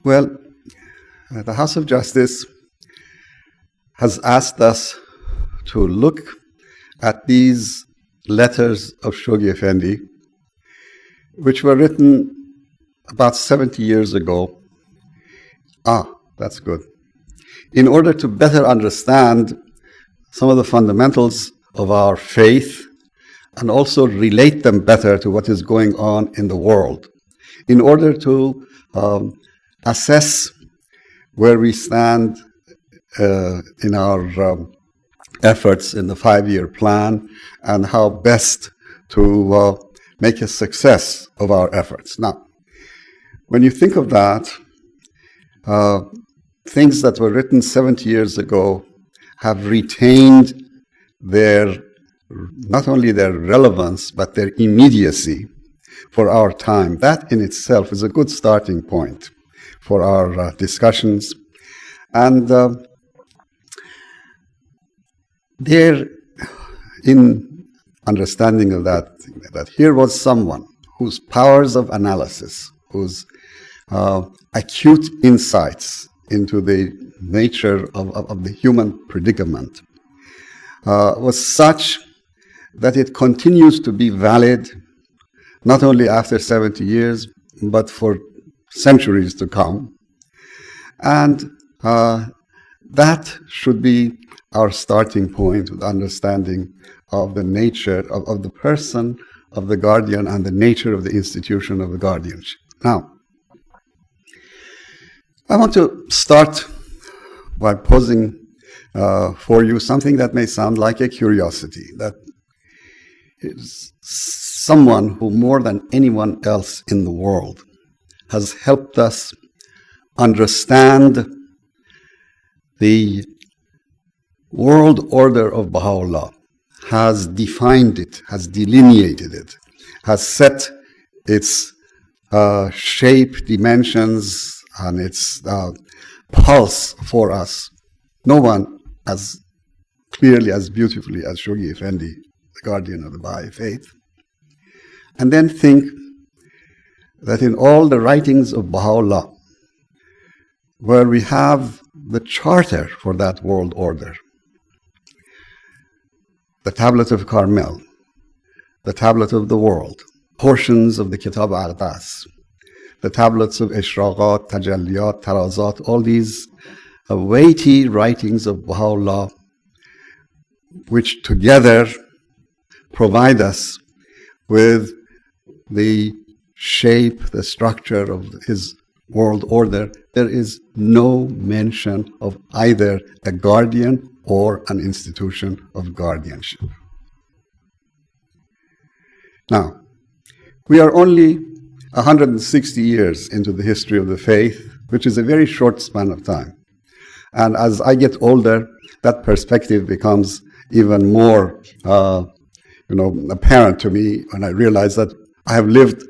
Well, the House of Justice has asked us to look at these letters of Shoghi Effendi, which were written about 70 years ago. That's good. In order to better understand some of the fundamentals of our faith and also relate them better to what is going on in the world, in order to assess where we stand in our efforts in the 5-year plan and how best to make a success of our efforts. Now, when you think of that, things that were written 70 years ago have retained not only their relevance, but their immediacy for our time. That in itself is a good starting point for our discussions. And there, in understanding of that here was someone whose powers of analysis, whose acute insights into the nature of the human predicament was such that it continues to be valid not only after 70 years, but for centuries to come. And that should be our starting point with understanding of the nature of the person of the guardian and the nature of the institution of the guardianship. Now, I want to start by posing for you something that may sound like a curiosity, that is someone who more than anyone else in the world has helped us understand the world order of Baha'u'llah, has defined it, has delineated it, has set its shape, dimensions, and its pulse for us. No one as clearly, as beautifully as Shoghi Effendi, the guardian of the Baha'i faith. And then think that in all the writings of Baha'u'llah, where we have the charter for that world order, the Tablet of Carmel, the Tablet of the World, portions of the Kitab al-Aqdas, the tablets of Ishraqat, Tajalliyat, Tarazat, all these weighty writings of Baha'u'llah, which together provide us with the shape, the structure of his world order. There is no mention of either a guardian or an institution of guardianship. Now, we are only 160 years into the history of the faith, which is a very short span of time. And as I get older, that perspective becomes even more apparent to me when I realize that I have lived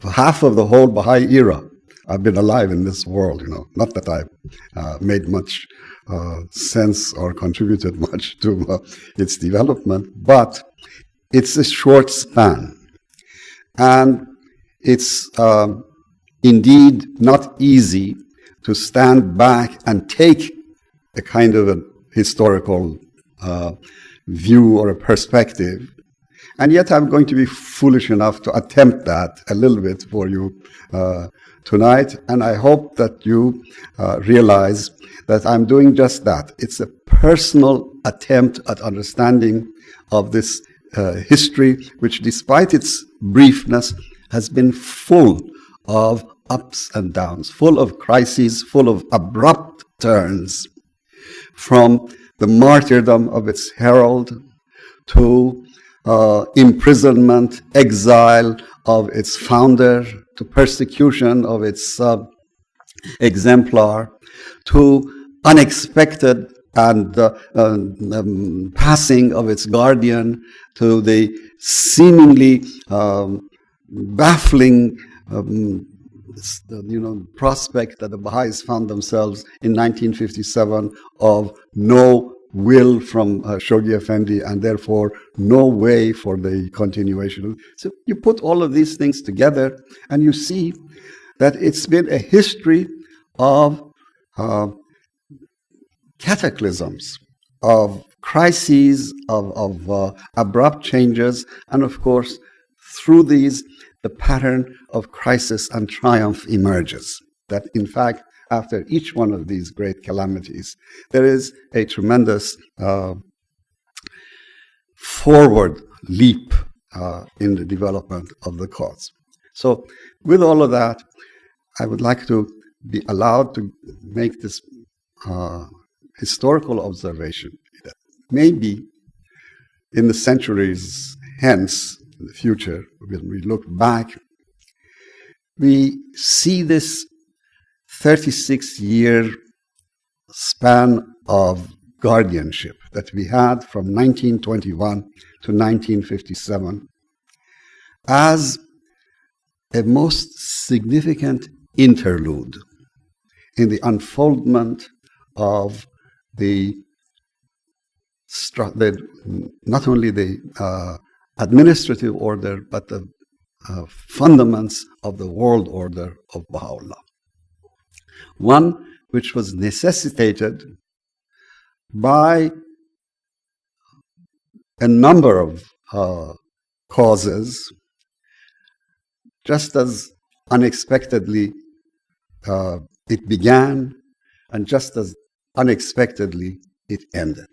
half of the whole Baha'i era. I've been alive in this world, not that I've made much sense or contributed much to its development, but it's a short span. And it's indeed not easy to stand back and take a kind of a historical view or a perspective. And yet I'm going to be foolish enough to attempt that a little bit for you tonight. And I hope that you realize that I'm doing just that. It's a personal attempt at understanding of this history, which despite its briefness has been full of ups and downs, full of crises, full of abrupt turns, from the martyrdom of its herald to imprisonment, exile of its founder, to persecution of its exemplar, to unexpected and passing of its guardian, to the seemingly baffling prospect that the Baha'is found themselves in 1957 of no will from Shoghi Effendi and therefore no way for the continuation. So you put all of these things together and you see that it's been a history of cataclysms, of crises, of abrupt changes, and of course, through these, the pattern of crisis and triumph emerges. That in fact, after each one of these great calamities, there is a tremendous forward leap in the development of the cause. So, with all of that, I would like to be allowed to make this historical observation that maybe in the centuries hence, in the future, when we look back, we see this 36-year span of guardianship that we had from 1921 to 1957 as a most significant interlude in the unfoldment of not only the administrative order, but the fundaments of the world order of Baha'u'llah. One which was necessitated by a number of causes, just as unexpectedly it began, and just as unexpectedly it ended.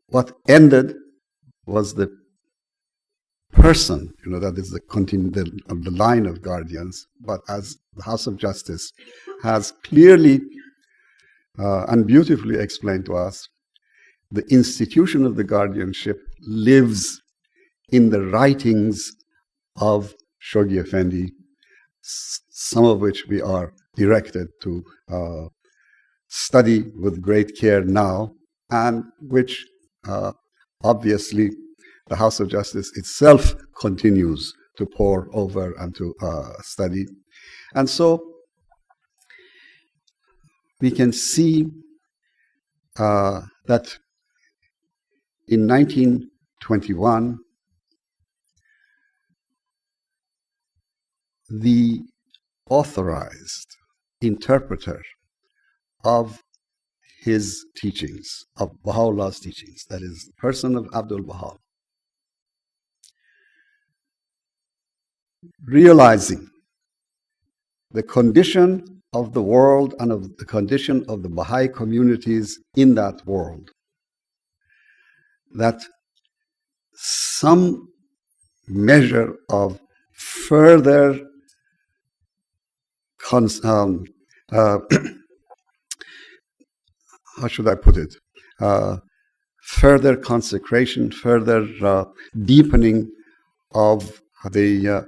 What ended was the person, that is the line of guardians, but as the House of Justice has clearly and beautifully explained to us, the institution of the guardianship lives in the writings of Shoghi Effendi, some of which we are directed to study with great care now, and which obviously the House of Justice itself continues to pore over and to study. And so we can see that in 1921, the authorized interpreter of his teachings, of Baha'u'llah's teachings, that is, the person of Abdul Baha, realizing the condition of the world and of the condition of the Baha'i communities in that world, that some measure of further how should I put it? Further consecration, further deepening of the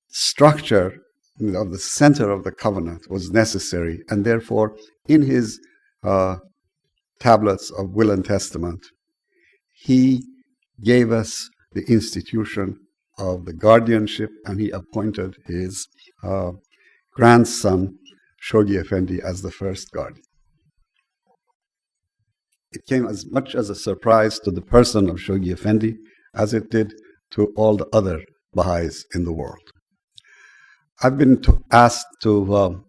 structure of the center of the covenant was necessary, and therefore, in his tablets of will and testament, he gave us the institution of the guardianship, and he appointed his grandson, Shoghi Effendi, as the first guardian. It came as much as a surprise to the person of Shoghi Effendi as it did to all the other Baha'is in the world. I've been asked to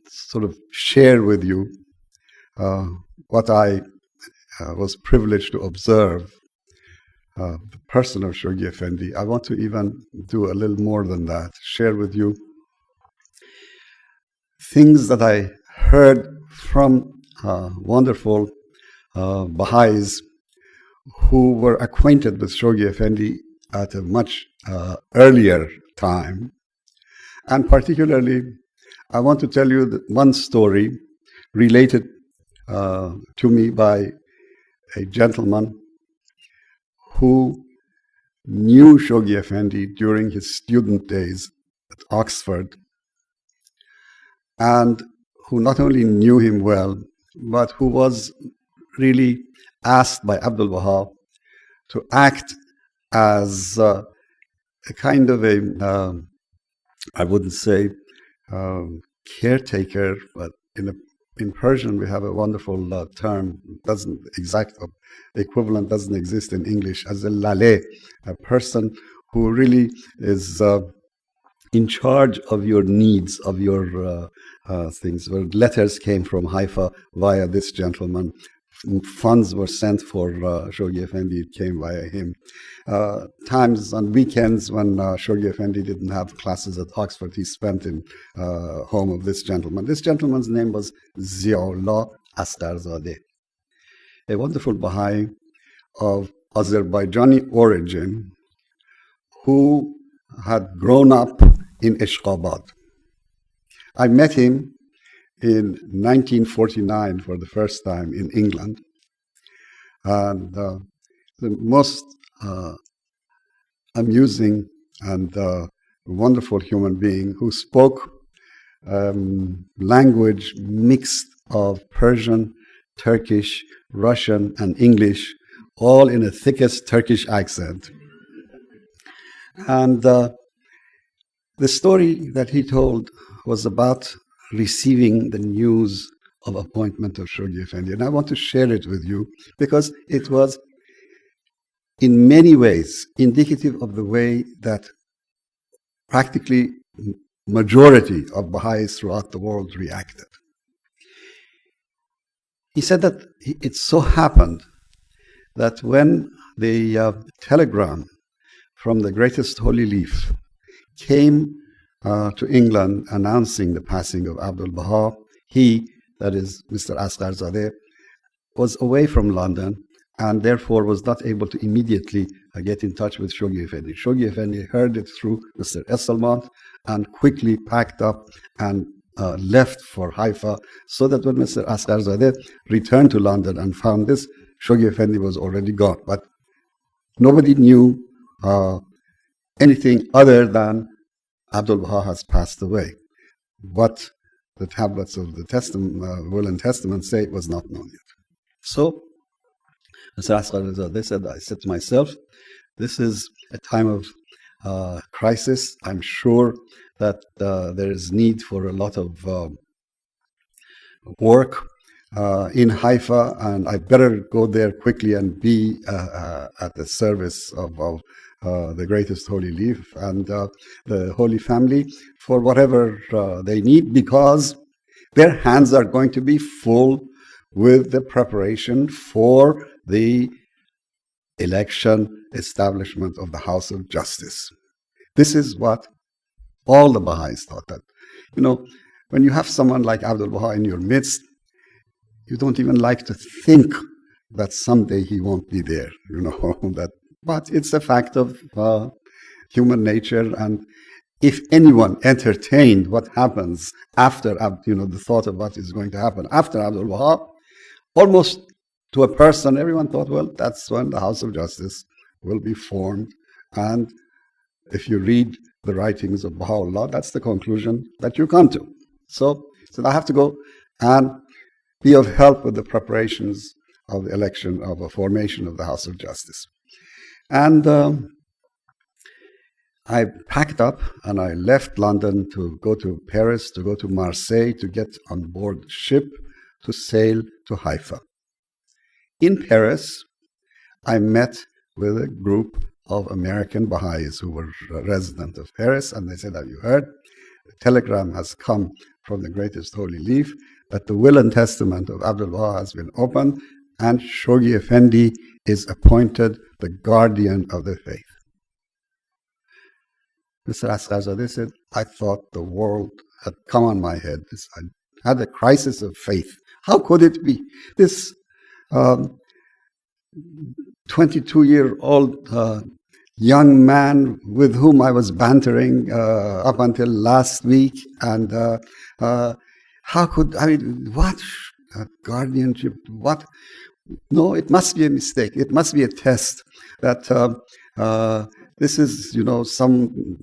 sort of share with you what I was privileged to observe the person of Shoghi Effendi. I want to even do a little more than that, share with you things that I heard from wonderful Baha'is who were acquainted with Shoghi Effendi at a much earlier time. And particularly, I want to tell you that one story related to me by a gentleman who knew Shoghi Effendi during his student days at Oxford, and who not only knew him well, but who was really asked by Abdul Baha to act as a kind of a, I wouldn't say caretaker, but in Persian we have a wonderful term, doesn't exact equivalent doesn't exist in English, as a lale, a person who really is in charge of your needs, of your things. Where letters came from Haifa via this gentleman. Funds were sent for Shoghi Effendi, it came via him. Times on weekends when Shoghi Effendi didn't have classes at Oxford, he spent in home of this gentleman. This gentleman's name was Ziaullah Astarzadeh, a wonderful Baha'i of Azerbaijani origin who had grown up in Ashgabat. I met him in 1949 for the first time in England. And the most amusing and wonderful human being who spoke language mixed of Persian, Turkish, Russian, and English, all in the thickest Turkish accent. And the story that he told was about receiving the news of appointment of Shoghi Effendi. And I want to share it with you because it was in many ways indicative of the way that practically majority of Baha'is throughout the world reacted. He said that it so happened that when the telegram from the Greatest Holy Leaf came to England announcing the passing of Abdul Baha, he, that is Mr. Asgharzadeh, was away from London and therefore was not able to immediately get in touch with Shoghi Effendi. Shoghi Effendi heard it through Mr. Esselmont and quickly packed up and left for Haifa, so that when Mr. Asgharzadeh returned to London and found this, Shoghi Effendi was already gone. But nobody knew anything other than Abdul Baha has passed away. What the tablets of the will and testament say was not known yet. So, Mr. Asgharzadeh I said to myself, this is a time of crisis. I'm sure that there is need for a lot of work in Haifa, and I better go there quickly and be at the service of the Greatest Holy Leaf and the Holy Family for whatever they need, because their hands are going to be full with the preparation for the election establishment of the House of Justice. This is what all the Baha'is thought, that, when you have someone like Abdul Baha in your midst, you don't even like to think that someday he won't be there, but it's a fact of human nature. And if anyone entertained what happens after, the thought of what is going to happen after Abdul Baha, almost to a person, everyone thought, well, that's when the House of Justice will be formed. And if you read the writings of Baha'u'llah, that's the conclusion that you come to. So I have to go and be of help with the preparations of the election, of a formation of the House of Justice. And I packed up and I left London to go to Paris, to go to Marseille, to get on board ship, to sail to Haifa. In Paris, I met with a group of American Baha'is who were resident of Paris, and they said, have you heard? The telegram has come from the Greatest Holy Leaf that the will and testament of Abdul Baha has been opened, and Shoghi Effendi is appointed the guardian of the faith. Mr. Asgharzadeh said, I thought the world had come on my head. I had a crisis of faith. How could it be? This 22-year-old young man with whom I was bantering up until last week, and what? Guardianship, what? No, it must be a mistake. It must be a test that this is,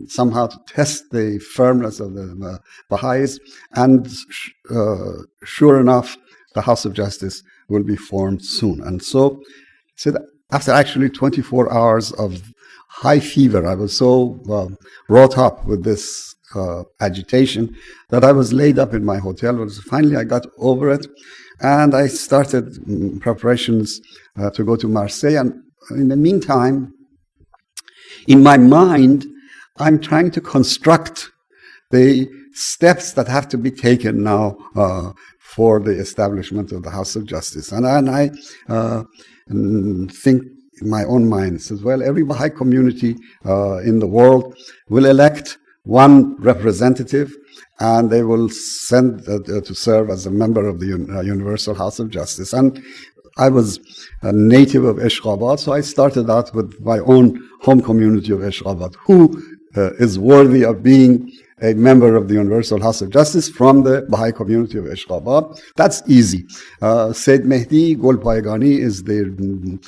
somehow to test the firmness of the Baha'is. And sure enough, the House of Justice will be formed soon. And so after actually 24 hours of high fever, I was so wrought up with this agitation that I was laid up in my hotel. Finally, I got over it, and I started preparations to go to Marseille. And in the meantime, in my mind, I'm trying to construct the steps that have to be taken now for the establishment of the House of Justice. And I think in my own mind, says, well, every Baha'i community in the world will elect one representative, and they will send to serve as a member of the Universal House of Justice. And I was a native of Ashgabat, so I started out with my own home community of Ashgabat. Who is worthy of being a member of the Universal House of Justice from the Baha'i community of Ashgabat? That's easy. Sayyid Mehdi Golpaygani is the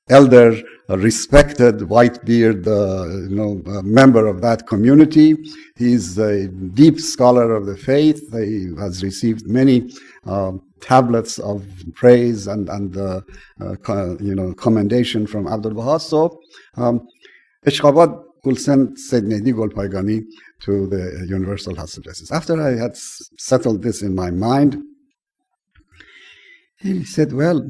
elder, respected, white-beard, member of that community. He's a deep scholar of the faith. He has received many tablets of praise and commendation from Abdul Baha. So Ashgabat will send Sayyid Mehdi Golpaygani to the Universal House of Justice. After I had settled this in my mind, he said, well,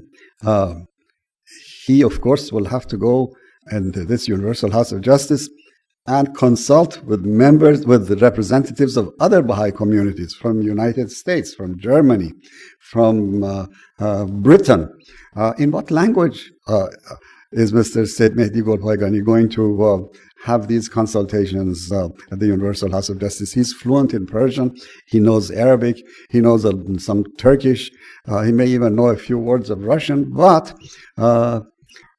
he, of course, will have to go into this Universal House of Justice and consult with members, with the representatives of other Baha'i communities from the United States, from Germany, from Britain. In what language is Mr. Sayyid Mehdi Golpaygani going to have these consultations at the Universal House of Justice? He's fluent in Persian. He knows Arabic. He knows some Turkish. He may even know a few words of Russian, but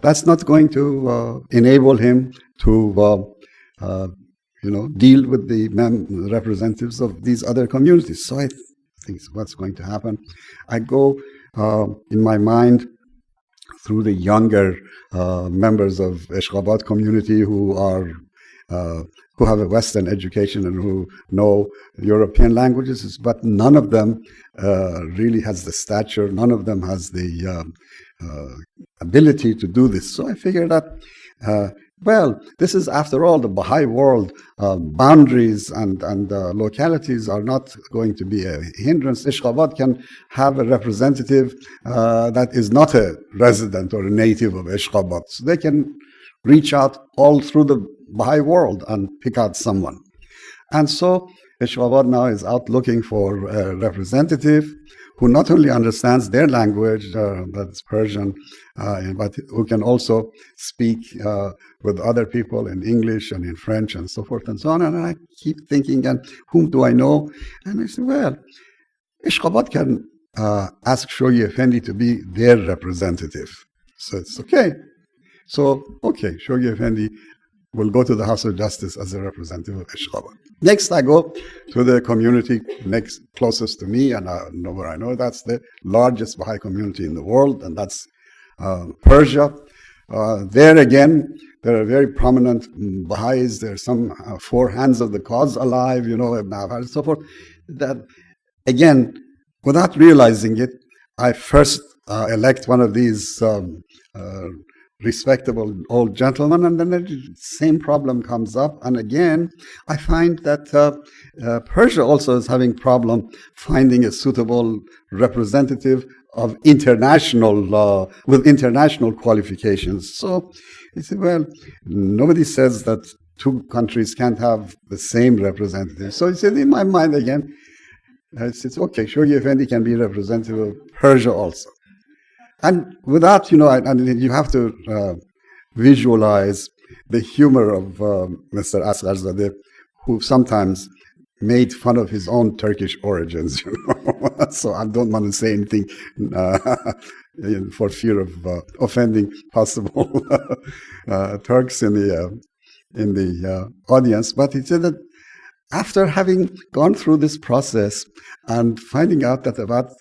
that's not going to enable him to deal with the representatives of these other communities. So I think what's going to happen. I go in my mind through the younger members of Ashgabat community who have a Western education and who know European languages, but none of them really has the stature, none of them has the ability to do this. So I figured that, well, this is, after all, the Baha'i world. Boundaries and localities are not going to be a hindrance. Ashgabat can have a representative that is not a resident or a native of Ashgabat. So they can reach out all through the Baha'i world and pick out someone. And so Ashgabat now is out looking for a representative who not only understands their language, that's Persian, but who can also speak with other people in English and in French and so forth and so on. And I keep thinking, and whom do I know? And I said, well, Ashgabat can ask Shoghi Effendi to be their representative. So it's okay. So, okay, Shoghi Effendi will go to the House of Justice as a representative of Ashgabat. Next, I go to the community next closest to me, and I know where I know that's the largest Baha'i community in the world, and that's Persia. There again, there are very prominent Baha'is. There are some four hands of the cause alive, and so forth. That again, without realizing it, I first elect one of these respectable old gentlemen, and then the same problem comes up. And again, I find that Persia also is having problem finding a suitable representative of international with international qualifications. So he said, well, nobody says that two countries can't have the same representative. So he said, in my mind again, I said, okay, Shoghi Effendi can be representative of Persia also. And without, and you have to visualize the humor of Mr. Asgharzadeh, who sometimes made fun of his own Turkish origins. So I don't want to say anything for fear of offending possible Turks in the audience. But he said that after having gone through this process and finding out that about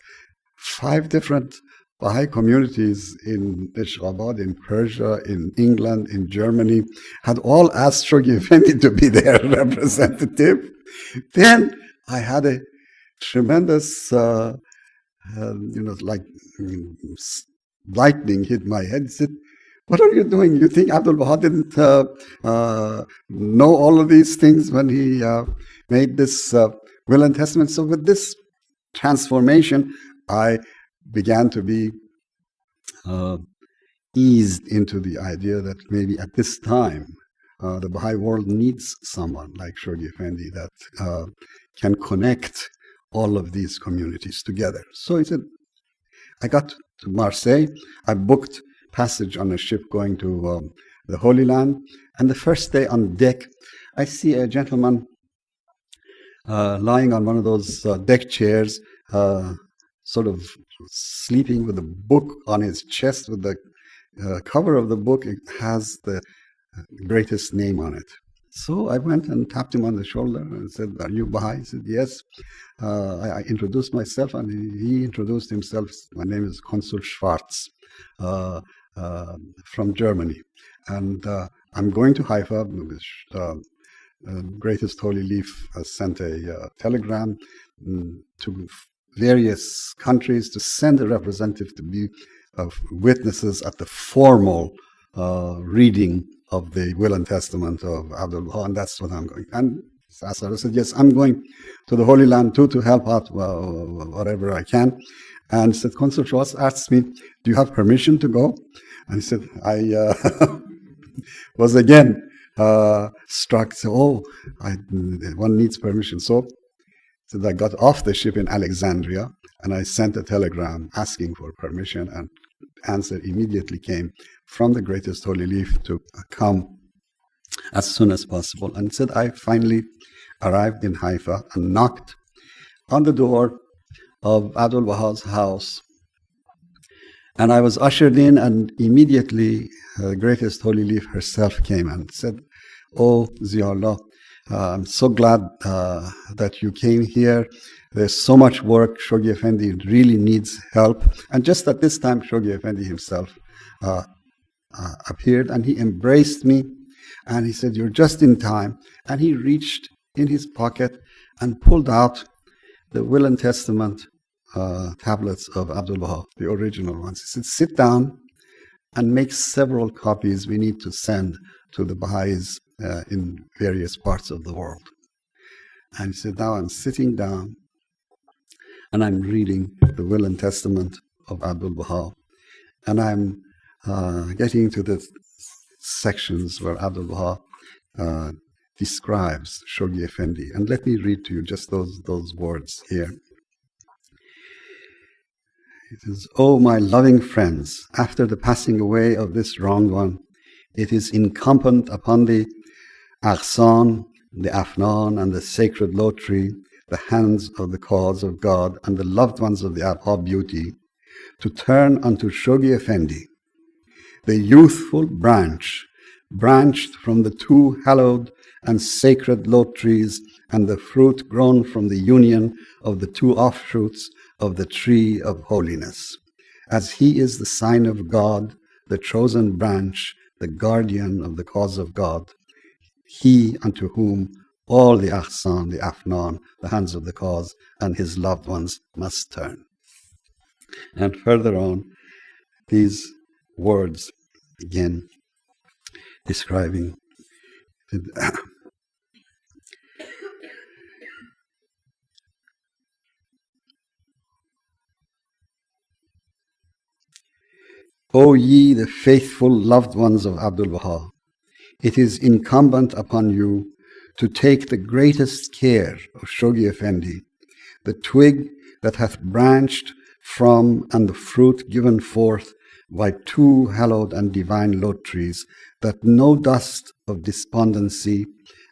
5 different Baha'i communities in Ashgabat, in Persia, in England, in Germany, had all asked Shoghi Effendi to be their representative, then I had a tremendous, like lightning hit my head. He said, what are you doing? You think Abdul Baha didn't know all of these things when he made this will and testament? So with this transformation, I began to be eased into the idea that maybe at this time the Baha'i world needs someone like Shoghi Effendi that can connect all of these communities together. So he said, I got to Marseille. I booked passage on a ship going to the Holy Land. And the first day on deck, I see a gentleman lying on one of those deck chairs, sort of sleeping with a book on his chest. With the cover of the book, it has the greatest name on it. So I went and tapped him on the shoulder and said, "Are you Baha'i?" He said, "Yes." I introduced myself, and he introduced himself. My name is Consul Schwarz from Germany, and I'm going to Haifa. Greatest Holy Leaf sent a telegram to various countries to send a representative to be witnesses at the formal reading of the Will and Testament of Abdul Baha, and that's what I'm going. And Asar said, "Yes, I'm going to the Holy Land too to help out whatever I can." And he said, Consul Schwarz asked me, "Do you have permission to go?" And he said, I was again struck. So, one needs permission. So I got off the ship in Alexandria, and I sent a telegram asking for permission, and answer immediately came from the Greatest Holy Leaf to come as soon as possible. And said, I finally arrived in Haifa and knocked on the door of Abdul Baha's house. And I was ushered in, and immediately the Greatest Holy Leaf herself came and said, "Oh, Ziaullah, I'm so glad that you came here. There's so much work. Shoghi Effendi really needs help." And just at this time, Shoghi Effendi himself appeared, and he embraced me, and he said, "You're just in time." And he reached in his pocket and pulled out the Will and Testament tablets of Abdul Baha, the original ones. He said, "Sit down and make several copies we need to send to the Baha'is in various parts of the world." And he said, now I'm sitting down and I'm reading the Will and Testament of Abdul Baha, and I'm getting to the sections where Abdul Baha describes Shoghi Effendi. And let me read to you just those words here. It is, "Oh, my loving friends, after the passing away of this wronged one, it is incumbent upon the Aghsan, the Afnan, and the sacred Lotri, the hands of the cause of God, and the loved ones of the Abha beauty, to turn unto Shoghi Effendi, the youthful branch, branched from the two hallowed and sacred Lotris, and the fruit grown from the union of the two offshoots of the tree of holiness. As he is the sign of God, the chosen branch, the guardian of the cause of God, he unto whom all the Ahsan, the Afnan, the hands of the cause, and his loved ones must turn." And further on, these words again describing "O ye, the faithful loved ones of Abdul Baha, it is incumbent upon you to take the greatest care of Shoghi Effendi, the twig that hath branched from and the fruit given forth by two hallowed and divine Lotris, that no dust of despondency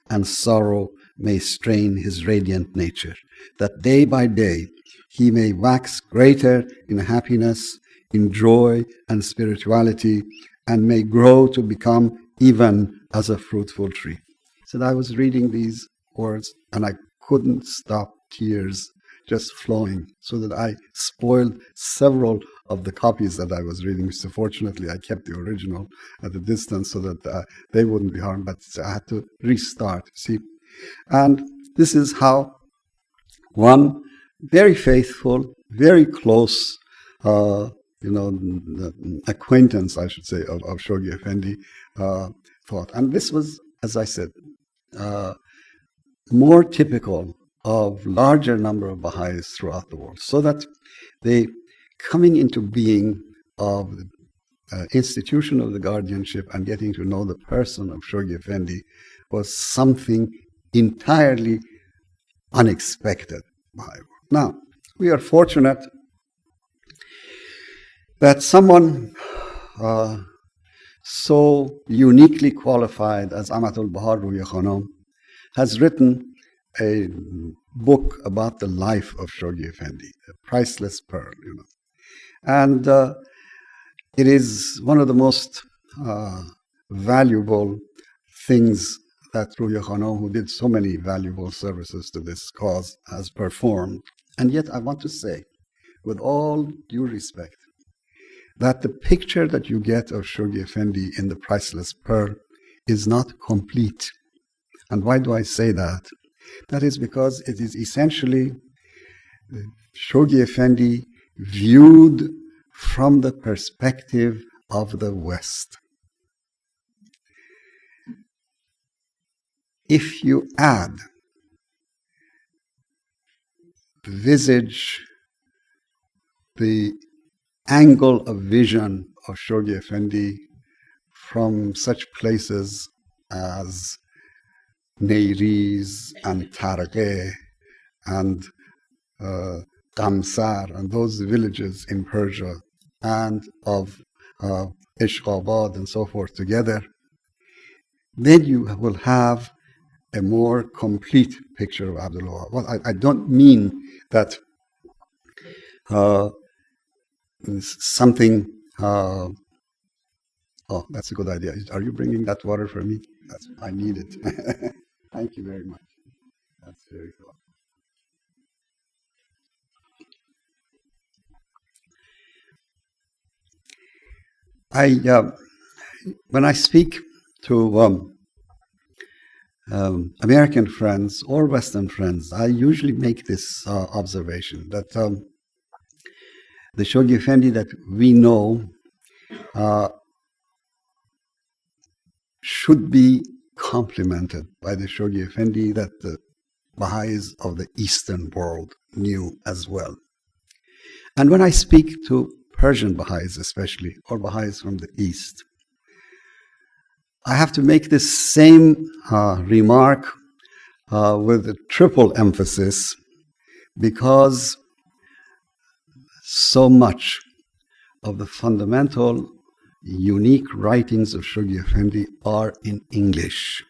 and sorrow may strain his radiant nature, that day by day he may wax greater in happiness, in joy and spirituality, and may grow to become even as a fruitful tree." So I was reading these words, and I couldn't stop tears just flowing, so that I spoiled several of the copies that I was reading. So fortunately, I kept the original at a distance so that they wouldn't be harmed, but I had to restart, see. And this is how one very faithful, very close acquaintance, I should say, of Shoghi Effendi thought. And this was, as I said, more typical of larger number of Baha'is throughout the world, so that the coming into being of institution of the guardianship and getting to know the person of Shoghi Effendi was something entirely unexpected. Now, we are fortunate that someone so uniquely qualified as Amatul Bahar Ruya Khanam has written a book about the life of Shoghi Effendi, a priceless pearl, And it is one of the most valuable things that Ruya Khanam, who did so many valuable services to this cause, has performed. And yet I want to say, with all due respect, that the picture that you get of Shoghi Effendi in the priceless pearl is not complete. And why do I say that? That is because it is essentially Shoghi Effendi viewed from the perspective of the West. If you add the visage, the angle of vision of Shoghi Effendi from such places as Neyriz and Targhe and Qamsar and those villages in Persia and of Ishqabad and so forth together, then you will have a more complete picture of Abdul Wahab. Well, I don't mean that something. Oh, that's a good idea. Are you bringing that water for me? I need it. Thank you very much. That's very cool. When I speak to American friends or Western friends, I usually make this observation that the Shoghi Effendi that we know should be complemented by the Shoghi Effendi that the Baha'is of the Eastern world knew as well. And when I speak to Persian Baha'is especially, or Baha'is from the East, I have to make this same remark with a triple emphasis, because so much of the fundamental unique writings of Shoghi Effendi are in English.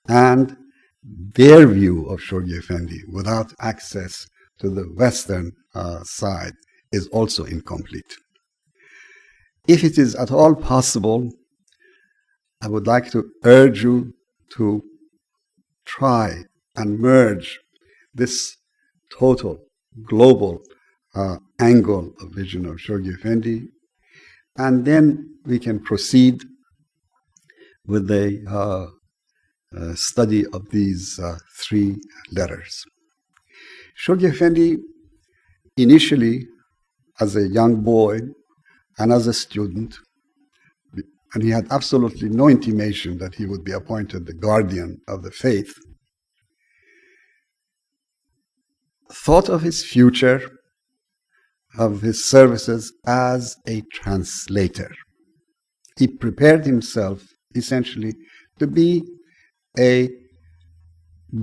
And their view of Shoghi Effendi without access to the Western side is also incomplete. If it is at all possible, I would like to urge you to try and merge this total global angle of vision of Shoghi Effendi, and then we can proceed with the study of these three letters. Shoghi Effendi, initially as a young boy and as a student, and he had absolutely no intimation that he would be appointed the guardian of the faith, thought of his future, of his services as a translator. He prepared himself essentially to be a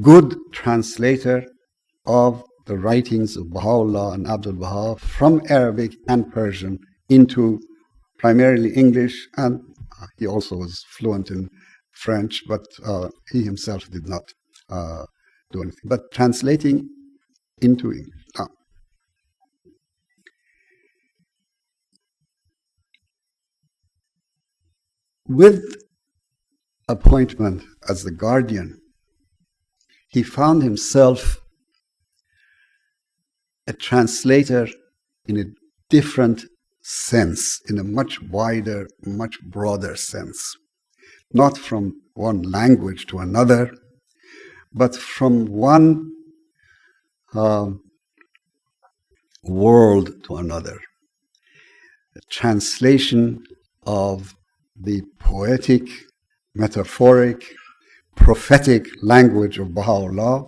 good translator of the writings of Baha'u'llah and Abdul Baha from Arabic and Persian into primarily English, and he also was fluent in French, but he himself did not do anything, but translating into English. With appointment as the guardian, he found himself a translator in a different sense, in a much wider, much broader sense, not from one language to another, but from one world to another. A translation of the poetic, metaphoric, prophetic language of Baha'u'llah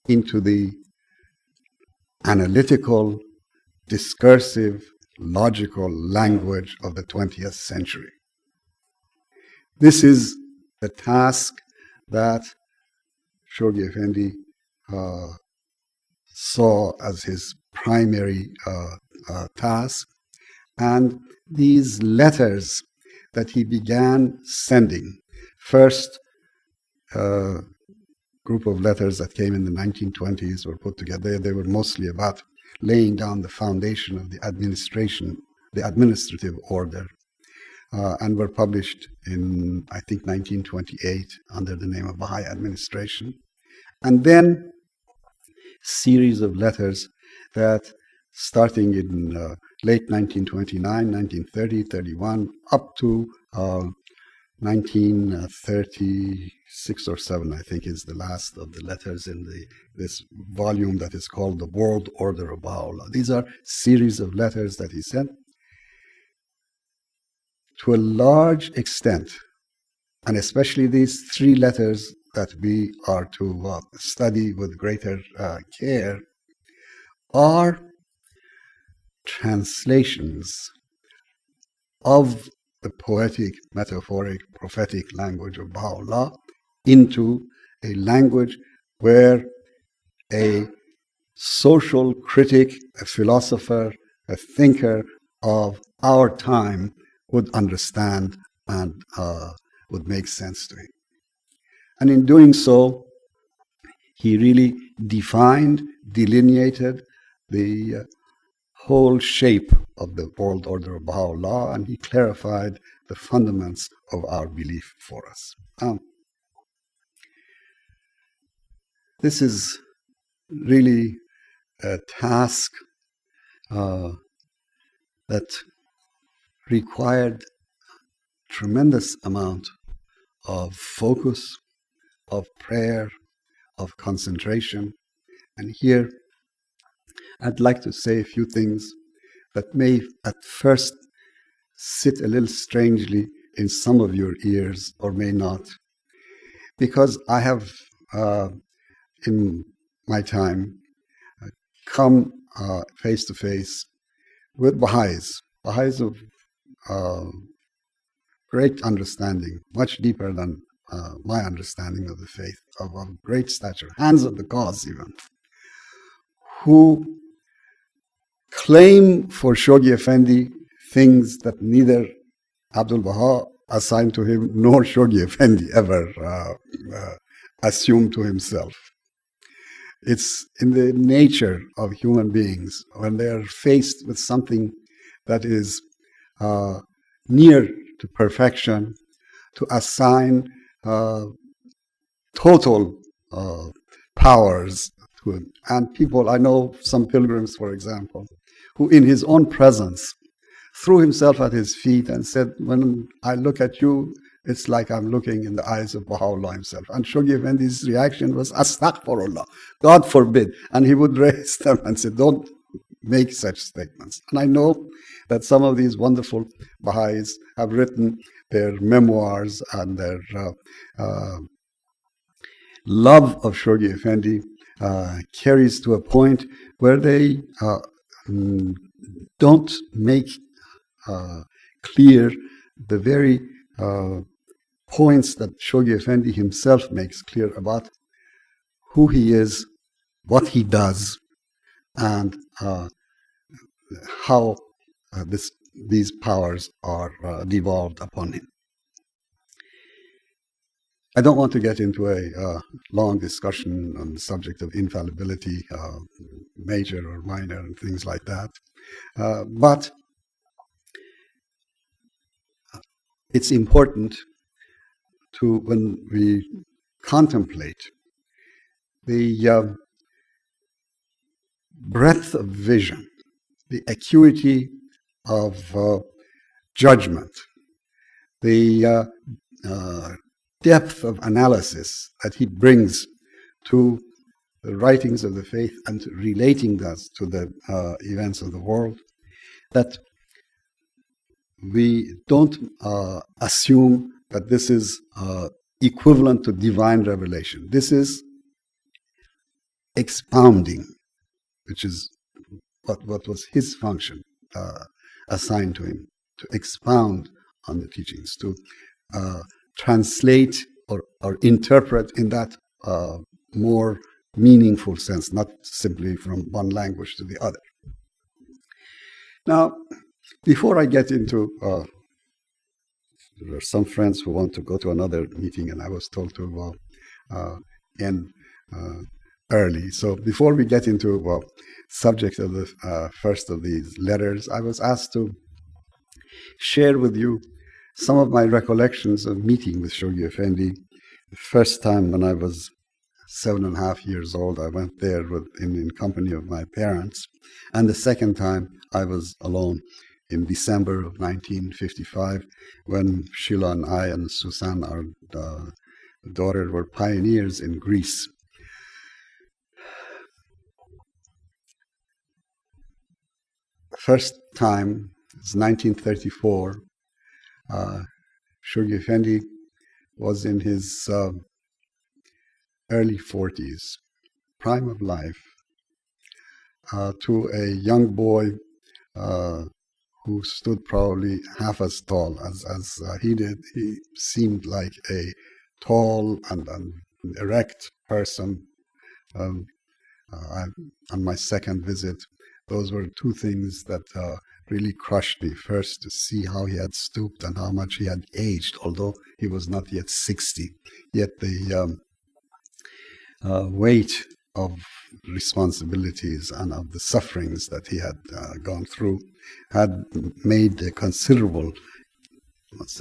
into the analytical, discursive logical language of the 20th century. This is the task that Shoghi Effendi saw as his primary task, and these letters that he began sending, first group of letters that came in the 1920s were put together. They were mostly about laying down the foundation of the administration, the administrative order, and were published in, I think, 1928 under the name of Baha'i Administration. And then series of letters that, starting in late 1929, 1930, 31, up to 1936 or 7, I think, is the last of the letters in this volume that is called The World Order of Baha'u'llah. These are series of letters that he sent. To a large extent, and especially these 3 letters that we are to study with greater care, are translations of the poetic, metaphoric, prophetic language of Baha'u'llah into a language where a social critic, a philosopher, a thinker of our time would understand and would make sense to him. And in doing so, he really defined, delineated the whole shape of the world order of Baha'u'llah, and he clarified the fundaments of our belief for us. This is really a task that required tremendous amount of focus, of prayer, of concentration. And here I'd like to say a few things that may at first sit a little strangely in some of your ears or may not, because I have in my time come face to face with Baha'is of great understanding, much deeper than my understanding of the faith, of great stature, hands of the cause even, who claim for Shoghi Effendi things that neither Abdul Baha assigned to him nor Shoghi Effendi ever assumed to himself. It's in the nature of human beings when they are faced with something that is near to perfection, to assign total powers to him. And people, I know some pilgrims, for example, who in his own presence threw himself at his feet and said, when I look at you, it's like I'm looking in the eyes of Baha'u'llah himself. And Shoghi Effendi's reaction was, Astaghfirullah, God forbid. And he would raise them and say, don't make such statements. And I know that some of these wonderful Baha'is have written their memoirs, and their love of Shoghi Effendi carries to a point where they don't make clear the very points that Shoghi Effendi himself makes clear about who he is, what he does, and how these powers are devolved upon him. I don't want to get into a long discussion on the subject of infallibility, major or minor, and things like that. But it's important to, when we contemplate the breadth of vision, the acuity of judgment, the depth of analysis that he brings to the writings of the faith and relating that to the events of the world, that we don't assume that this is equivalent to divine revelation. This is expounding, which is what was his function. assigned to him to expound on the teachings, to translate or interpret in that more meaningful sense, not simply from one language to the other. Now, before I get into, there are some friends who want to go to another meeting, and I was told to end early. So before we get into subject of the first of these letters, I was asked to share with you some of my recollections of meeting with Shoghi Effendi. The first time when I was 7.5 years old, I went there in company of my parents. And the second time, I was alone in December of 1955, when Sheila and I and Susan, our daughter, were pioneers in Greece. First time, it's 1934, Shoghi Effendi was in his early 40s, prime of life, to a young boy who stood probably half as tall as he did. He seemed like a tall and erect person. On my second visit, those were two things that really crushed me. First, to see how he had stooped and how much he had aged, although he was not yet 60. Yet the weight of responsibilities and of the sufferings that he had gone through had made a considerable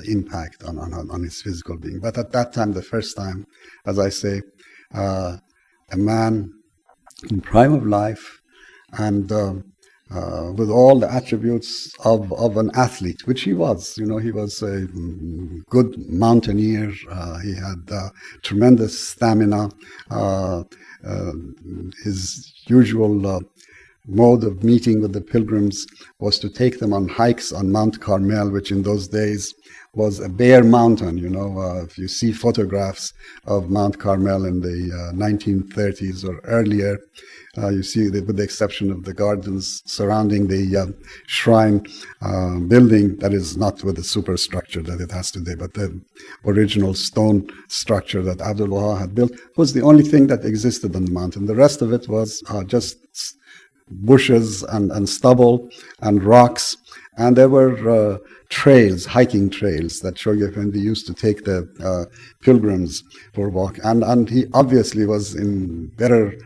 impact on his physical being. But at that time, the first time, as I say, a man in prime of life and with all the attributes of an athlete, which he was. You know, he was a good mountaineer. He had tremendous stamina. His usual mode of meeting with the pilgrims was to take them on hikes on Mount Carmel, which in those days was a bare mountain. You know, if you see photographs of Mount Carmel in the 1930s or earlier, you see that with the exception of the gardens surrounding the shrine building, that is not with the superstructure that it has today, but the original stone structure that Abdul Wahab had built was the only thing that existed on the mountain. The rest of it was just bushes and stubble and rocks. And there were trails, hiking trails, that Shoghi Effendi used to take the pilgrims for a walk. And he obviously was in better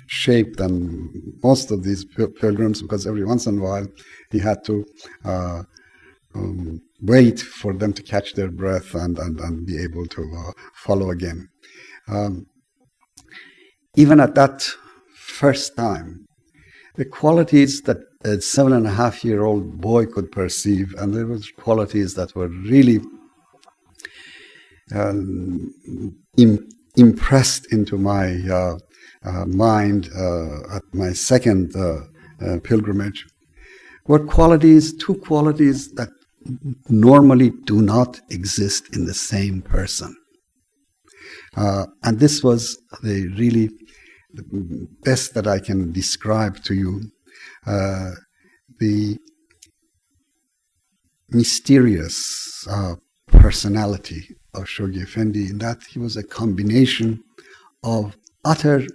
shape than most of these pilgrims, because every once in a while he had to wait for them to catch their breath and be able to follow again. Even at that first time, the qualities that a 7.5-year-old boy could perceive, and there were qualities that were really impressed into my mind at my second pilgrimage, were two qualities that normally do not exist in the same person. And this was the best that I can describe to you, the mysterious personality of Shoghi Effendi, in that he was a combination of utter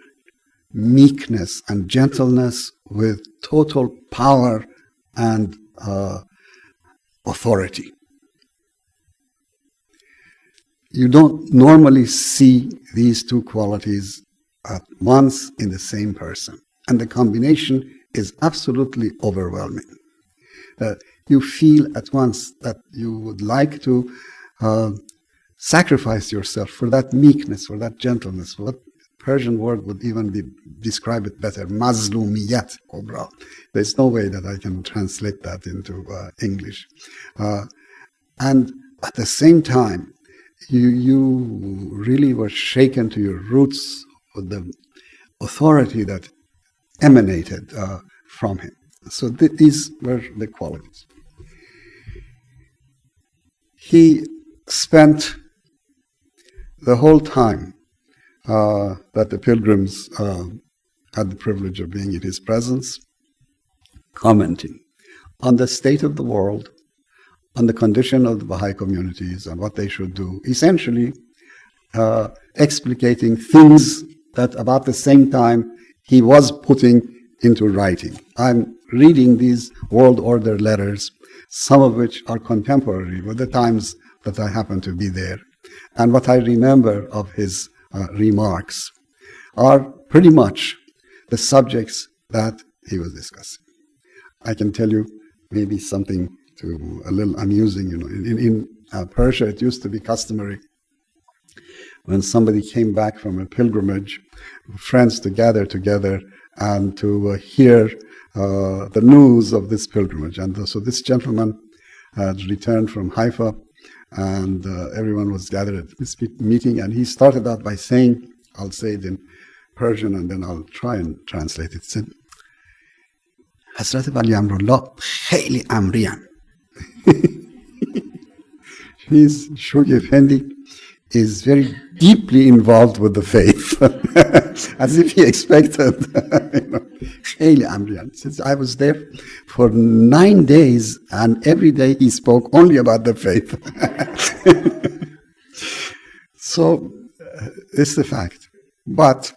meekness and gentleness with total power and authority. You don't normally see these two qualities at once in the same person, and the combination is absolutely overwhelming. You feel at once that you would like to sacrifice yourself for that meekness, for that gentleness. What Persian word would even describe it better, mazlumiyat kubra. There's no way that I can translate that into English. And at the same time, you really were shaken to your roots with the authority that emanated from him. So these were the qualities. He spent the whole time that the pilgrims had the privilege of being in his presence, commenting on the state of the world, on the condition of the Baha'i communities and what they should do, essentially explicating things that about the same time he was putting into writing. I'm reading these world order letters, some of which are contemporary with the times that I happen to be there. And what I remember of his remarks are pretty much the subjects that he was discussing. I can tell you maybe something to a little amusing. In Persia, it used to be customary when somebody came back from a pilgrimage, friends to gather together and to hear the news of this pilgrimage. And so this gentleman had returned from Haifa, and everyone was gathered at this meeting, and he started out by saying, I'll say it in Persian and then I'll try and translate it. He said, Hazrat Wali Amrullah khayli amriyan. His Shoghi Effendi is very deeply involved with the faith, as if he expected. Khayli amriyan. He says, I was there for 9 days, and every day he spoke only about the faith. So, it's the fact. But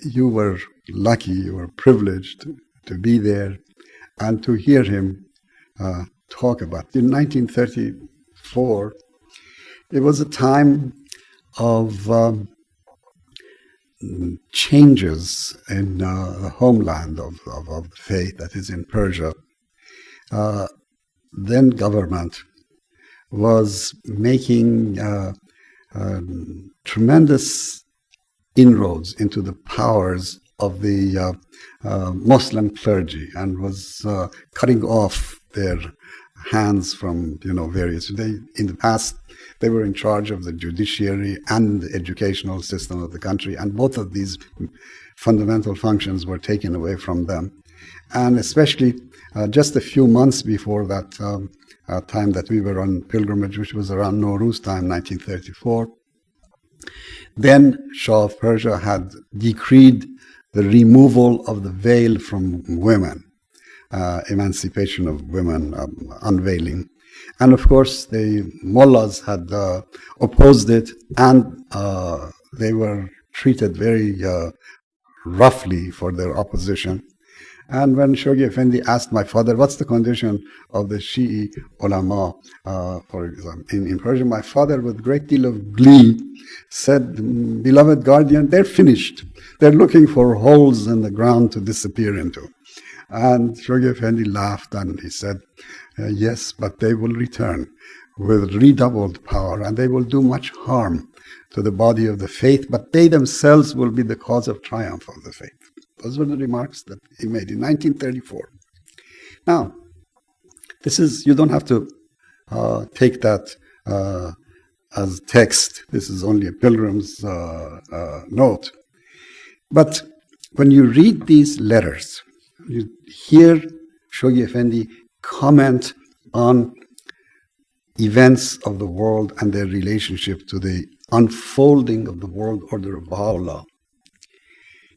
you were lucky, you were privileged to be there and to hear him talk about it. In 1934, it was a time of changes in the homeland of faith, that is in Persia. Then government was making tremendous inroads into the powers of the Muslim clergy and was cutting off their hands from various. In the past, they were in charge of the judiciary and the educational system of the country, and both of these fundamental functions were taken away from them. And especially just a few months before that time that we were on pilgrimage, which was around Nowruz time, 1934, then Shah of Persia had decreed the removal of the veil from women, emancipation of women, unveiling. And of course, the mullahs had opposed it, and they were treated very roughly for their opposition. And when Shoghi Effendi asked my father, what's the condition of the Shi'i ulama, for example, in Persia, my father, with a great deal of glee, said, beloved guardian, they're finished. They're looking for holes in the ground to disappear into. And Shoghi Effendi laughed and he said, yes, but they will return with redoubled power, and they will do much harm to the body of the faith, but they themselves will be the cause of triumph of the faith. Those were the remarks that he made in 1934. Now, this is, you don't have to take that as text. This is only a pilgrim's note. But when you read these letters, you hear Shoghi Effendi comment on events of the world and their relationship to the unfolding of the world order of Baha'u'llah.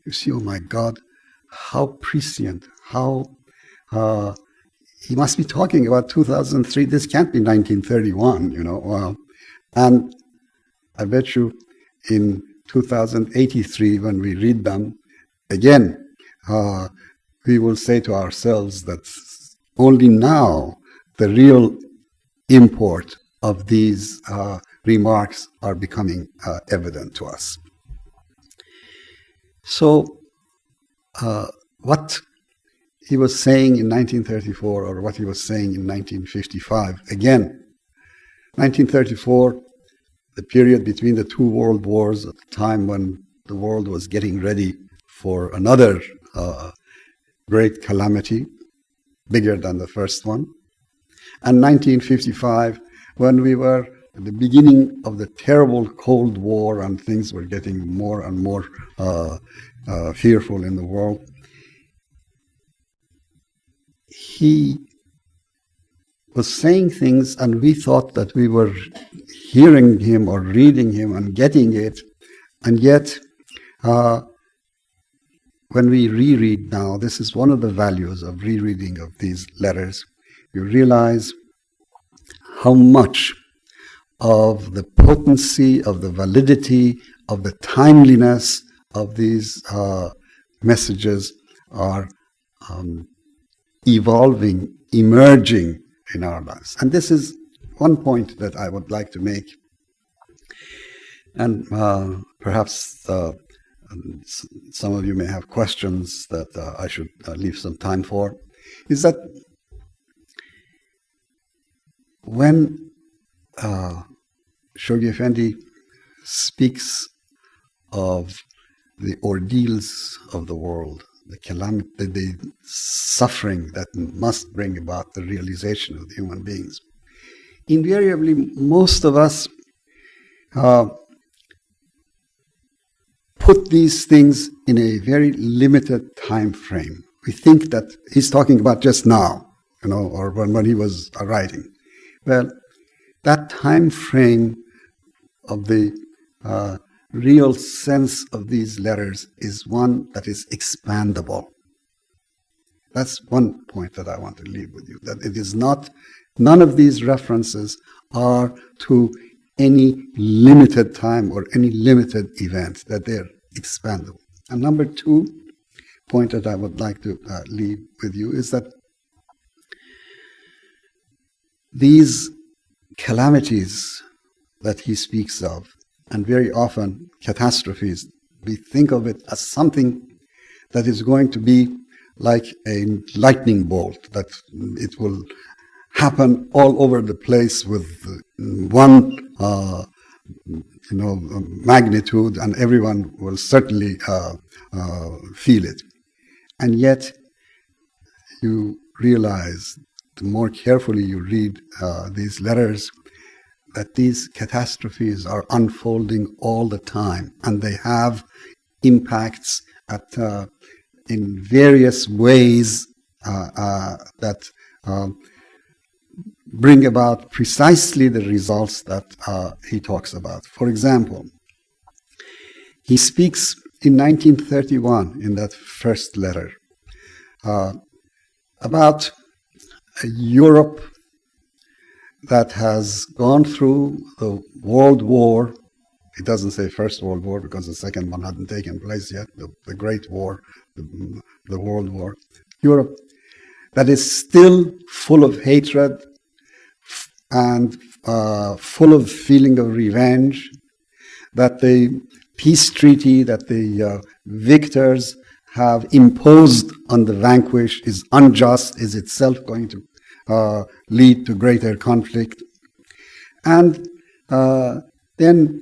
You see, oh my God, how prescient, how he must be talking about 2003. This can't be 1931, And I bet you in 2083, when we read them, again, we will say to ourselves that only now the real import of these remarks are becoming evident to us. So, what he was saying in 1934, or what he was saying in 1955, again, 1934, the period between the two world wars, at the time when the world was getting ready for another great calamity, bigger than the first one, and 1955, when we were at the beginning of the terrible Cold War and things were getting more and more fearful in the world. He was saying things, and we thought that we were hearing him or reading him and getting it, and yet when we reread now, this is one of the values of rereading of these letters, you realize how much of the potency, of the validity, of the timeliness of these messages are evolving, emerging in our lives. And this is one point that I would like to make. And perhaps some of you may have questions that I should leave some time for, is that when Shoghi Effendi speaks of the ordeals of the world, the calamity, the suffering that must bring about the realization of the human beings, invariably most of us put these things in a very limited time frame. We think that he's talking about just now, or when he was writing. Well, that time frame of the real sense of these letters is one that is expandable. That's one point that I want to leave with you, that it is not, none of these references are to any limited time or any limited event, that they're expandable. And number two point that I would like to leave with you is that these calamities that he speaks of, and very often catastrophes, we think of it as something that is going to be like a lightning bolt, that it will happen all over the place with one magnitude, and everyone will certainly feel it. And yet you realize, the more carefully you read these letters, that these catastrophes are unfolding all the time, and they have impacts in various ways that bring about precisely the results that he talks about. For example, he speaks in 1931, in that first letter, about a Europe that has gone through the World War. It doesn't say First World War because the second one hadn't taken place yet, the Great War, the World War. Europe that is still full of hatred and full of feeling of revenge, that the peace treaty that the victors have imposed on the vanquished is unjust, is itself going to lead to greater conflict. And then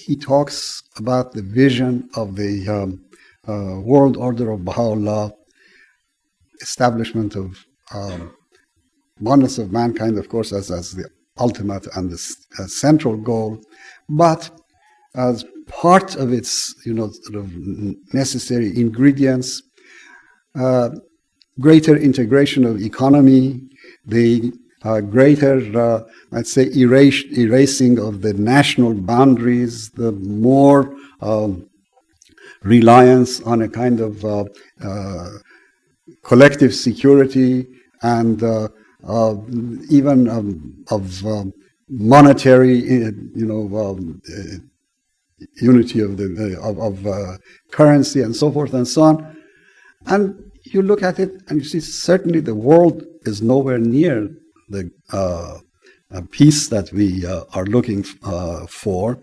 he talks about the vision of the world order of Baha'u'llah, establishment of oneness of mankind, of course, as the ultimate and the central goal, but as part of its sort of necessary ingredients, greater integration of economy, the greater, I'd say, erasing of the national boundaries, the more reliance on a kind of collective security, and even of monetary, unity of the currency, and so forth and so on. And you look at it and you see certainly the world is nowhere near the peace that we are looking for.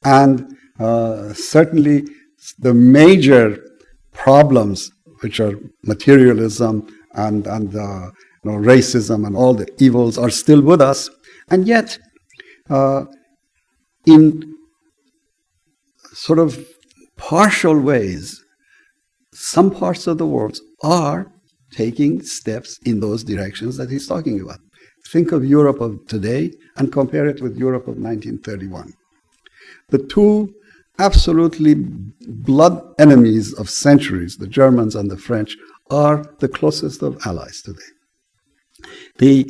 And certainly the major problems, which are materialism and racism and all the evils, are still with us. And yet, in sort of partial ways, some parts of the world are taking steps in those directions that he's talking about. Think of Europe of today and compare it with Europe of 1931. The two absolutely blood enemies of centuries, the Germans and the French, are the closest of allies today. The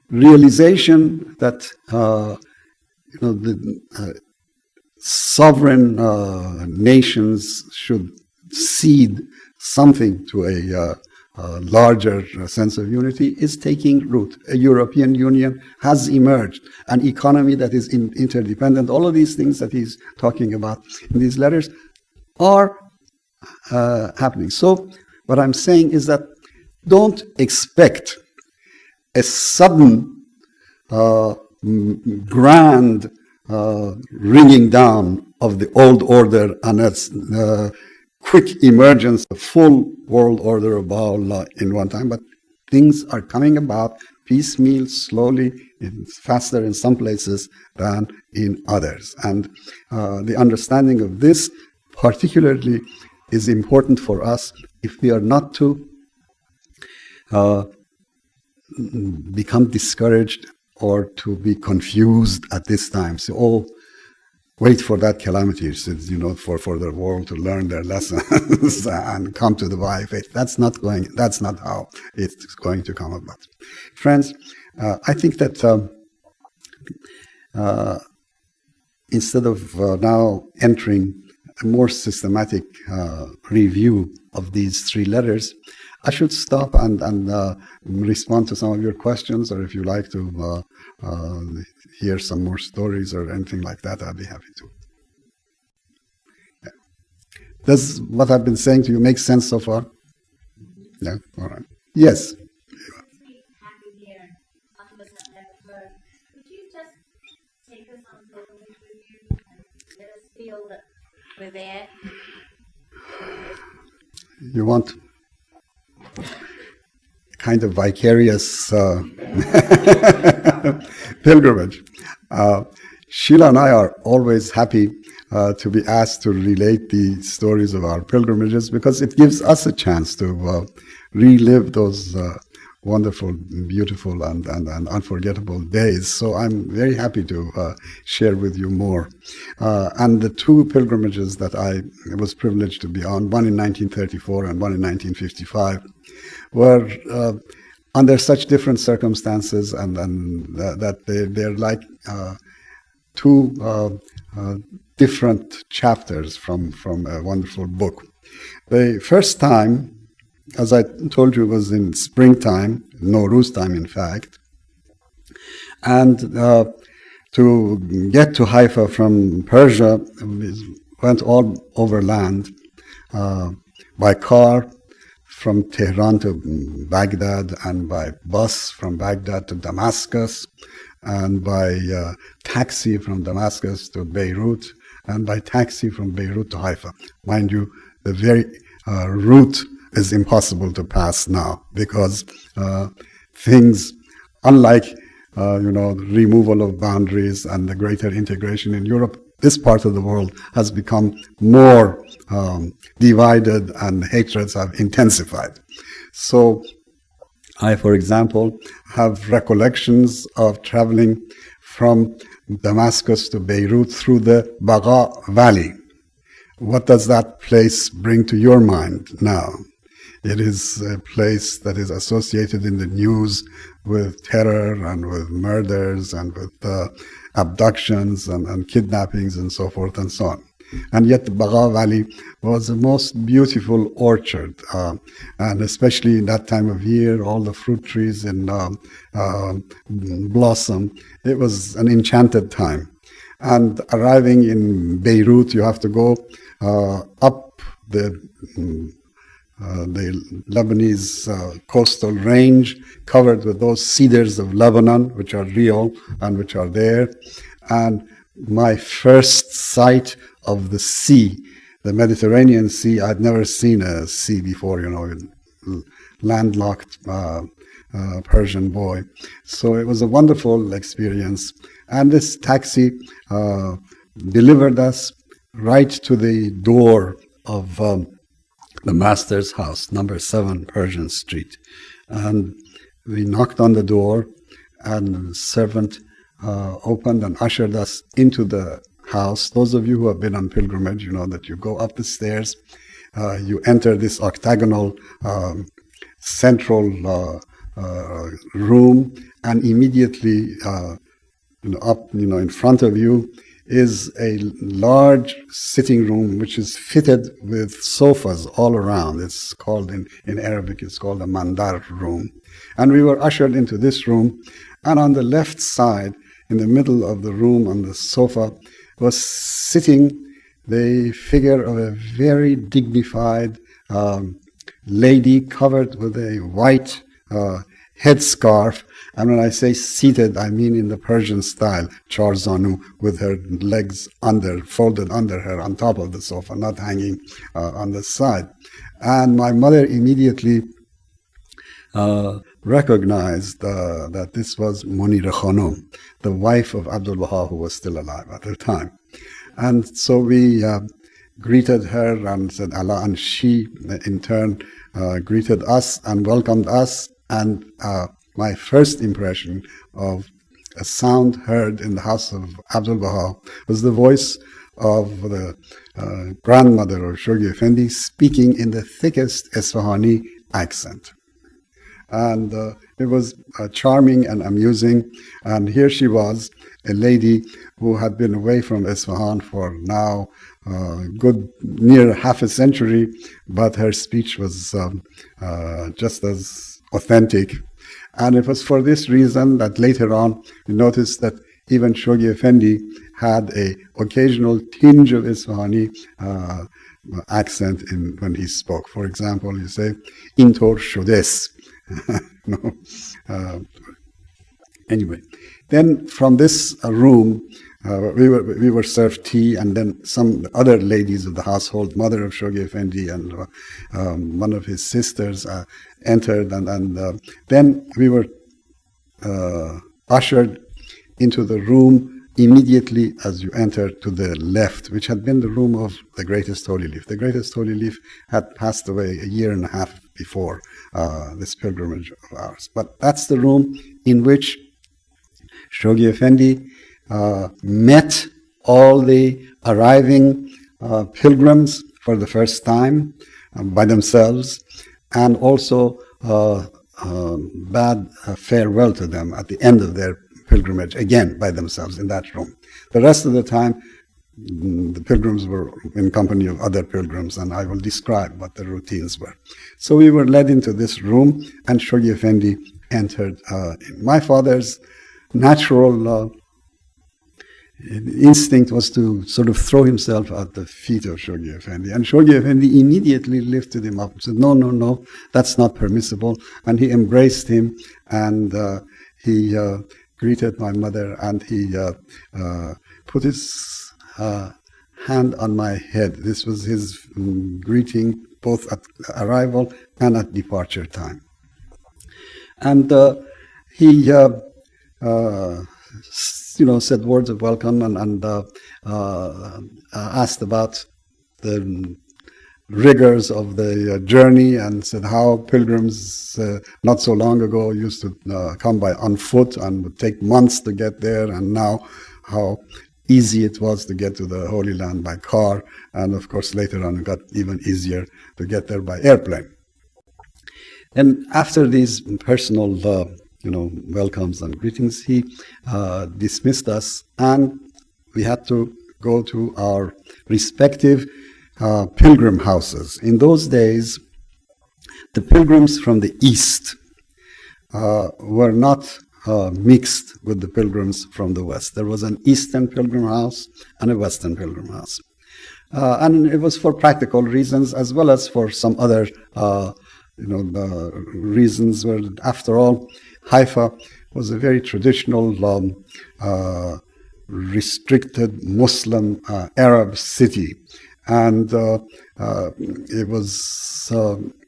realization that the sovereign nations should seed something to a larger sense of unity is taking root. A European Union has emerged, an economy that is interdependent. All of these things that he's talking about in these letters are happening. So what I'm saying is that don't expect a sudden, grand ringing down of the old order and its quick emergence, the full world order of Baha'u'llah in one time, but things are coming about piecemeal, slowly, faster in some places than in others. And the understanding of this particularly is important for us if we are not to become discouraged or to be confused at this time. So, oh, wait for that calamity, for the world to learn their lessons and come to the Baha'i faith. That's not how it's going to come about. Friends, I think that instead of now entering a more systematic review of these three letters, I should stop and respond to some of your questions, or if you like to hear some more stories or anything like that, I'll be happy to. Yeah. Does what I've been saying to you make sense so far? Yeah? All right. Yes? Could you just take us on the review and let us feel that we're there? You want kind of vicarious pilgrimage. Sheila and I are always happy to be asked to relate the stories of our pilgrimages because it gives us a chance to relive those wonderful, beautiful, and unforgettable days. So I'm very happy to share with you more. And the two pilgrimages that I was privileged to be on, one in 1934 and one in 1955, were under such different circumstances, and that they're like two different chapters from a wonderful book. The first time, as I told you, was in springtime, Nowruz time, in fact. And to get to Haifa from Persia, we went all overland by car from Tehran to Baghdad, and by bus from Baghdad to Damascus, and by taxi from Damascus to Beirut, and by taxi from Beirut to Haifa. Mind you, the very route is impossible to pass now because things, unlike removal of boundaries and the greater integration in Europe, this part of the world has become more divided and hatreds have intensified. So I, for example, have recollections of traveling from Damascus to Beirut through the Baqa Valley. What does that place bring to your mind now? It is a place that is associated in the news with terror and with murders and with abductions and kidnappings and so forth and so on. And yet the Baqa Valley was the most beautiful orchard, and especially in that time of year, all the fruit trees in blossom. It was an enchanted time. And arriving in Beirut, you have to go up the Lebanese coastal range, covered with those cedars of Lebanon, which are real and which are there. And my first sight of the sea, the Mediterranean Sea, I'd never seen a sea before, landlocked Persian boy. So it was a wonderful experience. And this taxi delivered us right to the door of the master's house, number 7 Persian Street. And we knocked on the door, and the servant opened and ushered us into the house. Those of you who have been on pilgrimage, you know that you go up the stairs, you enter this octagonal central room, and immediately up, in front of you is a large sitting room which is fitted with sofas all around. It's called, in Arabic, it's called a mandar room. And we were ushered into this room, and on the left side, in the middle of the room on the sofa, was sitting the figure of a very dignified lady covered with a white headscarf. And when I say seated, I mean in the Persian style, charzanu, with her legs folded under her on top of the sofa, not hanging on the side. And my mother immediately recognized that this was Munira Khanum, the wife of Abdul Baha, who was still alive at the time. And so we greeted her and said Allah, and she in turn greeted us and welcomed us. And my first impression of a sound heard in the house of Abdul Baha was the voice of the grandmother of Shoghi Effendi speaking in the thickest Esfahani accent. And it was charming and amusing. And here she was, a lady who had been away from Isfahan for now good near half a century, but her speech was just as authentic. And it was for this reason that later on we noticed that even Shoghi Effendi had an occasional tinge of Isfahani accent when he spoke. For example, you say, "Intor shodes." Anyway, then from this room, we were served tea, and then some other ladies of the household, mother of Shoghi Effendi and one of his sisters entered, and then we were ushered into the room immediately as you entered to the left, which had been the room of the Greatest Holy Leaf. The Greatest Holy Leaf had passed away a year and a half before this pilgrimage of ours. But that's the room in which Shoghi Effendi met all the arriving pilgrims for the first time by themselves, and also bade farewell to them at the end of their pilgrimage, again by themselves in that room. The rest of the time, the pilgrims were in company of other pilgrims, and I will describe what the routines were. So we were led into this room, and Shoghi Effendi entered. My father's natural instinct was to sort of throw himself at the feet of Shoghi Effendi. And Shoghi Effendi immediately lifted him up and said, no, no, no, that's not permissible. And he embraced him, and he greeted my mother, and he put his hand on my head. This was his greeting both at arrival and at departure time. And he said words of welcome and asked about the rigors of the journey, and said how pilgrims not so long ago used to come by on foot and would take months to get there, and now how easy it was to get to the Holy Land by car, and of course later on it got even easier to get there by airplane. And after these personal welcomes and greetings, he dismissed us, and we had to go to our respective pilgrim houses. In those days, the pilgrims from the east were not mixed with the pilgrims from the west. There was an eastern pilgrim house and a western pilgrim house. And it was for practical reasons as well as for some other reasons, where after all, Haifa was a very traditional, restricted Muslim Arab city. And it was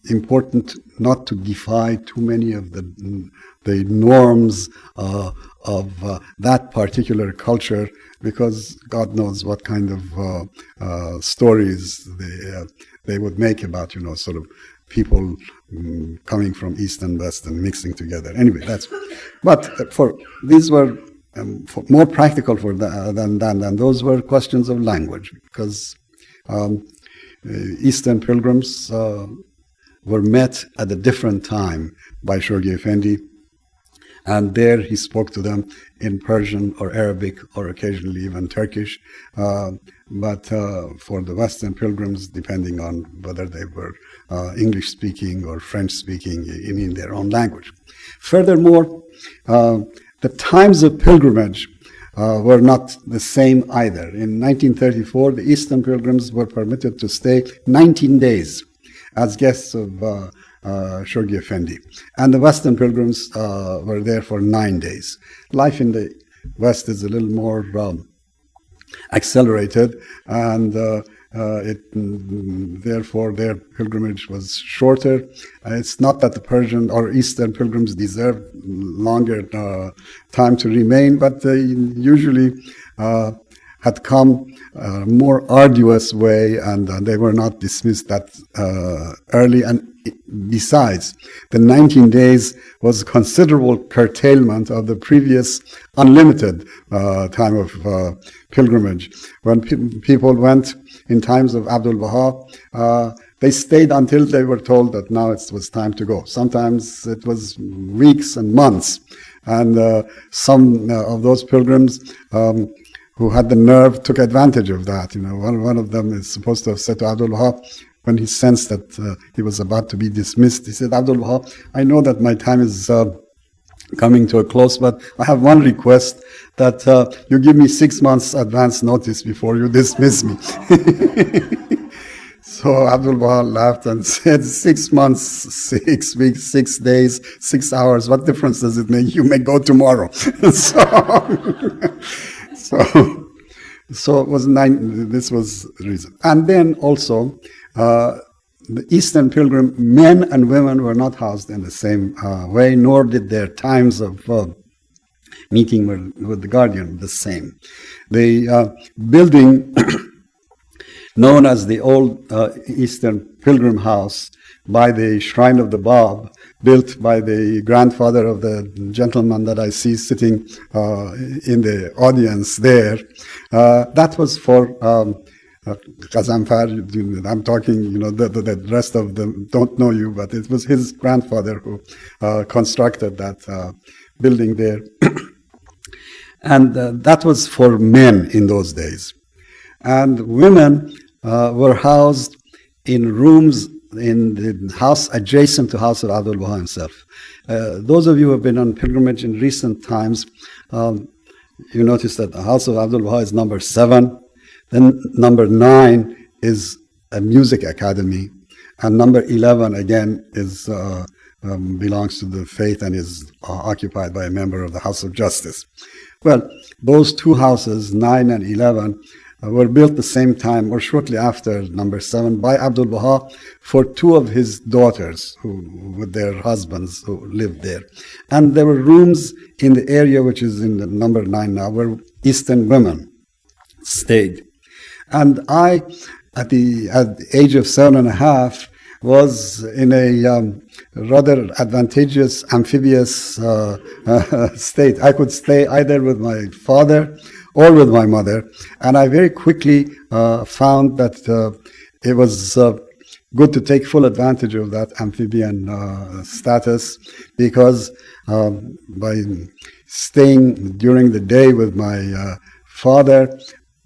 important not to defy too many of the norms of that particular culture, because God knows what kind of stories they would make about, sort of people coming from east and west and mixing together. Anyway, these were more practical than those were questions of language, because Eastern pilgrims were met at a different time by Shoghi Effendi, And there he spoke to them in Persian or Arabic or occasionally even Turkish. But for the Western pilgrims, depending on whether they were English speaking or French speaking in their own language. Furthermore, the times of pilgrimage were not the same either. In 1934, the Eastern pilgrims were permitted to stay 19 days as guests of Shoghi Effendi. And the Western pilgrims were there for 9 days. Life in the West is a little more accelerated, and therefore their pilgrimage was shorter. It's not that the Persian or Eastern pilgrims deserve longer time to remain, but they usually had come a more arduous way, and they were not dismissed that early. And besides, the 19 days was a considerable curtailment of the previous unlimited time of pilgrimage. When people went in times of Abdul Baha, they stayed until they were told that now it was time to go. Sometimes it was weeks and months. And some of those pilgrims who had the nerve took advantage of that. You know, one of them is supposed to have said to Abdul Baha, when he sensed that he was about to be dismissed, he said, Abdul Baha, I know that my time is coming to a close, but I have one request, that you give me 6 months advance notice before you dismiss me. So Abdul Baha laughed and said, 6 months, 6 weeks, 6 days, 6 hours, what difference does it make? You may go tomorrow. So it was this was the reason. And then also, the Eastern pilgrim, men and women were not housed in the same way, nor did their times of meeting with the guardian the same. The building known as the old Eastern Pilgrim House by the Shrine of the Bab, built by the grandfather of the gentleman that I see sitting in the audience there. That was for Ghazanfar. I'm talking, you know, the rest of them don't know you, but it was his grandfather who constructed that building there. And that was for men in those days. And women were housed in rooms in the house adjacent to House of Abdul Baha himself. Those of you who have been on pilgrimage in recent times, you notice that the House of Abdul Baha is number 7. Then number 9 is a music academy. And number 11, again, is belongs to the faith and is occupied by a member of the House of Justice. Well, those two houses, 9 and 11, were built the same time or shortly after number 7 by Abdul Baha for 2 of his daughters with their husbands who lived there. And there were rooms in the area which is in the number 9 now where Eastern women stayed. And I, at the age of 7.5, was in a rather advantageous amphibious state. I could stay either with my father or with my mother, and I very quickly found that it was good to take full advantage of that amphibian status, because by staying during the day with my father,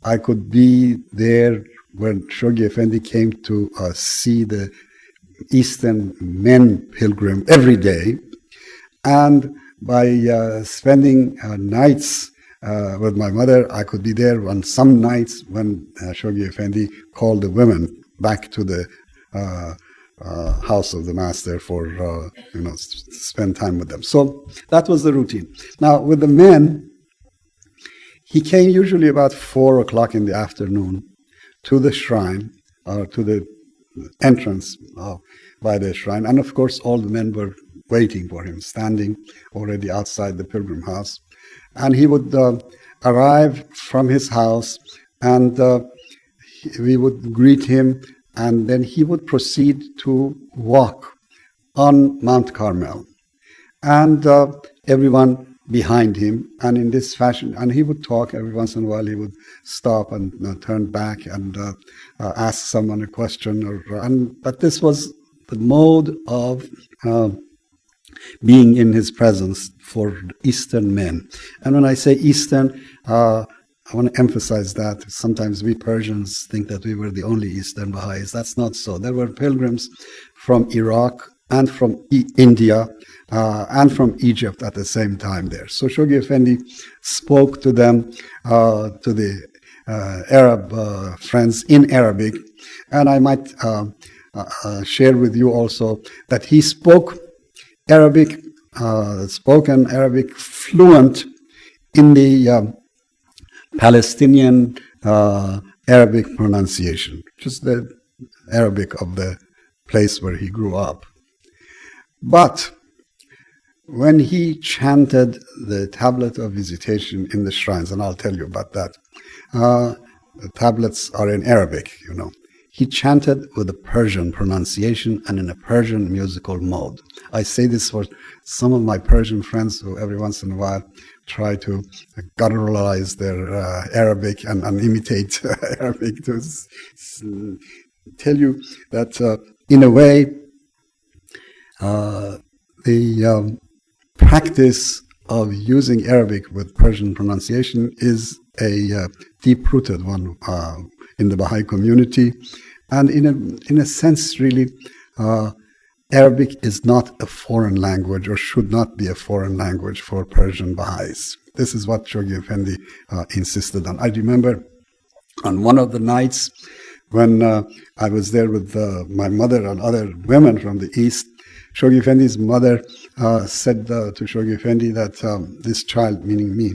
I could be there when Shoghi Effendi came to see the Eastern men pilgrim every day, and by spending nights with my mother, I could be there on some nights when Shoghi Effendi called the women back to the house of the master for spend time with them. So that was the routine. Now with the men, he came usually about 4 o'clock in the afternoon to the shrine, or to the entrance by the shrine, and of course all the men were waiting for him, standing already outside the pilgrim house. And he would arrive from his house, and we would greet him, and then he would proceed to walk on Mount Carmel, and everyone behind him, and in this fashion, and he would talk. Every once in a while he would stop and turn back and ask someone a question, but this was the mode of being in his presence for Eastern men. And when I say Eastern, I want to emphasize that sometimes we Persians think that we were the only Eastern Baha'is. That's not so. There were pilgrims from Iraq and from India and from Egypt at the same time there. So Shoghi Effendi spoke to them, to the Arab friends in Arabic. And I might share with you also that he spoke Arabic, spoken Arabic fluent in the Palestinian Arabic pronunciation, which is the Arabic of the place where he grew up. But when he chanted the tablet of visitation in the shrines, and I'll tell you about that, the tablets are in Arabic, you know. He chanted with a Persian pronunciation and in a Persian musical mode. I say this for some of my Persian friends who every once in a while try to gutturalize their Arabic and imitate Arabic, to tell you that in a way the practice of using Arabic with Persian pronunciation is a deep-rooted one in the Baha'i community. And in a sense, really, Arabic is not a foreign language or should not be a foreign language for Persian Baha'is. This is what Shoghi Effendi insisted on. I remember on one of the nights when I was there with my mother and other women from the East, Shoghi Effendi's mother said to Shoghi Effendi that this child, meaning me,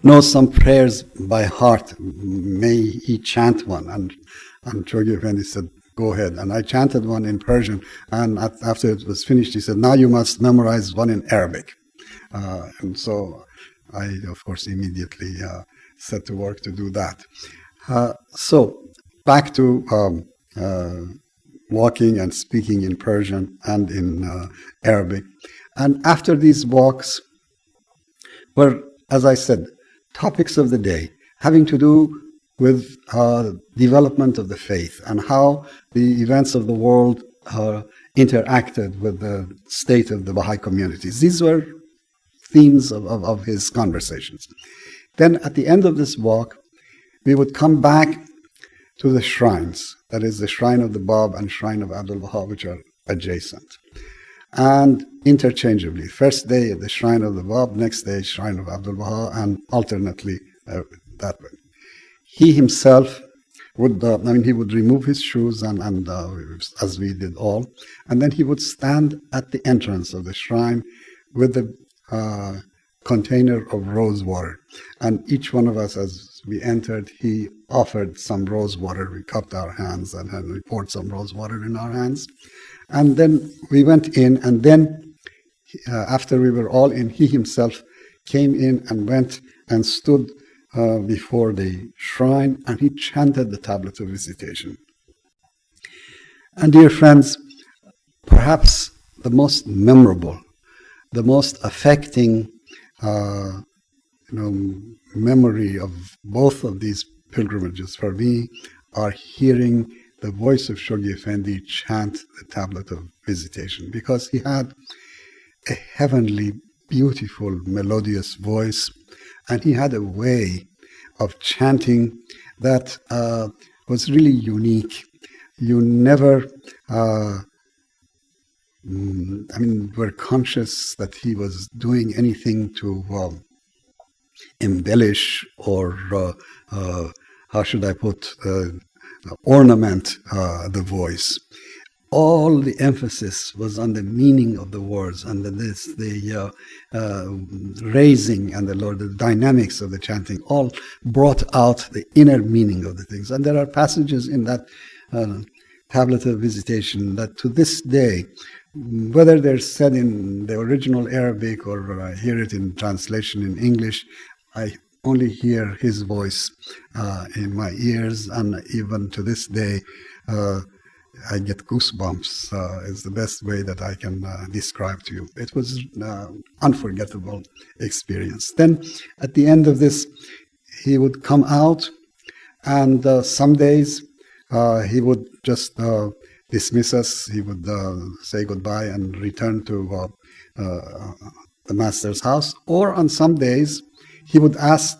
knows some prayers by heart. May he chant one? And Shoghi Effendi said, go ahead. And I chanted one in Persian. And after it was finished, he said, now you must memorize one in Arabic. And so I, of course, immediately set to work to do that. So back to walking and speaking in Persian and in Arabic. And after these walks were, as I said, topics of the day having to do with development of the faith and how the events of the world interacted with the state of the Baha'i communities. These were themes of his conversations. Then at the end of this walk, we would come back to the shrines, that is the shrine of the Bab and shrine of Abdul Baha, which are adjacent. And interchangeably, first day at the shrine of the Bab, next day shrine of Abdul Baha, and alternately that way. He himself would, he would remove his shoes and as we did all, and then he would stand at the entrance of the shrine with the container of rose water. And each one of us, as we entered, he offered some rose water. We cupped our hands and we poured some rose water in our hands. And then we went in, and then after we were all in, he himself came in and went and stood before the shrine, and he chanted the tablet of visitation. And dear friends, perhaps the most memorable, the most affecting memory of both of these pilgrimages for me are hearing the voice of Shoghi Effendi chant the tablet of visitation, because he had a heavenly, beautiful, melodious voice, and he had a way of chanting that was really unique. You never were conscious that he was doing anything to embellish or, how should I put, ornament the voice. All the emphasis was on the meaning of the words, and the raising and the dynamics of the chanting all brought out the inner meaning of the things. And there are passages in that tablet of visitation that to this day, whether they're said in the original Arabic or I hear it in translation in English, I only hear his voice in my ears, and even to this day, I get goosebumps. Is the best way that I can describe to you. It was an unforgettable experience. Then, at the end of this, he would come out, and some days he would just dismiss us, he would say goodbye and return to the master's house. Or on some days, he would ask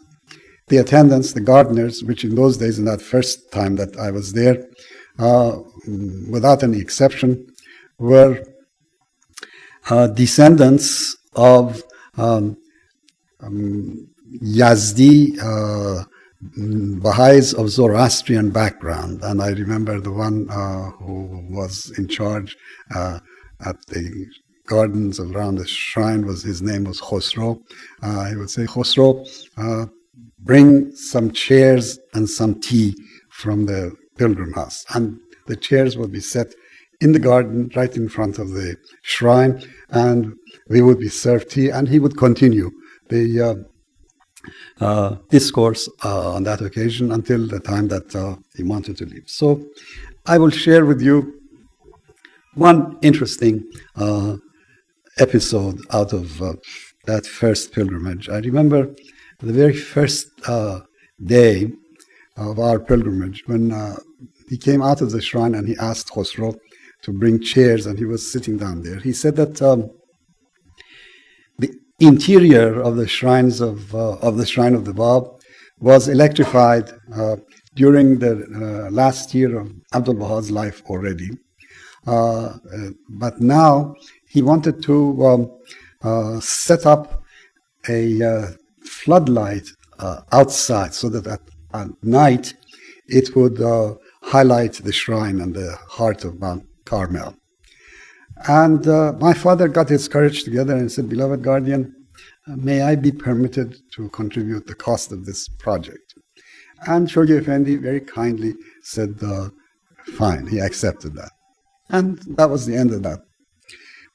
the attendants, the gardeners, which in those days, in that first time that I was there, without any exception, were descendants of Yazdi Baha'is of Zoroastrian background. And I remember the one who was in charge at the gardens around the shrine, his name was Khosrow. He would say, Khosrow, bring some chairs and some tea from the pilgrim house. And the chairs would be set in the garden right in front of the shrine, and we would be served tea, and he would continue the discourse on that occasion until the time that he wanted to leave. So I will share with you one interesting episode out of that first pilgrimage. I remember the very first day of our pilgrimage when he came out of the shrine and he asked Khosrow to bring chairs, and he was sitting down there. He said that the interior of the shrines of the shrine of the Bab was electrified during the last year of Abdul Baha's life already. But now he wanted to set up a floodlight outside so that at night it would highlight the shrine and the heart of Mount Carmel. And my father got his courage together and said, beloved guardian, may I be permitted to contribute the cost of this project? And Shoghi Effendi very kindly said, fine, he accepted that. And that was the end of that.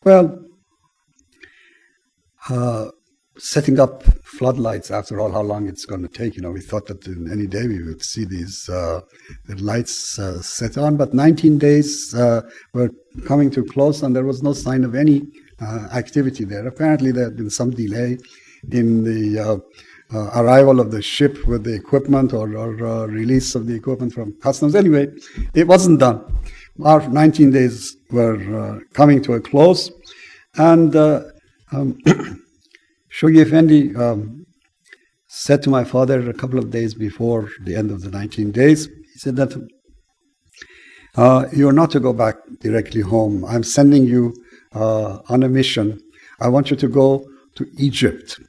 Well, setting up floodlights, after all, how long it's going to take? We thought that in any day we would see these the lights set on, but 19 days were coming to close, and there was no sign of any activity there. Apparently, there had been some delay in the arrival of the ship with the equipment or release of the equipment from customs. Anyway, it wasn't done. Our 19 days were coming to a close, and Shoghi Effendi said to my father a couple of days before the end of the 19 days, he said that you are not to go back directly home. I'm sending you on a mission. I want you to go to Egypt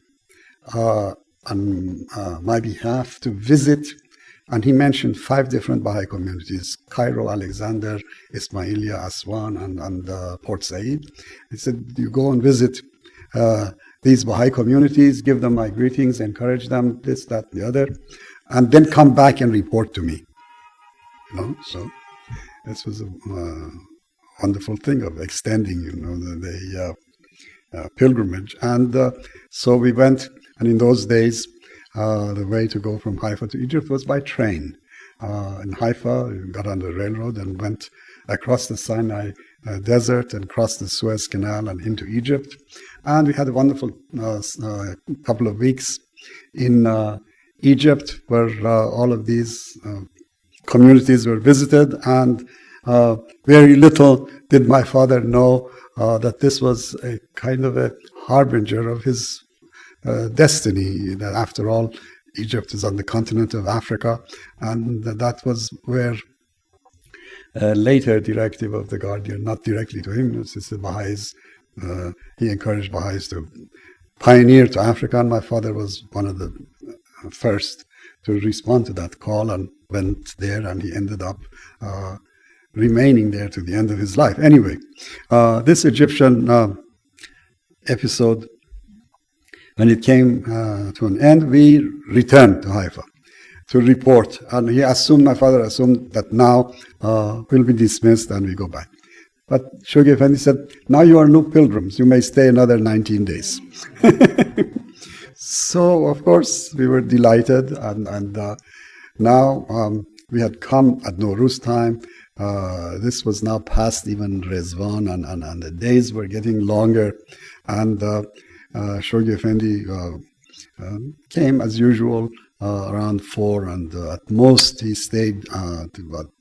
on my behalf to visit. And he mentioned 5 different Baha'i communities: Cairo, Alexander, Ismailia, Aswan, and Port Said. He said, you go and visit these Baha'i communities, give them my greetings, encourage them, this, that, the other, and then come back and report to me. So this was a wonderful thing of extending, the pilgrimage. And so we went, and in those days, the way to go from Haifa to Egypt was by train. In Haifa, we got on the railroad and went across the Sinai desert and crossed the Suez Canal and into Egypt. And we had a wonderful couple of weeks in Egypt, where all of these communities were visited, and very little did my father know that this was a kind of a harbinger of his destiny, that after all, Egypt is on the continent of Africa, and that was where a later directive of the Guardian, not directly to him, it's the Baha'is, he encouraged Baha'is to pioneer to Africa, and my father was one of the first to respond to that call and went there, and he ended up remaining there to the end of his life. Anyway, this Egyptian episode, when it came to an end, we returned to Haifa to report. And my father assumed that now we'll be dismissed and we go back. But Shoghi Effendi said, now you are new pilgrims. You may stay another 19 days. So, of course, we were delighted. And now we had come at Nowruz time. This was now past even Rizwan, and the days were getting longer. And Shoghi Effendi came as usual around 4, and at most he stayed to about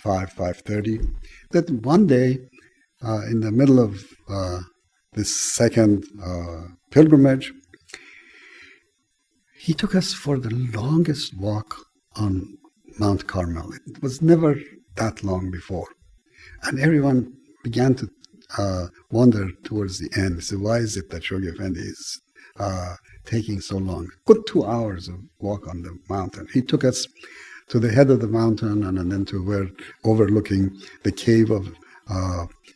5:30, that one day, in the middle of this second pilgrimage, he took us for the longest walk on Mount Carmel. It was never that long before. And everyone began to wonder towards the end. So why is it that Shoghi Effendi is taking so long? Good 2 hours of walk on the mountain. He took us to the head of the mountain and then to where overlooking the cave of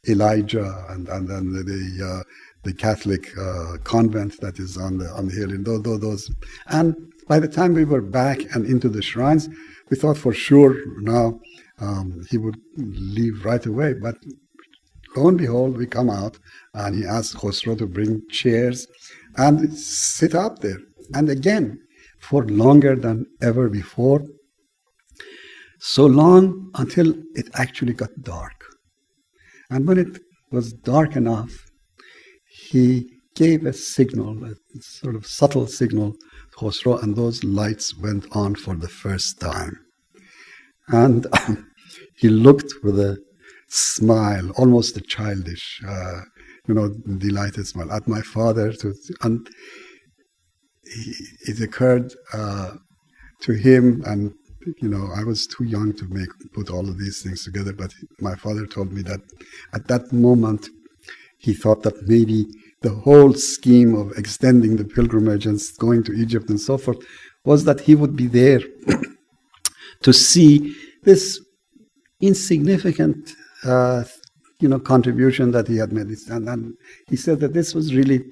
Elijah and then the Catholic convent that is on the hill in those. And by the time we were back and into the shrines, we thought for sure now he would leave right away. But lo and behold, we come out and he asked Khosrow to bring chairs and sit up there. And again, for longer than ever before, so long until it actually got dark. And when it was dark enough, he gave a signal, a sort of subtle signal to Khosrow, and those lights went on for the first time. And he looked with a smile, almost a childish, delighted smile at my father. And it occurred to him, and I was too young to put all of these things together, but my father told me that at that moment, he thought that maybe the whole scheme of extending the pilgrimage and going to Egypt and so forth was that he would be there to see this insignificant, contribution that he had made. And he said that this was really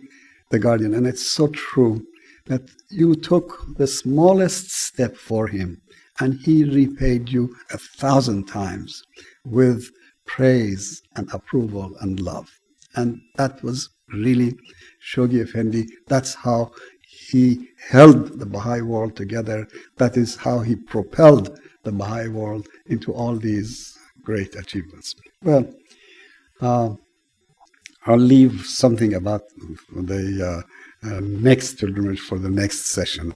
the guardian. And it's so true that you took the smallest step for him and he repaid you 1,000 times with praise and approval and love. And that was really Shoghi Effendi. That's how he held the Baha'i world together. That is how he propelled the Baha'i world into all these great achievements. Well, I'll leave something about the next pilgrimage for the next session.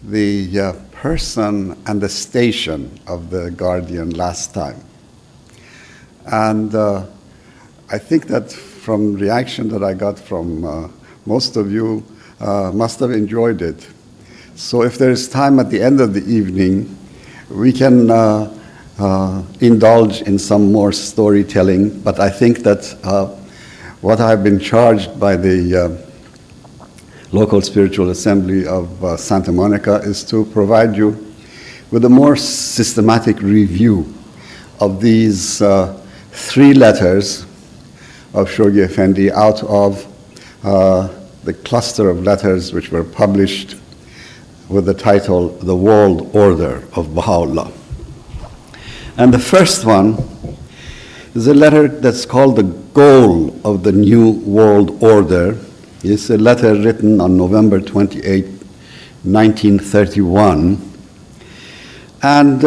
The person and the station of the guardian last time. And I think that from reaction that I got from most of you must have enjoyed it. So if there is time at the end of the evening, we can indulge in some more storytelling. But I think that what I've been charged by the local spiritual assembly of Santa Monica is to provide you with a more systematic review of these 3 letters of Shoghi Effendi out of the cluster of letters which were published with the title The World Order of Baha'u'llah. And the first one is a letter that's called The Goal of the New World Order. It's a letter written on November 28, 1931. And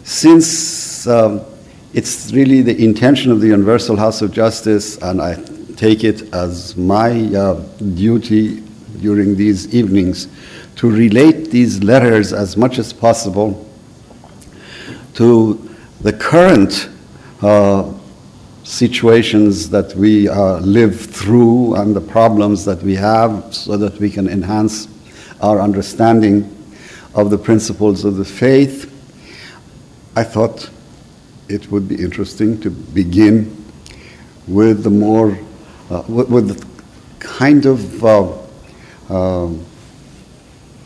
since it's really the intention of the Universal House of Justice, and I take it as my duty during these evenings to relate these letters as much as possible to the current situations that we live through and the problems that we have, so that we can enhance our understanding of the principles of the faith. I thought it would be interesting to begin with the more, with the kind of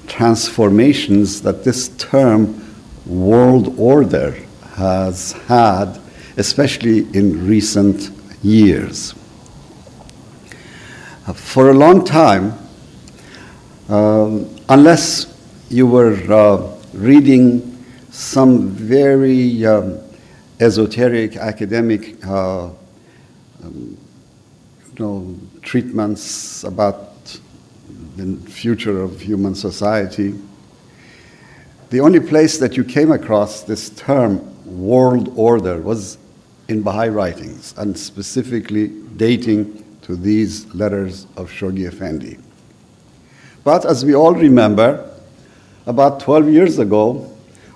transformations that this term world order has had, especially in recent years. For a long time, unless you were reading some very esoteric academic treatments about the future of human society, the only place that you came across this term world order was in Baha'i writings, and specifically dating to to these letters of Shoghi Effendi. But as we all remember, about 12 years ago,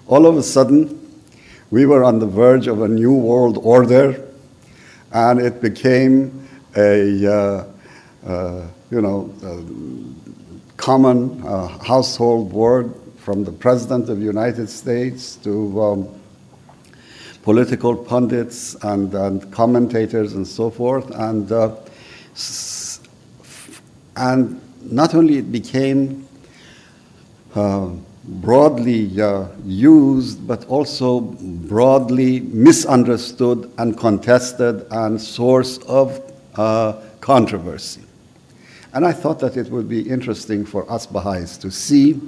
all of a sudden, we were on the verge of a new world order, and it became a common household word from the President of the United States to political pundits and commentators and so forth, and not only it became broadly used, but also broadly misunderstood and contested and source of controversy. And I thought that it would be interesting for us Baha'is to see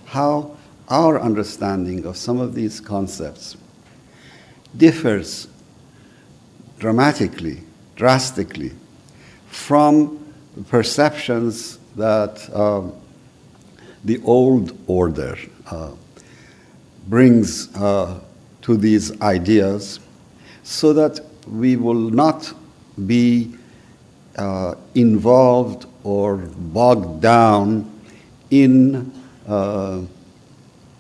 how our understanding of some of these concepts differs drastically from perceptions that the old order brings to these ideas, so that we will not be involved or bogged down in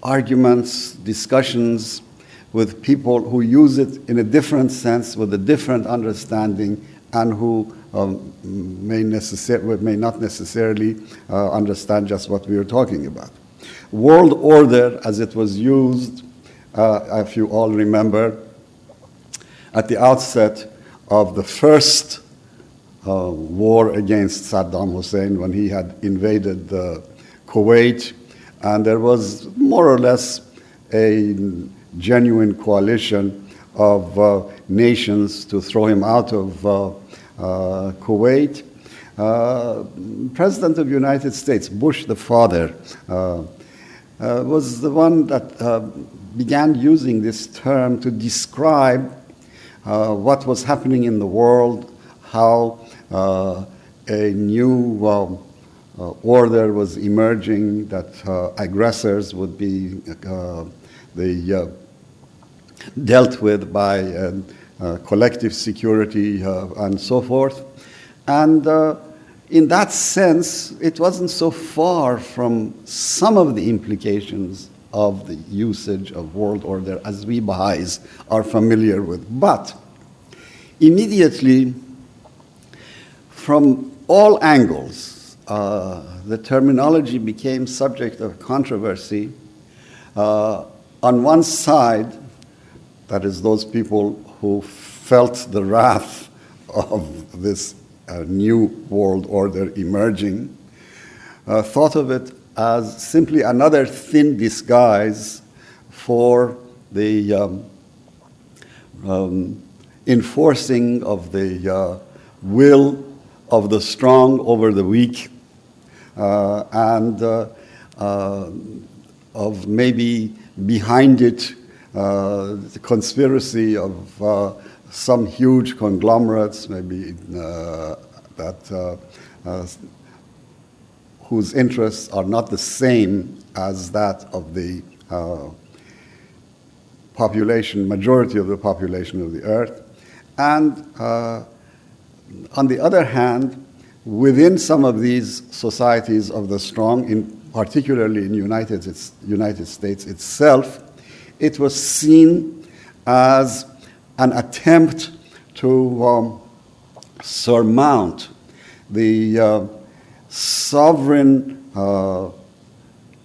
arguments, discussions with people who use it in a different sense, with a different understanding, and who may not necessarily understand just what we are talking about. World order, as it was used, if you all remember, at the outset of the first war against Saddam Hussein, when he had invaded Kuwait, and there was more or less a genuine coalition of nations to throw him out of Kuwait. President of the United States, Bush the father, was the one that began using this term to describe what was happening in the world, how a new order was emerging, that aggressors would be dealt with by collective security and so forth. And in that sense, it wasn't so far from some of the implications of the usage of world order as we Baha'is are familiar with. But immediately, from all angles, the terminology became subject of controversy. On one side, that is those people who felt the wrath of this new world order emerging, thought of it as simply another thin disguise for the enforcing of the will of the strong over the weak, and of maybe behind it the conspiracy of some huge conglomerates, maybe whose interests are not the same as that of the majority of the population of the earth. And on the other hand, within some of these societies of the strong, particularly in the United States itself, it was seen as an attempt to surmount the sovereign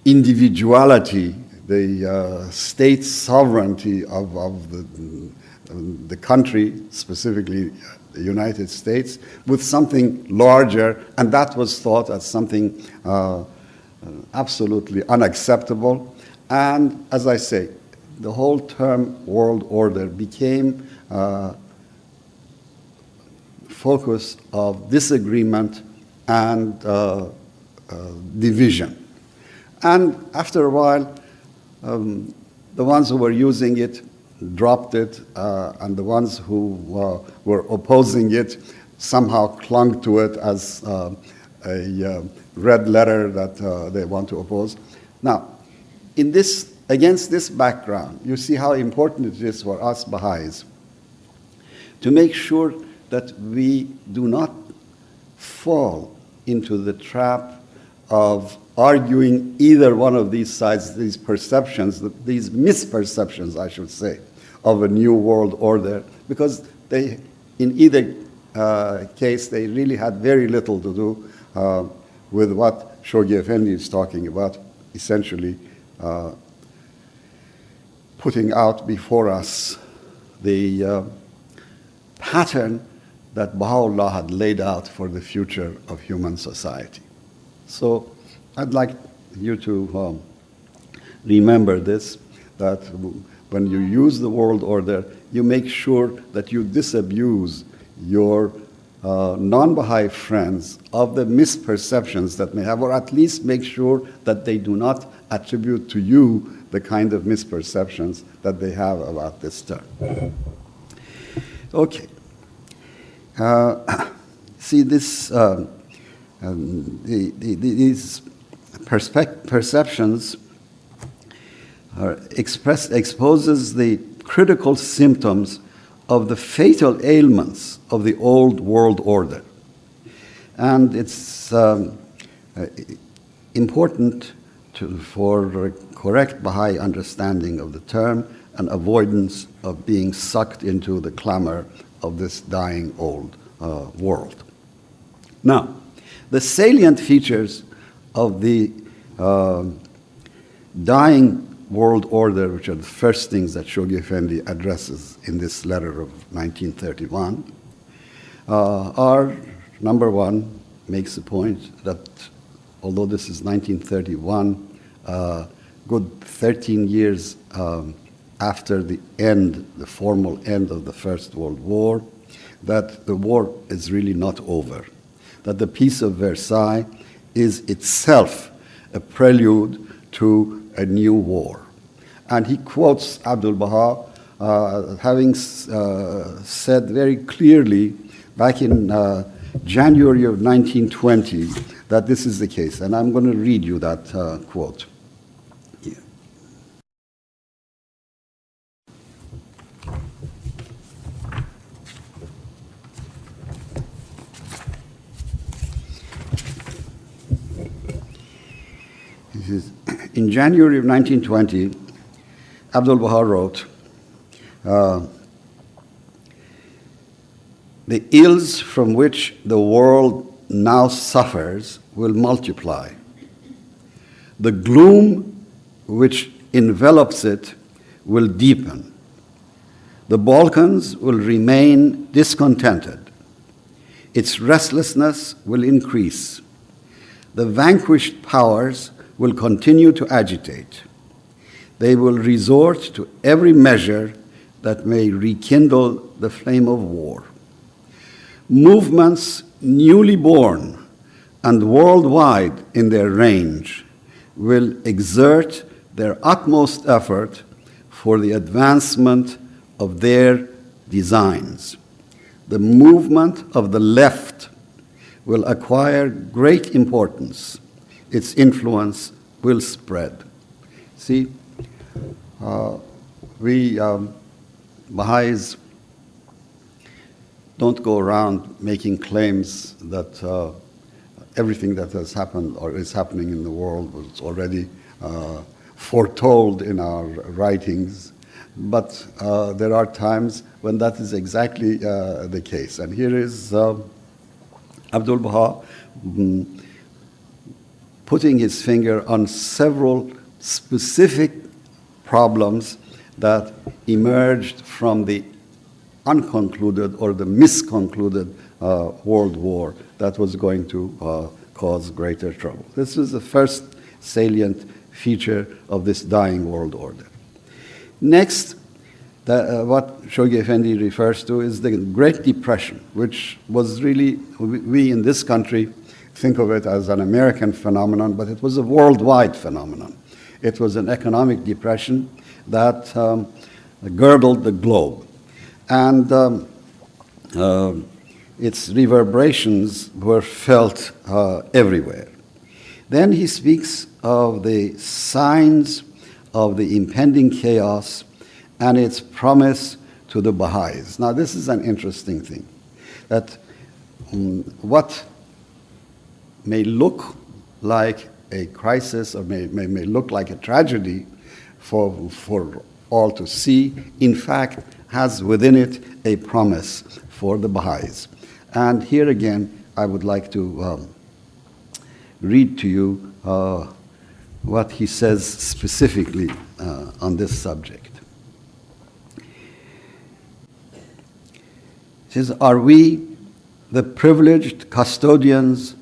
individuality, the state sovereignty of the country, specifically the United States, with something larger, and that was thought as something absolutely unacceptable. And as I say, the whole term world order became focus of disagreement and division. And after a while, the ones who were using it dropped it, and the ones who were opposing it somehow clung to it as a red letter that they want to oppose. Now, against this background, you see how important it is for us Baha'is to make sure that we do not fall into the trap of arguing either one of these sides, these perceptions, these misperceptions, I should say, of a new world order, because they, in either case, they really had very little to do with what Shoghi Effendi is talking about, essentially putting out before us the pattern that Baha'u'llah had laid out for the future of human society. So I'd like you to remember this, that when you use the world order, you make sure that you disabuse your non-Baha'i friends of the misperceptions that may have, or at least make sure that they do not attribute to you the kind of misperceptions that they have about this term. Okay. See, this, these perceptions exposes the critical symptoms of the fatal ailments of the old world order. And it's important for correct Baha'i understanding of the term and avoidance of being sucked into the clamor of this dying old world. Now, the salient features of the dying world order, which are the first things that Shoghi Effendi addresses in this letter of 1931, are, number one, makes the point that although this is 1931, good 13 years after the end, the formal end of the First World War, that the war is really not over, that the Peace of Versailles is itself a prelude to a new war. And he quotes Abdul Baha having said very clearly back in January of 1920 that this is the case. And I'm going to read you that quote. Here. He says, in January of 1920, Abdul Baha wrote, the ills from which the world now suffers will multiply. The gloom which envelops it will deepen. The Balkans will remain discontented. Its restlessness will increase. The vanquished powers will continue to agitate. They will resort to every measure that may rekindle the flame of war. Movements newly born and worldwide in their range will exert their utmost effort for the advancement of their designs. The movement of the left will acquire great importance. Its influence will spread. See, we Baha'is don't go around making claims that everything that has happened or is happening in the world was already foretold in our writings, but there are times when that is exactly the case. And here is Abdul Baha putting his finger on several specific problems that emerged from the unconcluded or the misconcluded World War that was going to cause greater trouble. This is the first salient feature of this dying world order. Next, what Shoghi Effendi refers to is the Great Depression, which was really, we in this country think of it as an American phenomenon, but it was a worldwide phenomenon. It was an economic depression that girdled the globe. And its reverberations were felt everywhere. Then he speaks of the signs of the impending chaos and its promise to the Baha'is. Now, this is an interesting thing, that what may look like a crisis or may look like a tragedy for all to see, in fact, has within it a promise for the Baha'is. And here again, I would like to read to you what he says specifically on this subject. He says, "Are we, the privileged custodians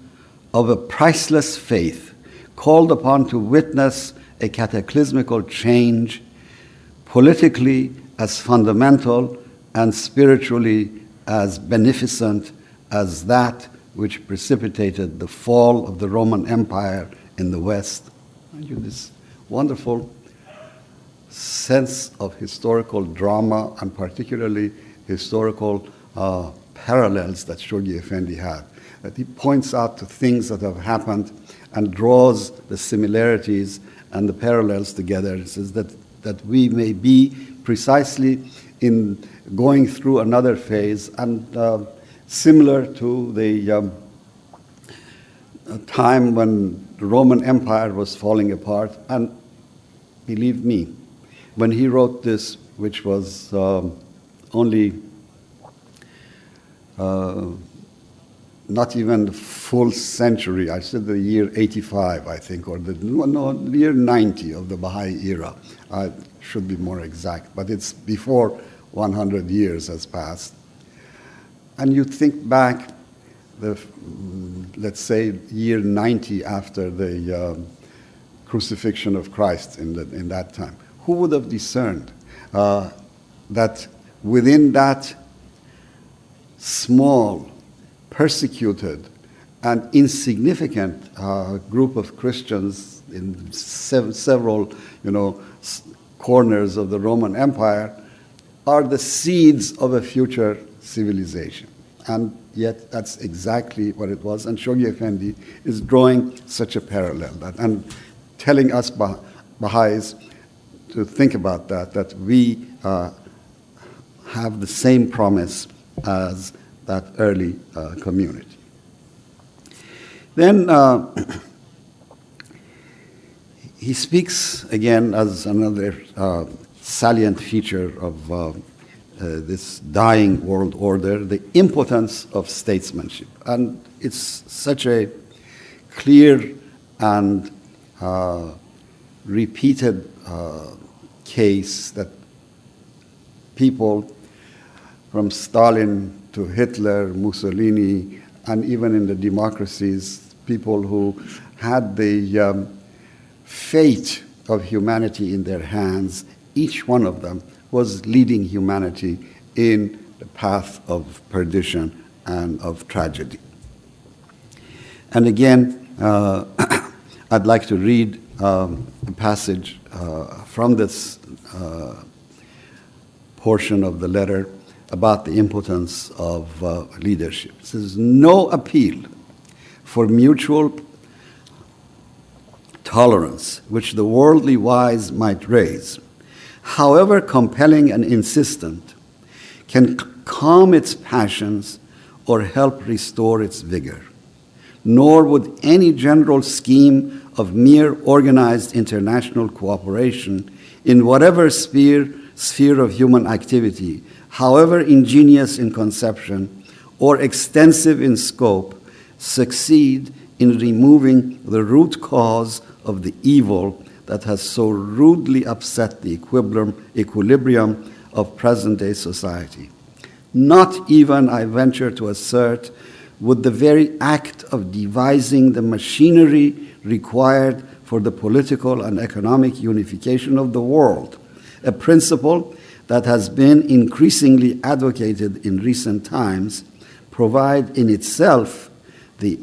of a priceless faith, called upon to witness a cataclysmical change, politically as fundamental and spiritually as beneficent as that which precipitated the fall of the Roman Empire in the West?" And you this wonderful sense of historical drama and particularly historical parallels that Shoghi Effendi had. That he points out to things that have happened and draws the similarities and the parallels together. He says that we may be precisely in going through another phase and similar to the time when the Roman Empire was falling apart. And believe me, when he wrote this, which was only not even the full century, I said the year 85, I think, or the year 90 of the Baha'i era. I should be more exact, but it's before 100 years has passed. And you think back, let's say, year 90 after the crucifixion of Christ in that time. Who would have discerned that within that small, persecuted, and insignificant group of Christians in several, corners of the Roman Empire are the seeds of a future civilization? And yet that's exactly what it was. And Shoghi Effendi is drawing such a parallel and telling us Baha'is to think about that we have the same promise as that early community. Then he speaks again as another salient feature of this dying world order, the impotence of statesmanship. And it's such a clear and repeated case that people from Stalin to Hitler, Mussolini, and even in the democracies, people who had the fate of humanity in their hands, each one of them was leading humanity in the path of perdition and of tragedy. And again, I'd like to read a passage from this portion of the letter about the impotence of leadership. It says, "No appeal for mutual tolerance which the worldly wise might raise, however compelling and insistent, can calm its passions or help restore its vigor. Nor would any general scheme of mere organized international cooperation in whatever sphere of human activity, however ingenious in conception or extensive in scope, succeed in removing the root cause of the evil that has so rudely upset the equilibrium of present-day society. Not even, I venture to assert, would the very act of devising the machinery required for the political and economic unification of the world, a principle that has been increasingly advocated in recent times, provide in itself the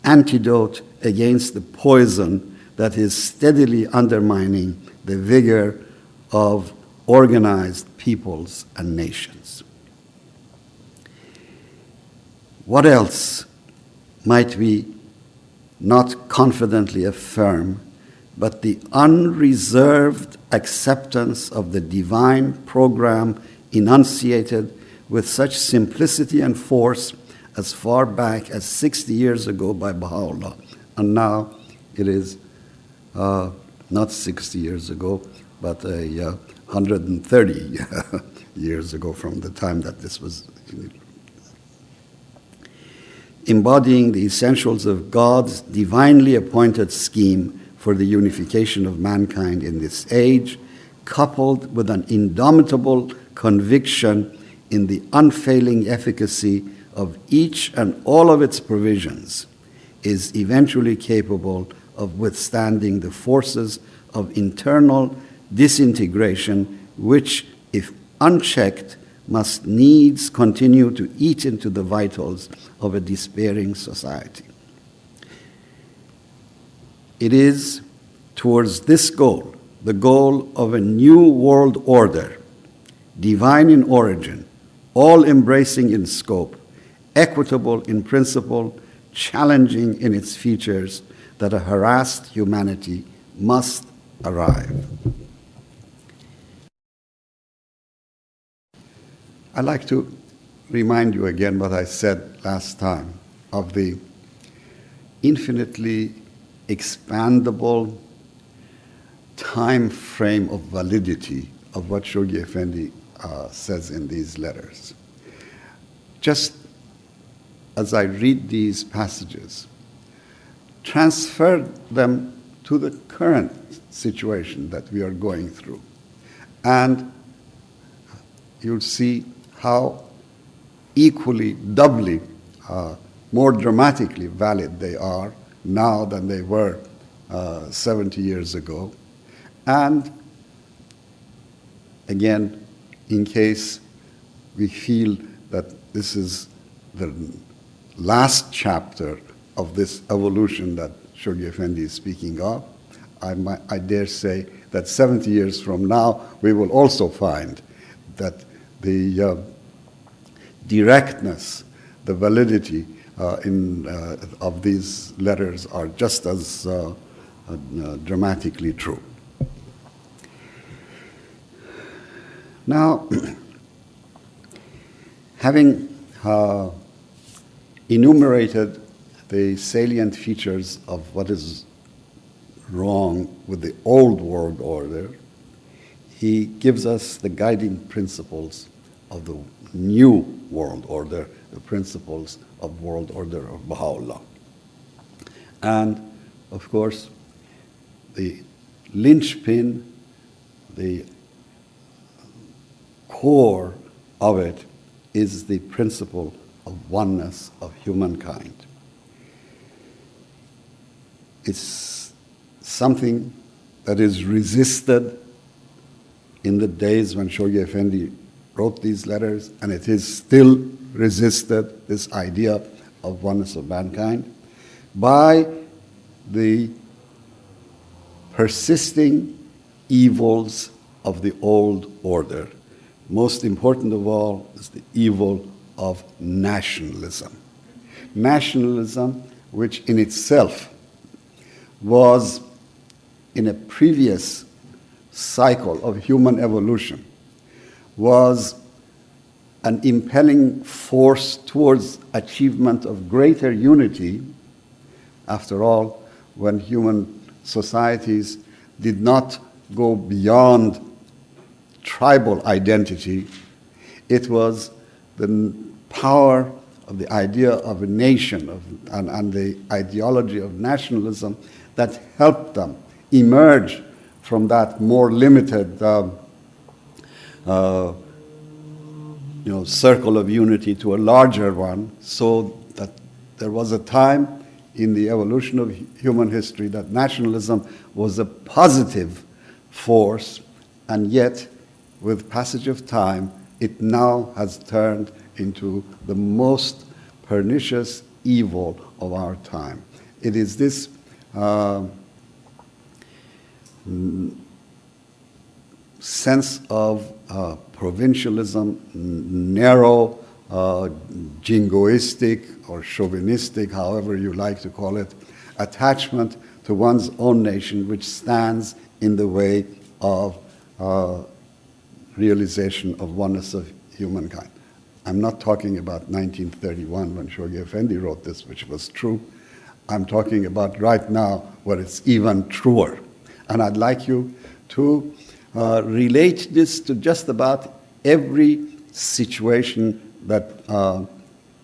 antidote against the poison that is steadily undermining the vigor of organized peoples and nations." What else might we not confidently affirm but the unreserved acceptance of the divine program enunciated with such simplicity and force as far back as 60 years ago by Baha'u'llah. And now it is not 60 years ago, but 130 years ago from the time that this was embodying the essentials of God's divinely appointed scheme for the unification of mankind in this age, coupled with an indomitable conviction in the unfailing efficacy of each and all of its provisions, is eventually capable of withstanding the forces of internal disintegration which, if unchecked, must needs continue to eat into the vitals of a despairing society. It is towards this goal, the goal of a new world order, divine in origin, all-embracing in scope, equitable in principle, challenging in its features, that a harassed humanity must arrive. I'd like to remind you again what I said last time of the infinitely expandable time frame of validity of what Shoghi Effendi says in these letters. Just as I read these passages, transfer them to the current situation that we are going through, and you'll see how equally, doubly, more dramatically valid they are now than they were 70 years ago. And again, in case we feel that this is the last chapter of this evolution that Shoghi Effendi is speaking of, I dare say that 70 years from now, we will also find that the directness, the validity of these letters are just as dramatically true. Now, having enumerated the salient features of what is wrong with the old world order, he gives us the guiding principles of the new world order, the principles of world order of Baha'u'llah. And, of course, the linchpin, the core of it is the principle of oneness of humankind. It's something that is resisted in the days when Shoghi Effendi wrote these letters, and it is still resisted, this idea of oneness of mankind, by the persisting evils of the old order. Most important of all is the evil of nationalism. Nationalism, which in itself was, in a previous cycle of human evolution, was an impelling force towards achievement of greater unity. After all, when human societies did not go beyond tribal identity, it was the power of the idea of a nation and the ideology of nationalism that helped them emerge from that more limited circle of unity to a larger one, so that there was a time in the evolution of human history that nationalism was a positive force, and yet, with passage of time, it now has turned into the most pernicious evil of our time. It is this sense of provincialism, narrow, jingoistic or chauvinistic, however you like to call it, attachment to one's own nation, which stands in the way of realization of oneness of humankind. I'm not talking about 1931 when Shoghi Effendi wrote this, which was true. I'm talking about right now where it's even truer. And I'd like you to relate this to just about every situation that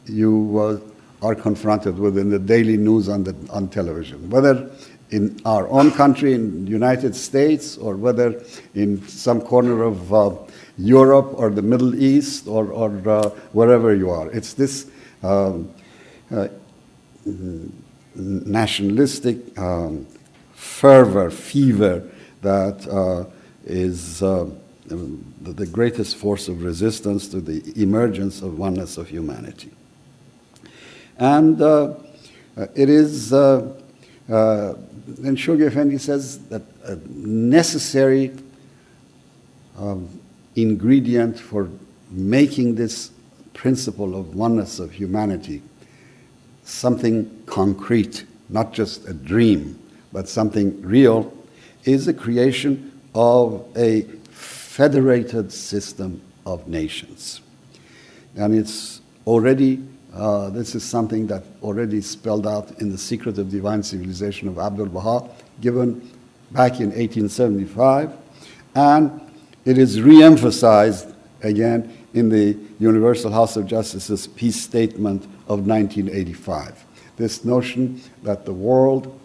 you are confronted with in the daily news on television, whether in our own country, in the United States, or whether in some corner of Europe or the Middle East or wherever you are. It's this nationalistic fervor, fever that is the greatest force of resistance to the emergence of oneness of humanity. And it is, and Shoghi Effendi says that a necessary ingredient for making this principle of oneness of humanity something concrete, not just a dream, but something real, is the creation of a federated system of nations. And it's already, this is something that already spelled out in The Secret of Divine Civilization of Abdul Baha, given back in 1875, and it is re-emphasized again in the Universal House of Justice's Peace Statement of 1985. This notion that the world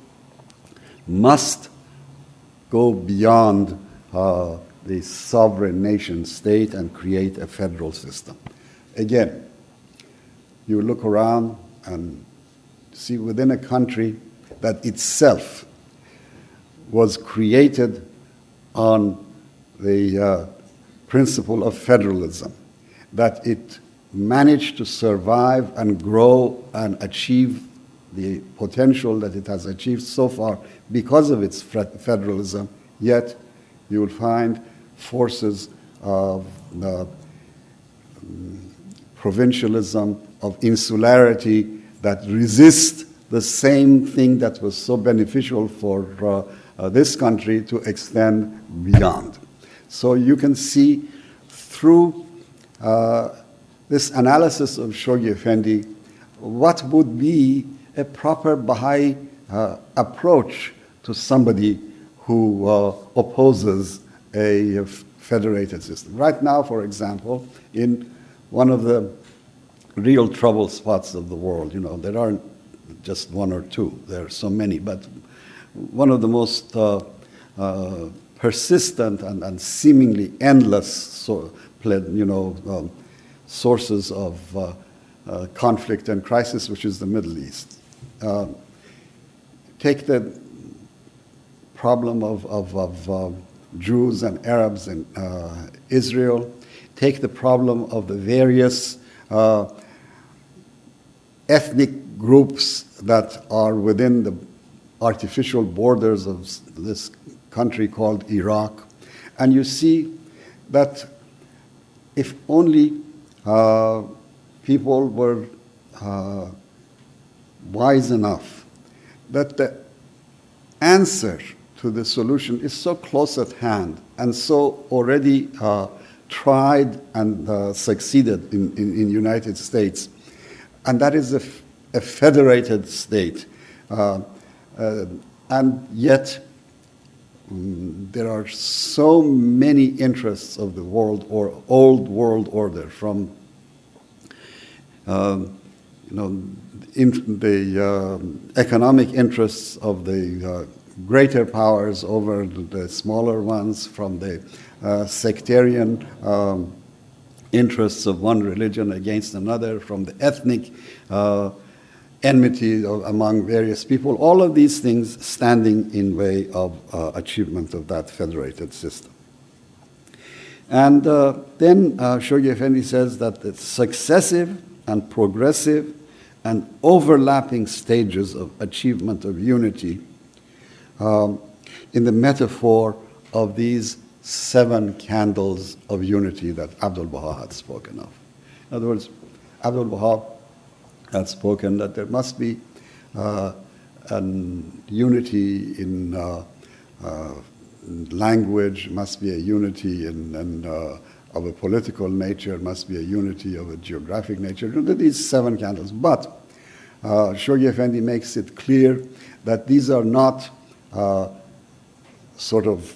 must go beyond the sovereign nation state and create a federal system. Again, you look around and see within a country that itself was created on the principle of federalism, that it managed to survive and grow and achieve the potential that it has achieved so far because of its federalism, yet you will find forces of provincialism, of insularity that resist the same thing that was so beneficial for this country to extend beyond. So you can see through this analysis of Shoghi Effendi what would be a proper Baha'i approach to somebody who opposes a federated system. Right now, for example, in one of the real trouble spots of the world, you know, there aren't just one or two, there are so many, but one of the most persistent and seemingly endless sources of conflict and crisis, which is the Middle East. Take the problem of Jews and Arabs in Israel. Take the problem of the various ethnic groups that are within the artificial borders of this country called Iraq. And you see that if only people were wise enough, that the answer to the solution is so close at hand and so already tried and succeeded in the United States, and that is a federated state. And yet, there are so many interests of the old world order, from the economic interests of the greater powers over the smaller ones, from the sectarian interests of one religion against another, from the ethnic enmity among various people, all of these things standing in way of achievement of that federated system. And then Shoghi Effendi says that the successive and progressive and overlapping stages of achievement of unity in the metaphor of these 7 candles of unity that Abdul Baha had spoken of. In other words, Abdul Baha had spoken that there must be unity in language, must be a unity in of a political nature, must be a unity of a geographic nature. These 7 candles. But Shoghi Effendi makes it clear that these are not sort of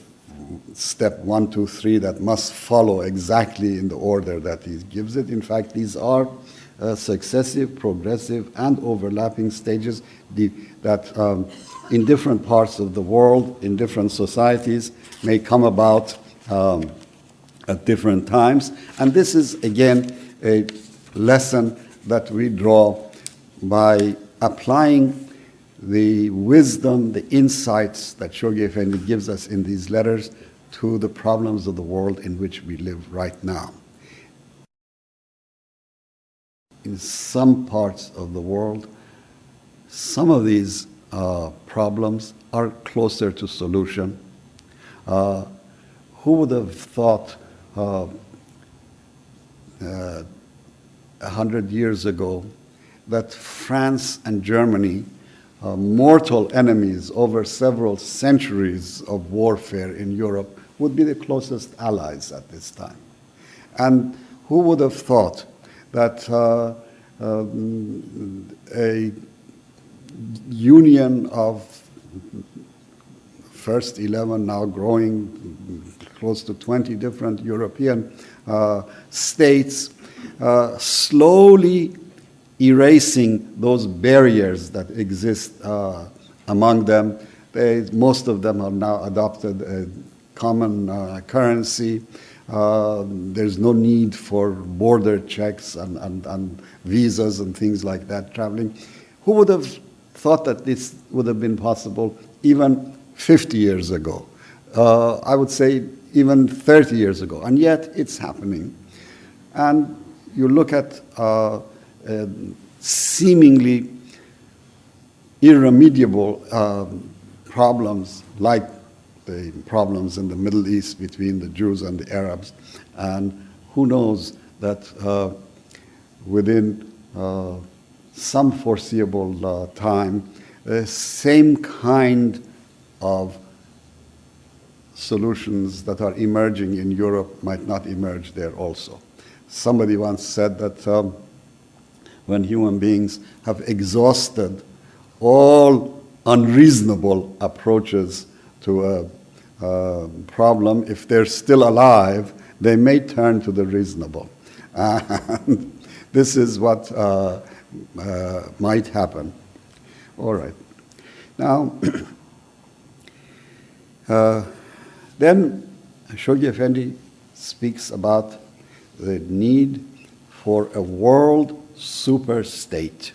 step 1, 2, 3 that must follow exactly in the order that he gives it. In fact, these are successive, progressive, and overlapping stages that in different parts of the world, in different societies, may come about at different times. And this is, again, a lesson that we draw by applying the wisdom, the insights that Shoghi Effendi gives us in these letters to the problems of the world in which we live right now. In some parts of the world, some of these problems are closer to solution. Who would have thought 100 years ago that France and Germany, mortal enemies over several centuries of warfare in Europe, would be the closest allies at this time? And who would have thought that a union of first 11, now growing close to 20 different European states, slowly erasing those barriers that exist among them. Most of them have now adopted a common currency. There's no need for border checks and visas and things like that traveling. Who would have thought that this would have been possible even 50 years ago? I would say even 30 years ago. And yet it's happening. And you look at seemingly irremediable problems like the problems in the Middle East between the Jews and the Arabs, and who knows that within some foreseeable time, the same kind of solutions that are emerging in Europe might not emerge there also. Somebody once said that when human beings have exhausted all unreasonable approaches to a problem, if they're still alive, they may turn to the reasonable. And this is what might happen. All right. Now, then Shoghi Effendi speaks about the need for a world super state.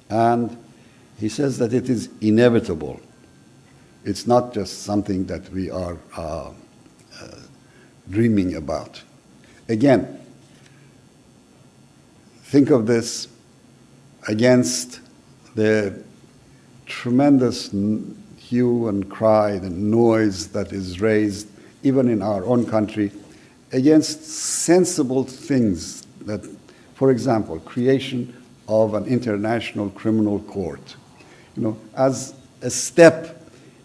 And he says that it is inevitable. It's not just something that we are dreaming about. Again, think of this against the tremendous hue and cry, the noise that is raised, even in our own country, against sensible things that, for example, creation of an international criminal court, as a step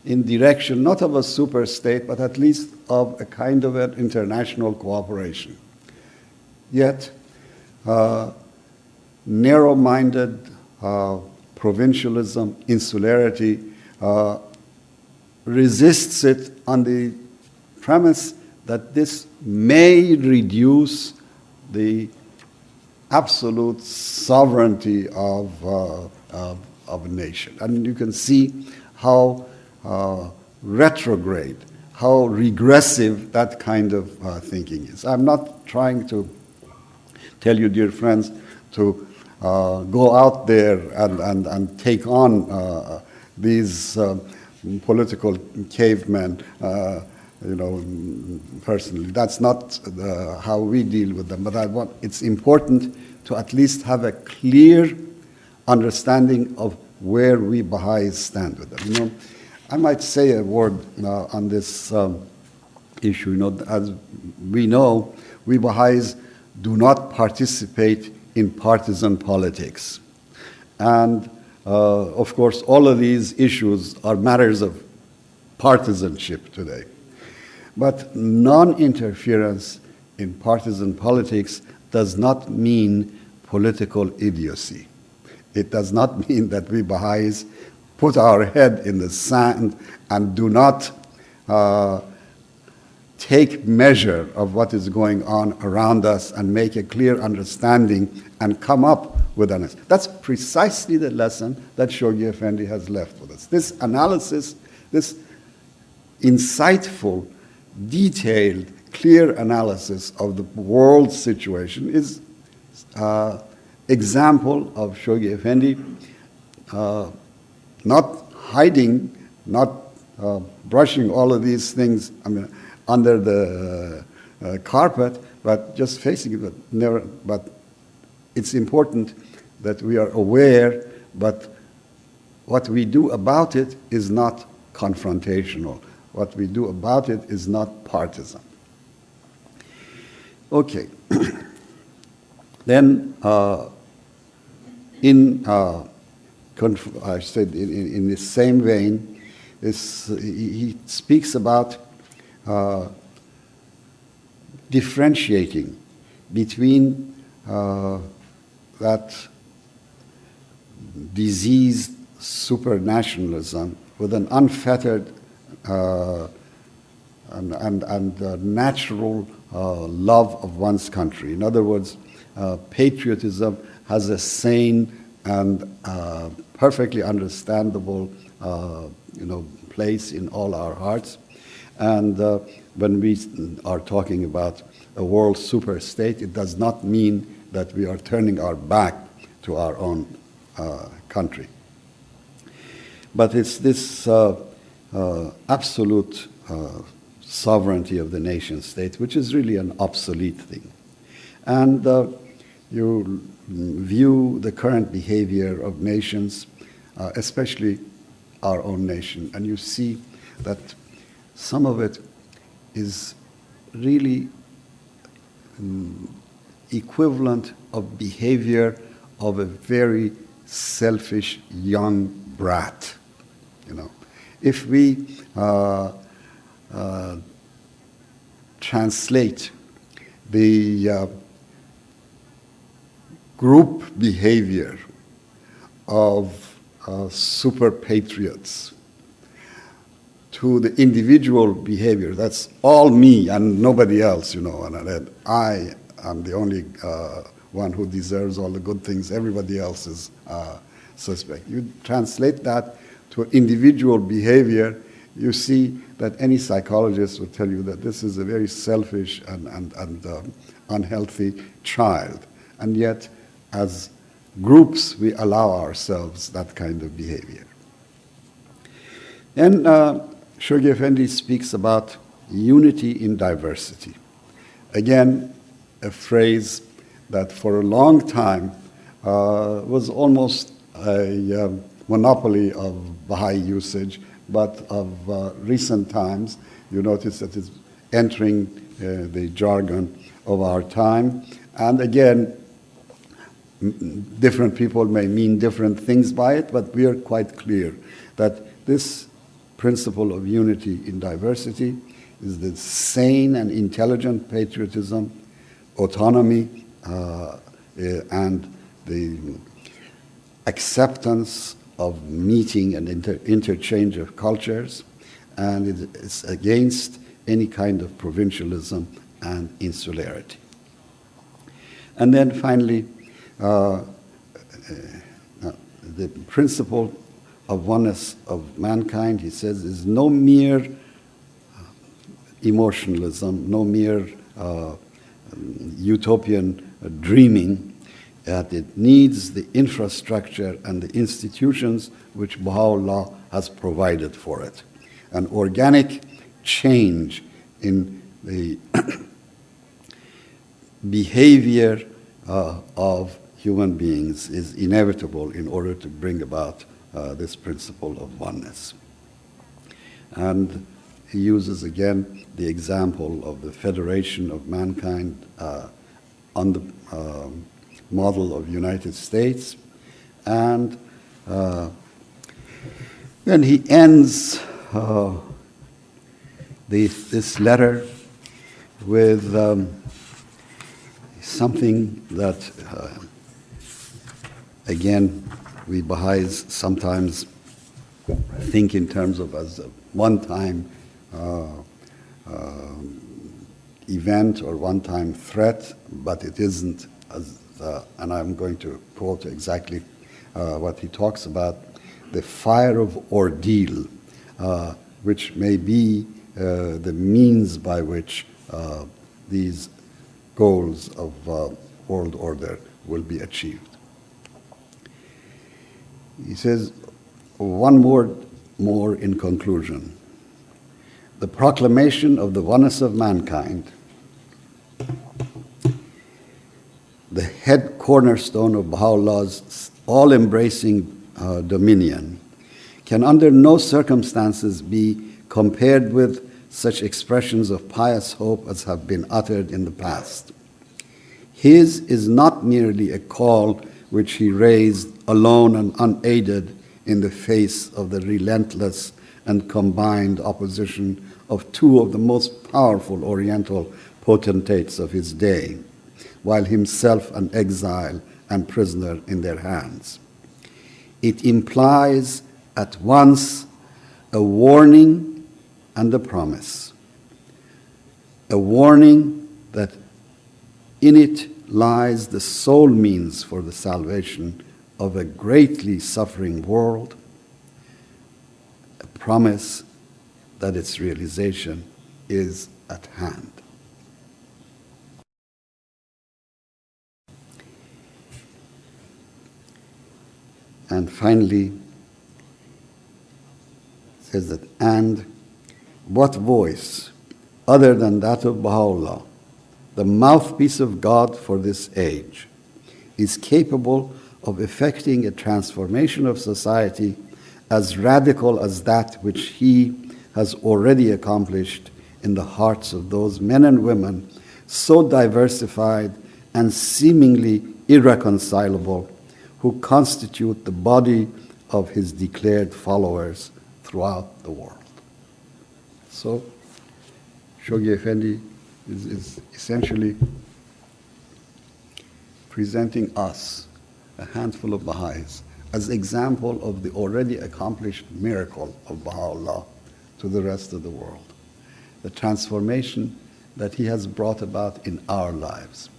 in direction not of a super state, but at least of a kind of an international cooperation. Yet, narrow-minded provincialism, insularity, resists it on the premise that this may reduce the absolute sovereignty of a nation. And you can see how retrograde, how regressive that kind of thinking is. I'm not trying to tell you, dear friends, to go out there and take on these political cavemen, personally. That's not how we deal with them. But it's important to at least have a clear understanding of where we Baha'is stand with them. I might say a word on this issue. As we know, we Baha'is do not participate in partisan politics. And, of course, all of these issues are matters of partisanship today. But non-interference in partisan politics does not mean political idiocy. It does not mean that we Baha'is put our head in the sand and do not take measure of what is going on around us and make a clear understanding and come up with an answer. That's precisely the lesson that Shoghi Effendi has left with us. This analysis, this insightful, detailed, clear analysis of the world situation is example of Shoghi Effendi not hiding, not brushing all of these things under the carpet, but just facing it. But it's important that we are aware, but what we do about it is not confrontational. What we do about it is not partisan. Okay. Then, I said in the same vein, he speaks about differentiating between that diseased supernationalism with an unfettered and natural love of one's country. In other words, patriotism has a sane and perfectly understandable, place in all our hearts. And when we are talking about a world super state, it does not mean that we are turning our back to our own country. But it's this absolute sovereignty of the nation state, which is really an obsolete thing. And you view the current behavior of nations, especially our own nation, and you see that some of it is really equivalent of behavior of a very selfish young brat. If we translate the group behavior of super patriots to the individual behavior, that's all me and nobody else, and that I am the only one who deserves all the good things, everybody else is suspect. You translate that to individual behavior, you see that any psychologist will tell you that this is a very selfish and unhealthy child. And yet, as groups, we allow ourselves that kind of behavior. Then Shoghi Effendi speaks about unity in diversity. Again, a phrase that for a long time was almost a monopoly of Baha'i usage, but of recent times, you notice that it's entering the jargon of our time. And again, different people may mean different things by it, but we are quite clear that this principle of unity in diversity is the sane and intelligent patriotism, autonomy, and the acceptance of meeting and interchange of cultures, and it is against any kind of provincialism and insularity. And then finally, the principle of oneness of mankind, he says, is no mere emotionalism, no mere utopian dreaming, that it needs the infrastructure and the institutions which Baha'u'llah has provided for it. An organic change in the behavior of human beings is inevitable in order to bring about this principle of oneness. And he uses again the example of the federation of mankind on the model of United States. And then he ends this letter with something that, again, we Baha'is sometimes think in terms of as a one-time event or one-time threat, but it isn't. And I'm going to quote exactly what he talks about, the fire of ordeal, which may be the means by which these goals of world order will be achieved. He says, one word more in conclusion. The proclamation of the oneness of mankind, the head cornerstone of Baha'u'llah's all-embracing dominion, can under no circumstances be compared with such expressions of pious hope as have been uttered in the past. His is not merely a call which he raised alone and unaided in the face of the relentless and combined opposition of two of the most powerful Oriental potentates of his day, while himself an exile and prisoner in their hands. It implies at once a warning and a promise. A warning that in it lies the sole means for the salvation of a greatly suffering world, a promise that its realization is at hand. And finally, says that, and what voice other than that of Baha'u'llah, the mouthpiece of God for this age, is capable of effecting a transformation of society as radical as that which he has already accomplished in the hearts of those men and women so diversified and seemingly irreconcilable, who constitute the body of his declared followers throughout the world. So, Shoghi Effendi is essentially presenting us, a handful of Baha'is, as example of the already accomplished miracle of Baha'u'llah to the rest of the world, the transformation that he has brought about in our lives.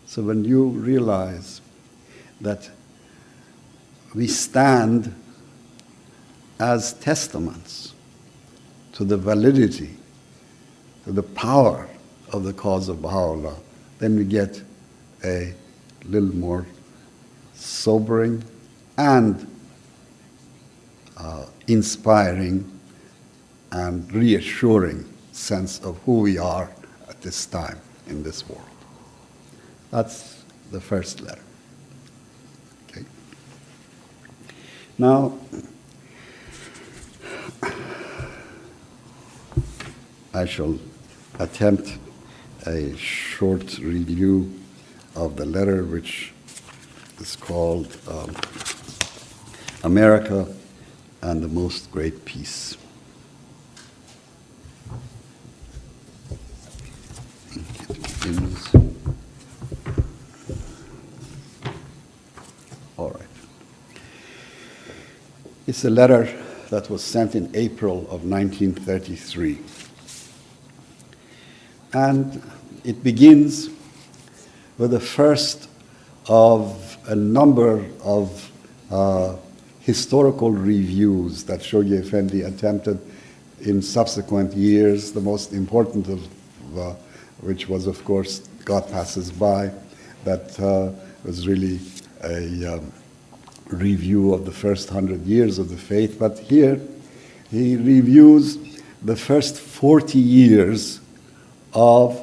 So when you realize that we stand as testaments to the validity, to the power of the cause of Baha'u'llah, then we get a little more sobering and inspiring and reassuring sense of who we are at this time in this world. That's the first letter. Okay. Now, I shall attempt a short review of the letter, which is called America and the Most Great Peace. It begins. All right. It's a letter that was sent in April of 1933. And it begins with the first of a number of historical reviews that Shoghi Effendi attempted in subsequent years, the most important of which was, of course, God Passes By, that was really a review of the first 100 years of the faith. But here he reviews the first 40 years of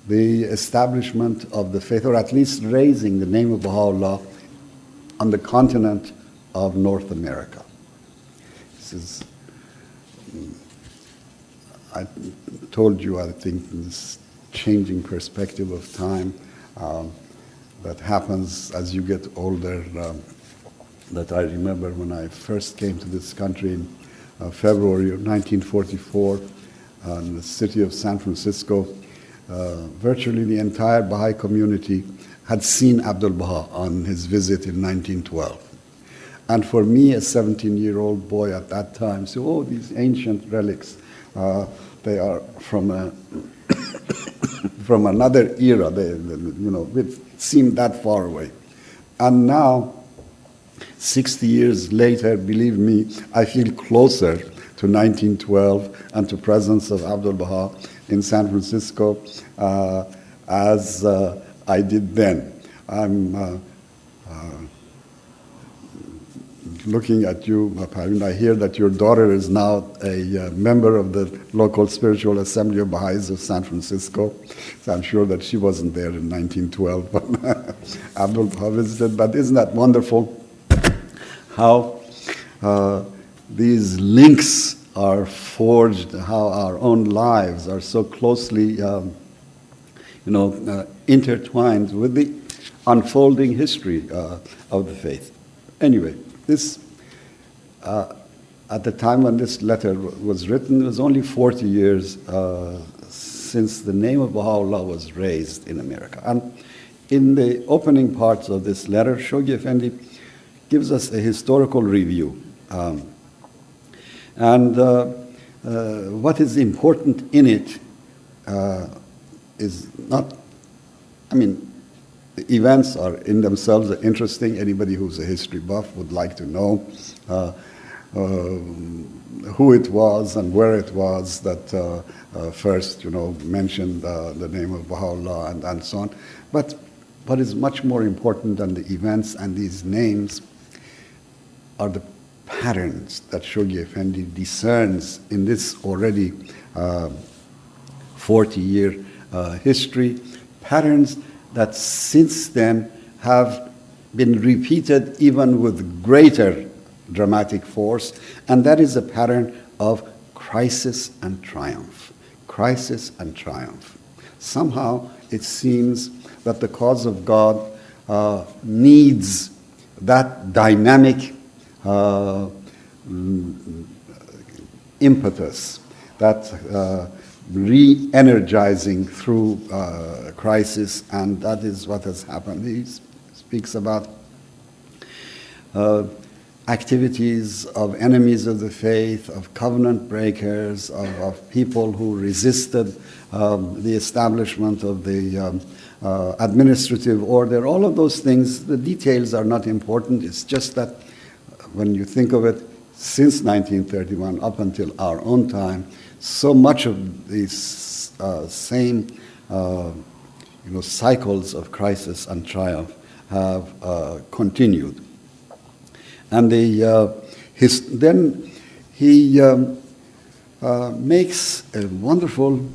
the establishment of the faith, or at least raising the name of Baha'u'llah on the continent of North America. This is, I told you, I think, this changing perspective of time that happens as you get older, that I remember when I first came to this country in February of 1944, in the city of San Francisco, virtually the entire Baha'i community had seen Abdul Baha on his visit in 1912. And for me, a 17-year-old boy at that time, said, oh, these ancient relics, they are from from another era. It seemed that far away. And now, 60 years later, believe me, I feel closer to 1912 and to presence of Abdul Baha in San Francisco as I did then. I'm looking at you, Parveen. I hear that your daughter is now a member of the local spiritual assembly of Baha'is of San Francisco. So I'm sure that she wasn't there in 1912 when Abdul Baha visited. But isn't that wonderful how these links are forged, how our own lives are so closely intertwined with the unfolding history of the faith. Anyway, this, at the time when this letter was written, it was only 40 years since the name of Baha'u'llah was raised in America. And in the opening parts of this letter, Shoghi Effendi gives us a historical review. And what is important in it is not, the events are in themselves interesting. Anybody who's a history buff would like to know who it was and where it was that first, mentioned the name of Baha'u'llah and so on. But what is much more important than the events and these names are the patterns that Shoghi Effendi discerns in this already 40-year history, patterns that since then have been repeated even with greater dramatic force, and that is a pattern of crisis and triumph. Crisis and triumph. Somehow it seems that the cause of God needs that dynamic impetus, that re-energizing through crisis, and that is what has happened. He speaks about activities of enemies of the faith, of covenant breakers, of people who resisted the establishment of the administrative order. All of those things, the details are not important. It's just that when you think of it, since 1931 up until our own time, so much of these same cycles of crisis and triumph have continued. And then he makes a wonderful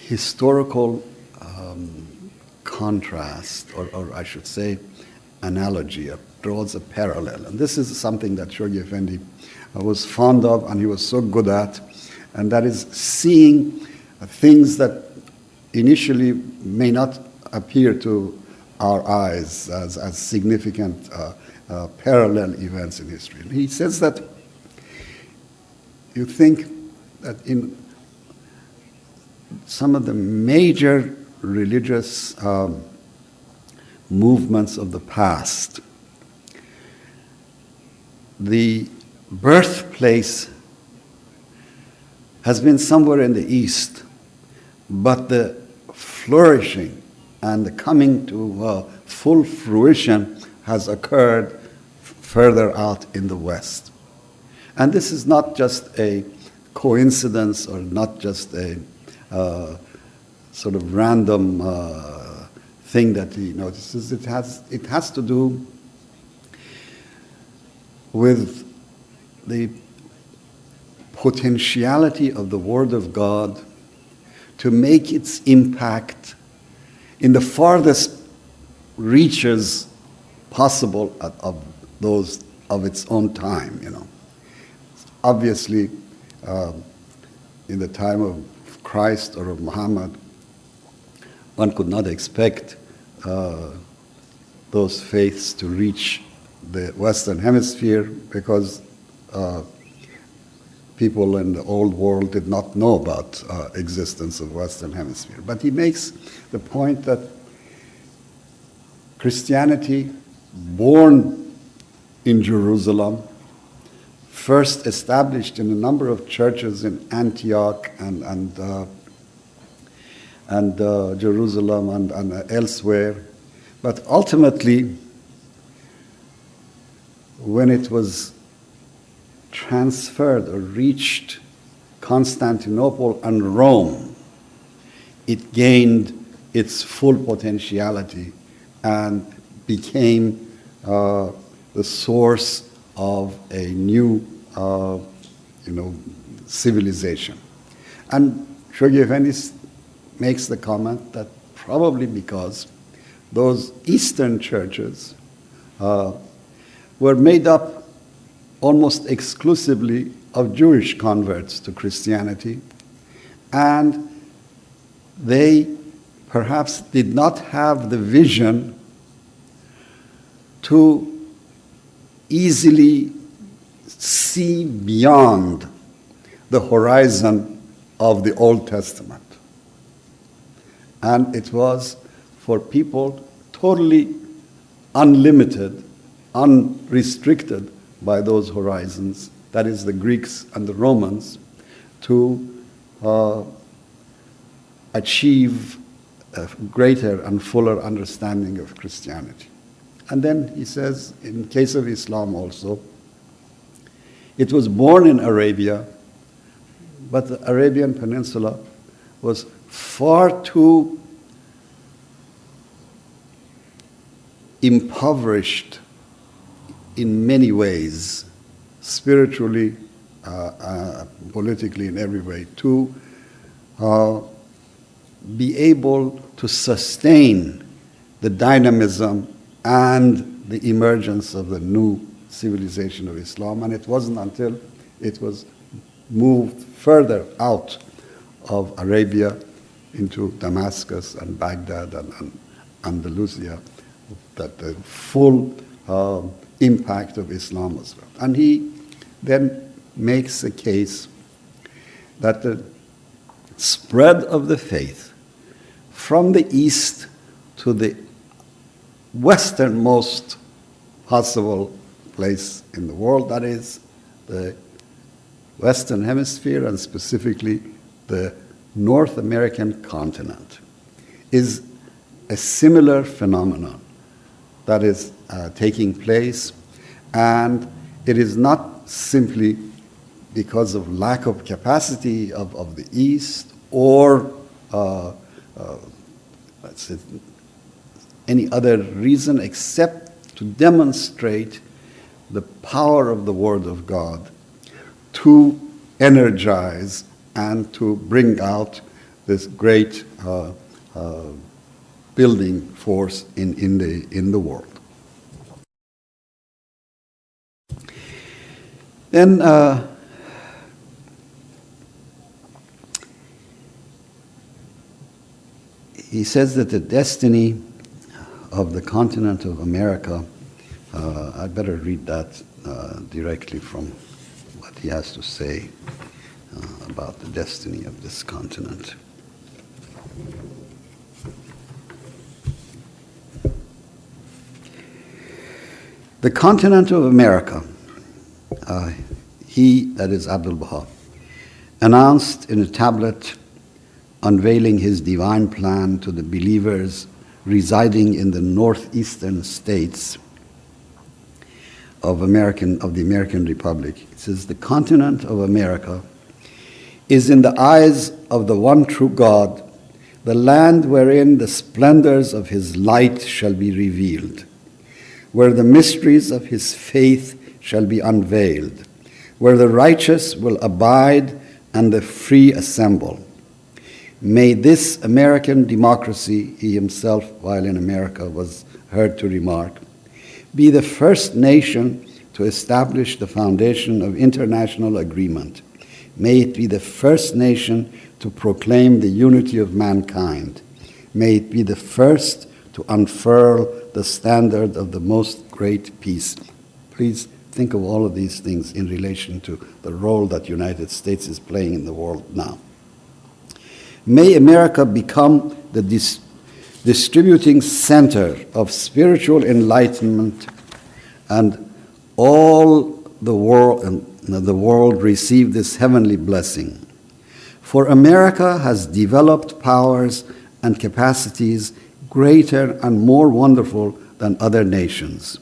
historical contrast, or I should say analogy, draws a parallel. And this is something that Shoghi Effendi was fond of and he was so good at, and that is seeing things that initially may not appear to our eyes as significant parallel events in history. He says that you think that in some of the major religious movements of the past, the birthplace has been somewhere in the East, but the flourishing and the coming to full fruition has occurred further out in the West. And this is not just a coincidence or not just a sort of random thing that he notices. It has to do with the potentiality of the Word of God to make its impact in the farthest reaches possible of those of its own time. Obviously, in the time of Christ or of Muhammad, one could not expect those faiths to reach the Western Hemisphere because people in the old world did not know about existence of Western Hemisphere. But he makes the point that Christianity, born in Jerusalem, first established in a number of churches in Antioch and Jerusalem and elsewhere, but ultimately, when it was transferred or reached Constantinople and Rome, it gained its full potentiality and became the source of a new, civilization. And Shoghi Effendi makes the comment that probably because those Eastern churches were made up almost exclusively of Jewish converts to Christianity, and they perhaps did not have the vision to easily see beyond the horizon of the Old Testament. And it was for people totally unlimited, unrestricted by those horizons, that is the Greeks and the Romans, to achieve a greater and fuller understanding of Christianity. And then he says, in case of Islam also, it was born in Arabia, but the Arabian Peninsula was far too impoverished in many ways, spiritually, politically, in every way, to be able to sustain the dynamism and the emergence of the new civilization of Islam. And it wasn't until it was moved further out of Arabia into Damascus and Baghdad and Andalusia that the full impact of Islam was felt. And he then makes a case that the spread of the faith from the East to the westernmost possible place in the world, that is the Western Hemisphere and specifically the North American continent, is a similar phenomenon that is taking place, and it is not simply because of lack of capacity of the East or let's say any other reason except to demonstrate the power of the Word of God to energize and to bring out this great building force in the world. Then he says that the destiny of the continent of America, I'd better read that directly from what he has to say about the destiny of this continent. The continent of America, he, that is Abdul Baha, announced in a tablet unveiling his divine plan to the believers residing in the northeastern states of the American Republic. It says, the continent of America is in the eyes of the one true God, the land wherein the splendors of his light shall be revealed, where the mysteries of his faith shall be unveiled, where the righteous will abide and the free assemble. May this American democracy, he himself, while in America, was heard to remark, be the first nation to establish the foundation of international agreement. May it be the first nation to proclaim the unity of mankind. May it be the first to unfurl the standard of the most great peace. Please think of all of these things in relation to the role that United States is playing in the world now. May America become the distributing center of spiritual enlightenment, and all the world receive this heavenly blessing. For America has developed powers and capacities greater and more wonderful than other nations.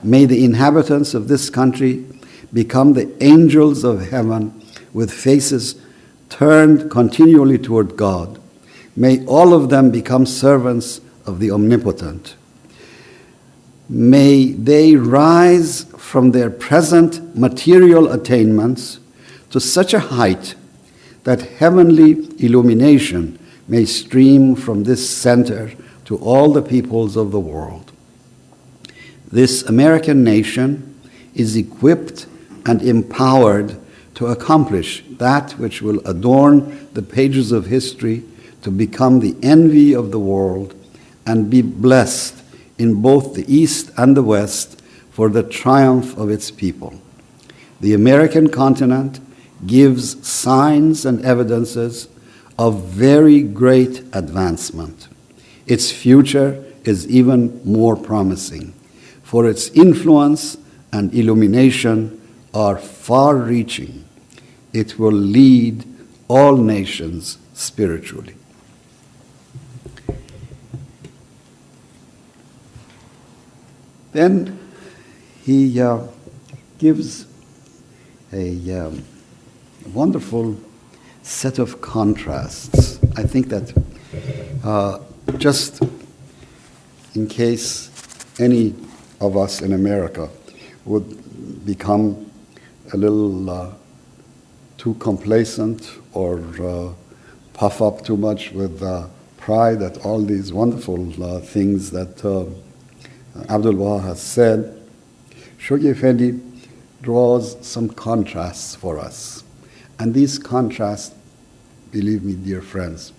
May the inhabitants of this country become the angels of heaven with faces turned continually toward God. May all of them become servants of the Omnipotent. May they rise from their present material attainments to such a height that heavenly illumination may stream from this center to all the peoples of the world. This American nation is equipped and empowered to accomplish that which will adorn the pages of history, to become the envy of the world, and be blessed in both the East and the West for the triumph of its people. The American continent gives signs and evidences of very great advancement. Its future is even more promising, for its influence and illumination are far-reaching. It will lead all nations spiritually. Then he gives a wonderful set of contrasts. I think that just in case any of us in America would become a little too complacent or puff up too much with pride at all these wonderful things that Abdul Baha has said, Shoghi Effendi draws some contrasts for us. And these contrasts, believe me, dear friends,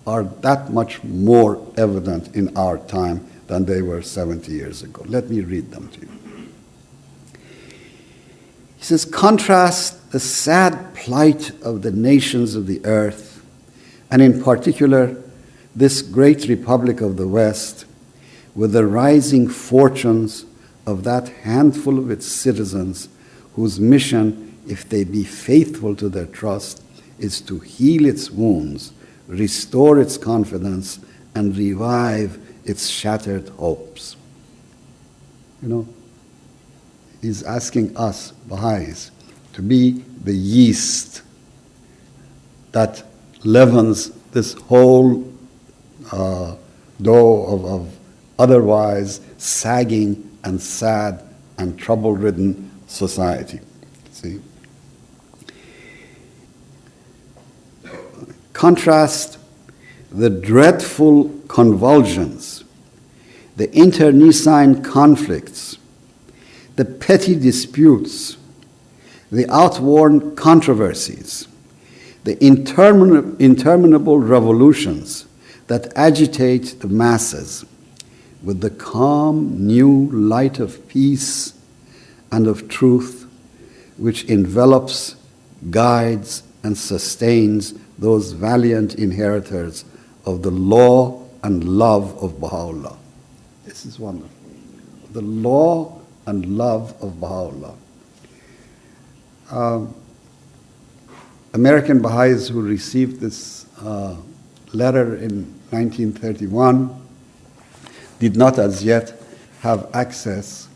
are that much more evident in our time than they were 70 years ago. Let me read them to you. He says, contrast the sad plight of the nations of the earth, and in particular, this great republic of the West, with the rising fortunes of that handful of its citizens whose mission, if they be faithful to their trust, is to heal its wounds, restore its confidence, and revive its shattered hopes. You know, he's asking us, Baha'is, to be the yeast that leavens this whole dough of otherwise sagging and sad and trouble-ridden society. See? Contrast the dreadful convulsions, the internecine conflicts, the petty disputes, the outworn controversies, the interminable revolutions that agitate the masses, with the calm new light of peace and of truth which envelops, guides, and sustains those valiant inheritors of the law and love of Baha'u'llah. This is wonderful. The law and love of Baha'u'llah. American Baha'is who received this letter in 1931 did not as yet have access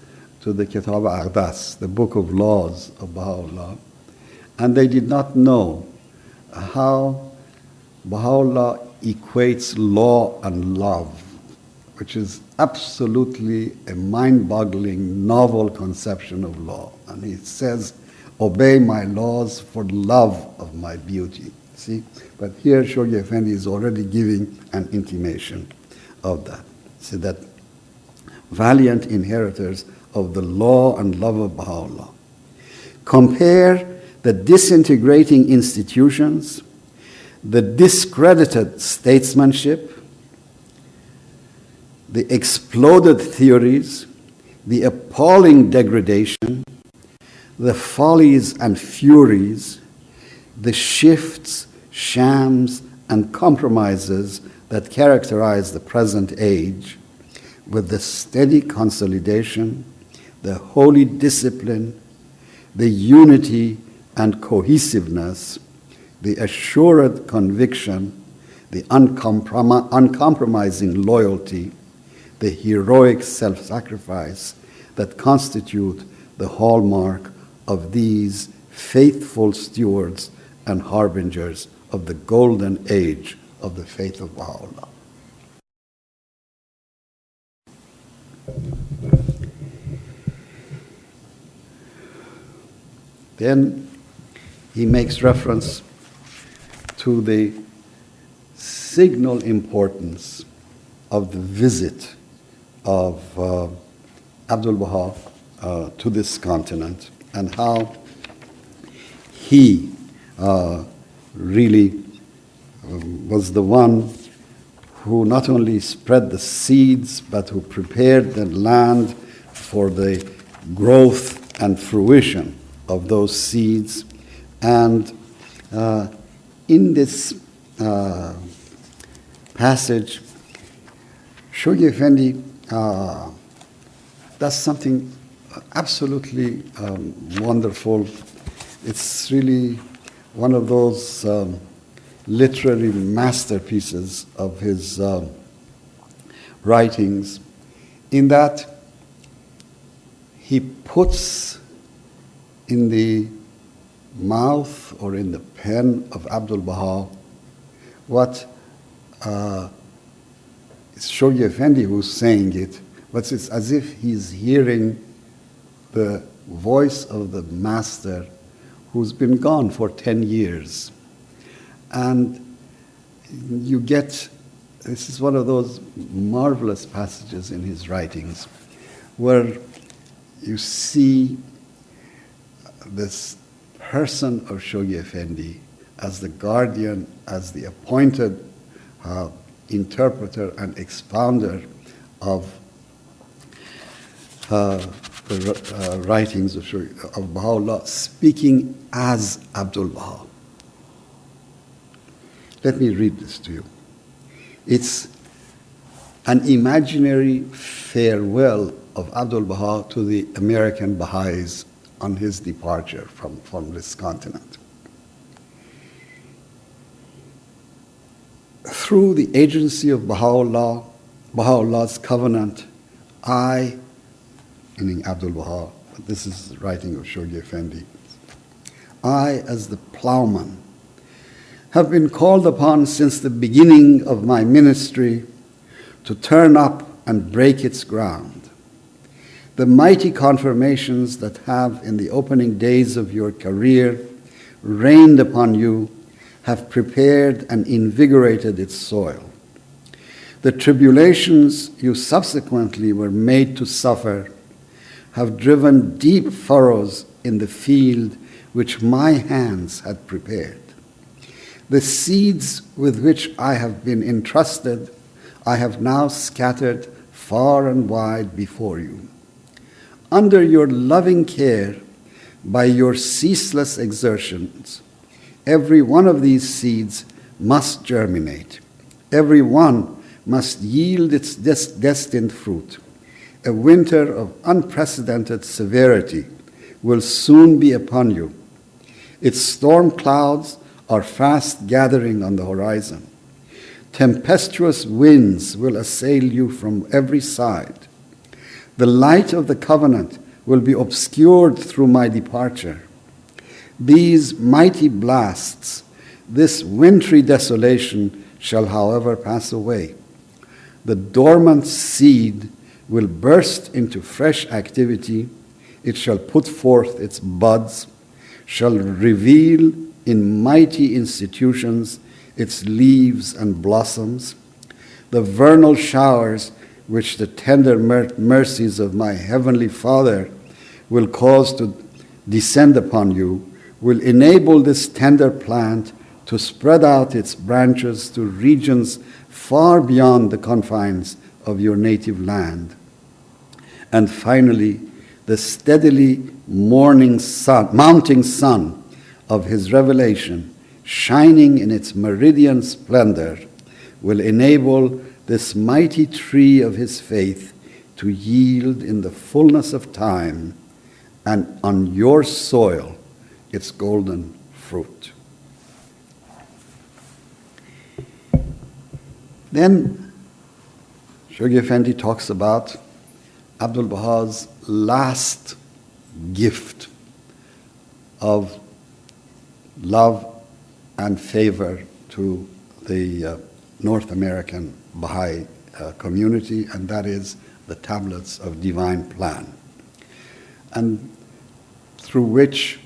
to the Kitab Aqdas, the book of laws of Baha'u'llah, and they did not know how Baha'u'llah equates law and love, which is absolutely a mind-boggling, novel conception of law. And he says, obey my laws for love of my beauty. See? But here Shoghi Effendi is already giving an intimation of that. See, that valiant inheritors of the law and love of Baha'u'llah. Compare the disintegrating institutions, the discredited statesmanship, the exploded theories, the appalling degradation, the follies and furies, the shifts, shams, and compromises that characterize the present age, with the steady consolidation, the holy discipline, the unity and cohesiveness, the assured conviction, the uncompromising loyalty, the heroic self-sacrifice that constitute the hallmark of these faithful stewards and harbingers of the golden age of the faith of Baha'u'llah. Then he makes reference to the signal importance of the visit of Abdul Baha to this continent, and how he really was the one who not only spread the seeds, but who prepared the land for the growth and fruition of those seeds. And in this passage, Shoghi Effendi does something absolutely wonderful. It's really one of those literary masterpieces of his writings, in that he puts in the mouth or in the pen of Abdul Baha what it's Shoghi Effendi who's saying it, but it's as if he's hearing the voice of the master who's been gone for 10 years. And you get, this is one of those marvelous passages in his writings where you see this person of Shoghi Effendi as the guardian, as the appointed interpreter and expounder of the writings of Baha'u'llah, speaking as Abdul Baha. Let me read this to you. It's an imaginary farewell of Abdul Baha to the American Baha'is on his departure from this continent. Through the agency of Baha'u'llah, Baha'u'llah's covenant, I, meaning Abdul Baha, but this is the writing of Shoghi Effendi, I, as the plowman, have been called upon since the beginning of my ministry to turn up and break its ground. The mighty confirmations that have, in the opening days of your career, rained upon you have prepared and invigorated its soil. The tribulations you subsequently were made to suffer have driven deep furrows in the field which my hands had prepared. The seeds with which I have been entrusted, I have now scattered far and wide before you. Under your loving care, by your ceaseless exertions, every one of these seeds must germinate. Every one must yield its destined fruit. A winter of unprecedented severity will soon be upon you. Its storm clouds are fast gathering on the horizon. Tempestuous winds will assail you from every side. The light of the covenant will be obscured through my departure. These mighty blasts, this wintry desolation shall, however, pass away. The dormant seed will burst into fresh activity. It shall put forth its buds, shall reveal in mighty institutions its leaves and blossoms. The vernal showers which the tender mercies of my heavenly Father will cause to descend upon you will enable this tender plant to spread out its branches to regions far beyond the confines of your native land. And finally, the steadily mounting sun of his revelation, shining in its meridian splendor, will enable this mighty tree of his faith to yield in the fullness of time and on your soil its golden fruit. Then Shoghi Effendi talks about Abdul Baha's last gift of love and favor to the North American Baha'i community, and that is the tablets of divine plan, and through which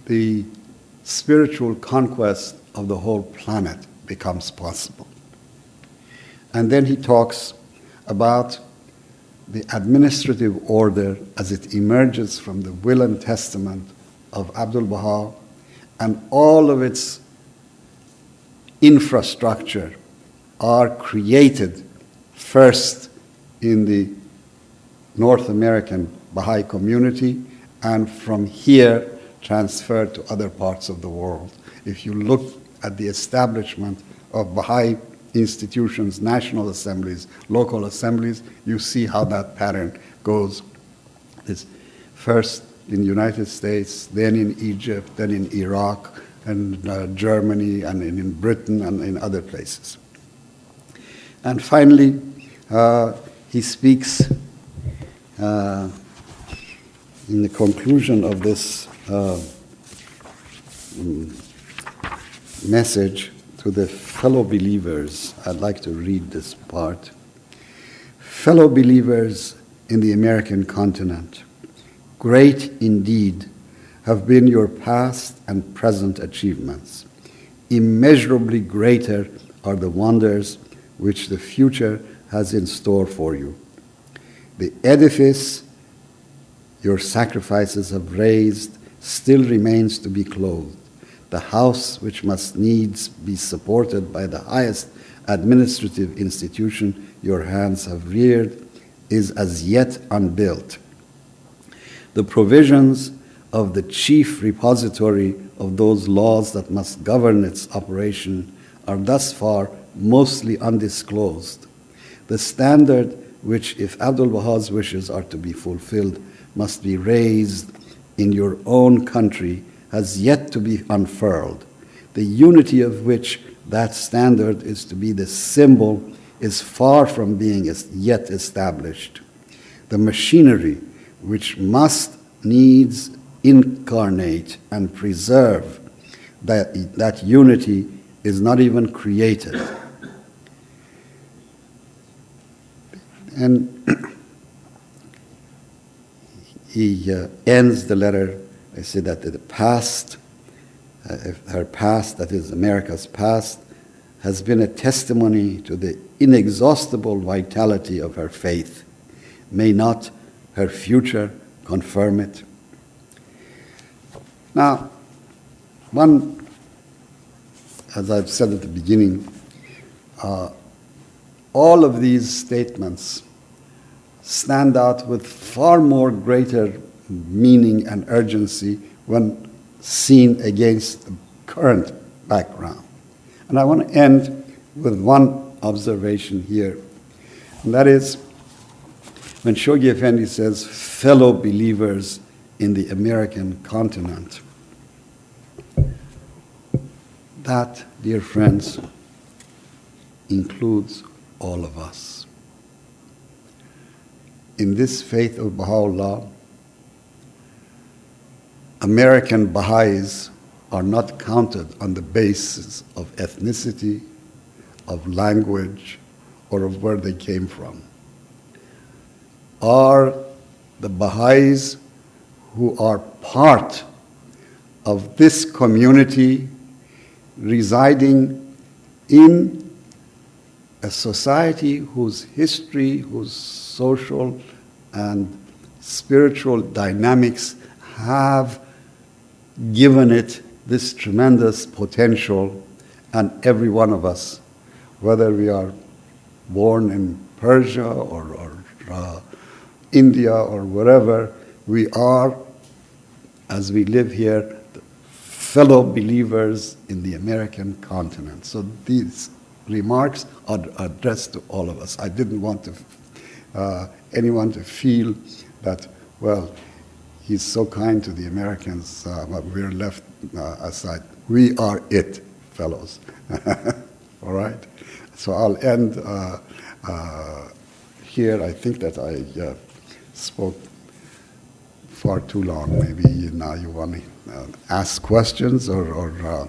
the spiritual conquest of the whole planet becomes possible. And then he talks about the administrative order as it emerges from the will and testament of Abdul Baha, and all of its infrastructure are created first in the North American Baha'i community, and from here transferred to other parts of the world. If you look at the establishment of Baha'i institutions, national assemblies, local assemblies, you see how that pattern goes. It's first in the United States, then in Egypt, then in Iraq, and Germany, and in Britain, and in other places. And finally, he speaks in the conclusion of this message to the fellow believers. I'd like to read this part. Fellow believers in the American continent, great indeed have been your past and present achievements. Immeasurably greater are the wonders which the future has in store for you. The edifice your sacrifices have raised still remains to be clothed. The house which must needs be supported by the highest administrative institution your hands have reared is as yet unbuilt. The provisions of the chief repository of those laws that must govern its operation are thus far mostly undisclosed. The standard which, if Abdul Baha's wishes are to be fulfilled, must be raised in your own country has yet to be unfurled. The unity of which that standard is to be the symbol is far from being yet established. The machinery which must needs incarnate and preserve that unity is not even created. And he ends the letter. I say that the past, her past, that is America's past, has been a testimony to the inexhaustible vitality of her faith. May not her future confirm it? Now, one, as I've said at the beginning, all of these statements stand out with far more greater meaning and urgency when seen against the current background. And I want to end with one observation here, and that is when Shoghi Effendi says, fellow believers in the American continent. That, dear friends, includes all of us. In this faith of Baha'u'llah, American Baha'is are not counted on the basis of ethnicity, of language, or of where they came from. Are the Baha'is who are part of this community residing in a society whose history, whose social and spiritual dynamics have given it this tremendous potential, and every one of us, whether we are born in Persia or India or wherever, we are as we live here, fellow believers in the American continent. So these remarks are addressed to all of us. I didn't want anyone to feel that, well, he's so kind to the Americans, but we're left aside. We are it, fellows. All right? So I'll end here. I think that I spoke far too long. Maybe now you want to ask questions or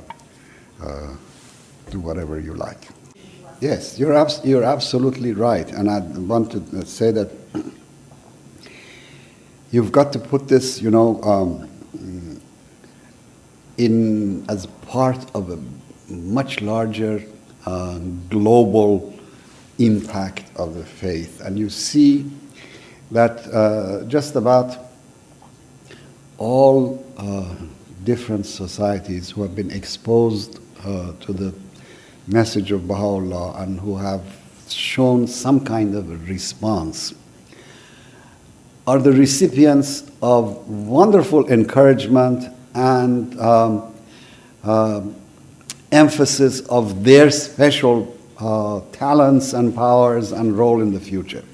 do whatever you like. Yes, you're absolutely right. And I want to say that you've got to put this, in as part of a much larger global impact of the faith. And you see that just about all different societies who have been exposed to the message of Baha'u'llah and who have shown some kind of a response are the recipients of wonderful encouragement and emphasis of their special talents and powers and role in the future.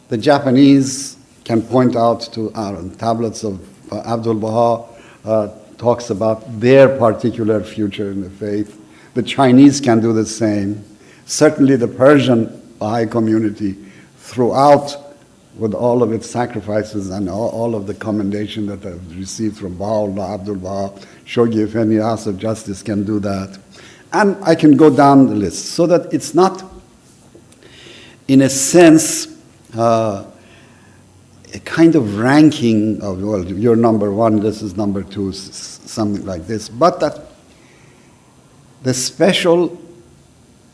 The Japanese can point out to tablets of Abdul Baha, talks about their particular future in the faith. The Chinese can do the same. Certainly the Persian Baha'i community throughout, with all of its sacrifices and all of the commendation that I've received from Baha'u'llah, Abdul Baha, Shoghi Effendi, House of Justice can do that. And I can go down the list, so that it's not, in a sense, a kind of ranking of, well, you're number one, this is number two, something like this, but that the special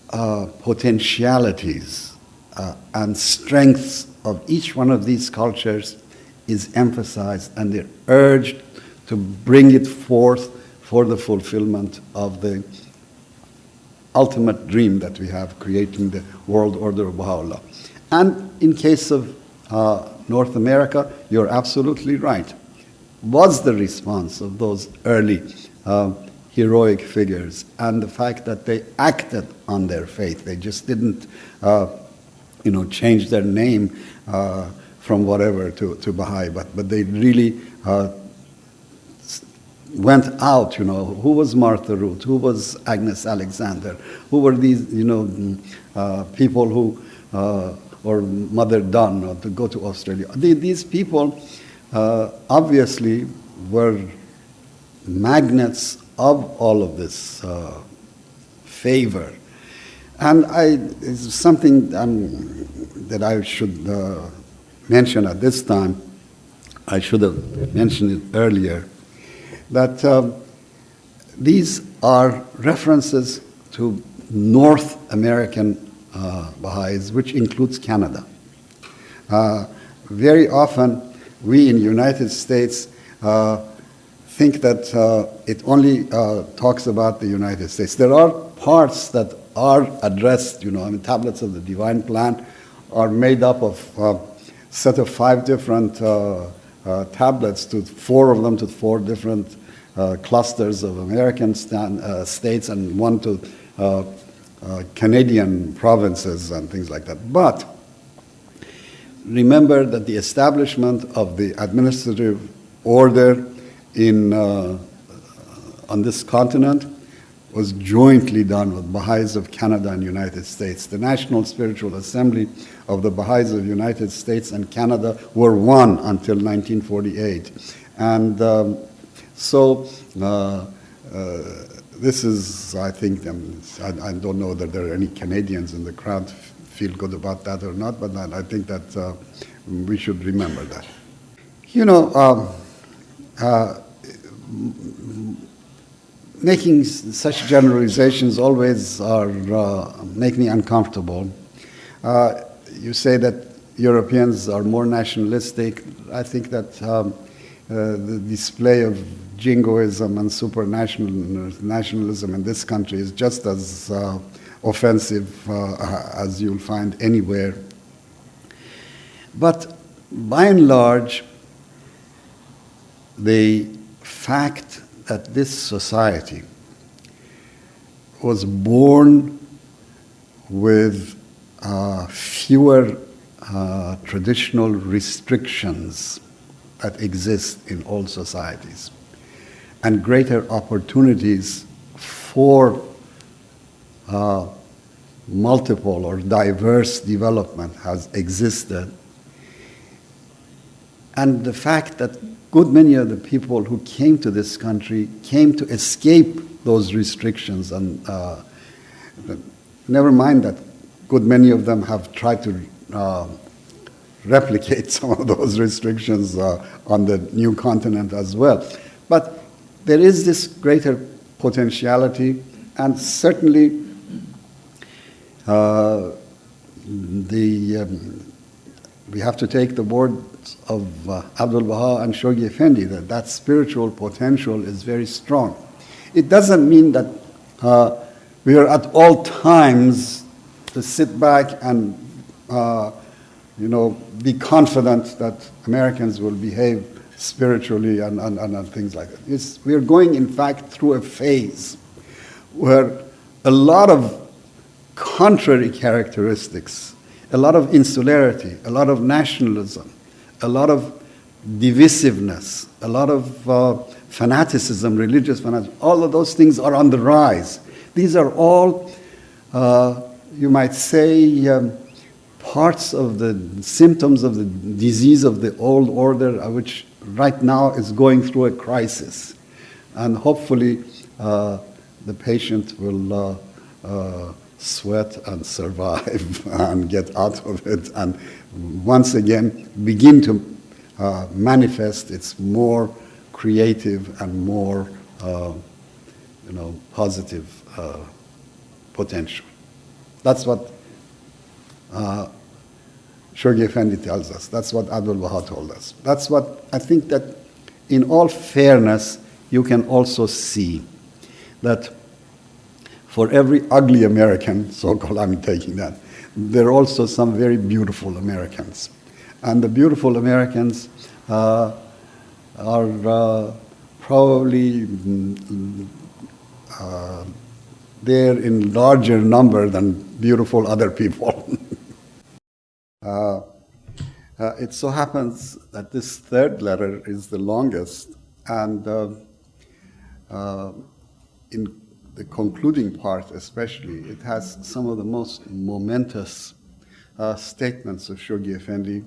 potentialities and strengths of each one of these cultures is emphasized, and they're urged to bring it forth for the fulfillment of the ultimate dream that we have, creating the world order of Baha'u'llah. And in case of North America, you're absolutely right. Was the response of those early heroic figures, and the fact that they acted on their faith. They just didn't, change their name from whatever to Baha'i, but they really went out. Who was Martha Ruth? Who was Agnes Alexander? Who were these, people who, or Mother Dunn, or to go to Australia? These people obviously were magnets of all of this favor. And it's something that I should mention at this time. I should have mentioned it earlier, that these are references to North American Baha'is, which includes Canada. Very often, we in the United States think that it only talks about the United States. There are parts that are addressed, tablets of the Divine Plan are made up of a set of 5 different tablets, to 4 of them to 4 different clusters of American states, and 1 to Canadian provinces and things like that. But remember that the establishment of the administrative order on this continent was jointly done with Baha'is of Canada and United States. The National Spiritual Assembly of the Baha'is of United States and Canada were one until 1948. And this is, I think, I don't know that there are any Canadians in the crowd feel good about that or not, but I think that we should remember that. Making such generalizations always make me uncomfortable. You say that Europeans are more nationalistic. I think that the display of jingoism and supranationalism in this country is just as offensive as you'll find anywhere. But by and large, the fact that this society was born with fewer traditional restrictions that exist in all societies and greater opportunities for multiple or diverse development has existed. And the fact that good many of the people who came to this country came to escape those restrictions, and never mind that good many of them have tried to replicate some of those restrictions on the new continent as well. But there is this greater potentiality, and certainly we have to take the words of Abdul Baha and Shoghi Effendi that spiritual potential is very strong. It doesn't mean that we are at all times to sit back and be confident that Americans will behave spiritually and things like that. We are going, in fact, through a phase where a lot of contrary characteristics, a lot of insularity, a lot of nationalism, a lot of divisiveness, a lot of fanaticism, religious fanaticism, all of those things are on the rise. These are all, you might say, parts of the symptoms of the disease of the old order, which right now is going through a crisis. And hopefully the patient will sweat and survive and get out of it and once again begin to manifest its more creative and more positive potential. That's what Shoghi Effendi tells us. That's what Abdul Baha told us. That's what I think that in all fairness you can also see that for every ugly American, so-called, I'm taking that, there are also some very beautiful Americans. And the beautiful Americans are probably there in larger number than beautiful other people. It so happens that this third letter is the longest, and in the concluding part especially, it has some of the most momentous statements of Shoghi Effendi.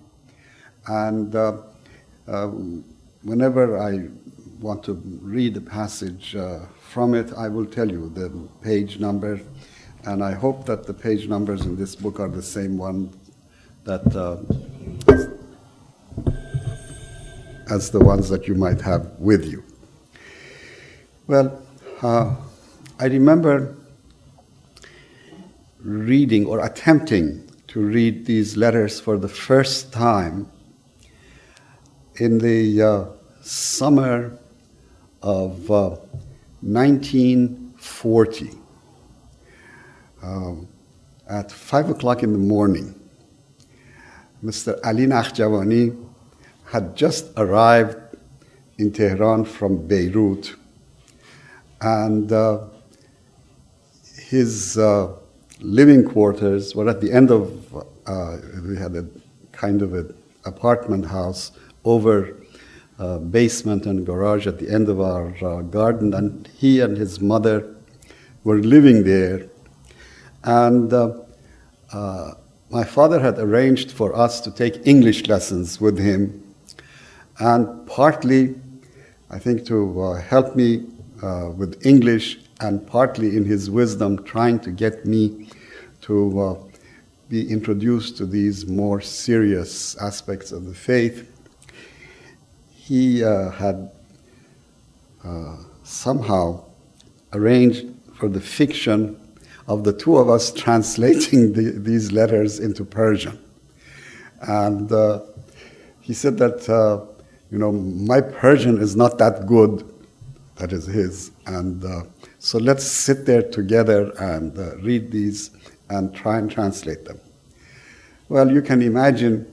And whenever I want to read a passage from it, I will tell you the page number, and I hope that the page numbers in this book are the same one that as the ones that you might have with you. Well, I remember reading or attempting to read these letters for the first time in the summer of 1940 at 5 o'clock in the morning. Mr. Ali Nakhjawani had just arrived in Tehran from Beirut, and his living quarters were at the end of, we had a kind of an apartment house over basement and garage at the end of our garden, and he and his mother were living there. And my father had arranged for us to take English lessons with him, and partly, I think, to help me with English, and partly in his wisdom trying to get me to be introduced to these more serious aspects of the faith. He had somehow arranged for the fiction of the two of us translating these letters into Persian. And he said that, my Persian is not that good, that is his, and so let's sit there together and read these and try and translate them. Well, you can imagine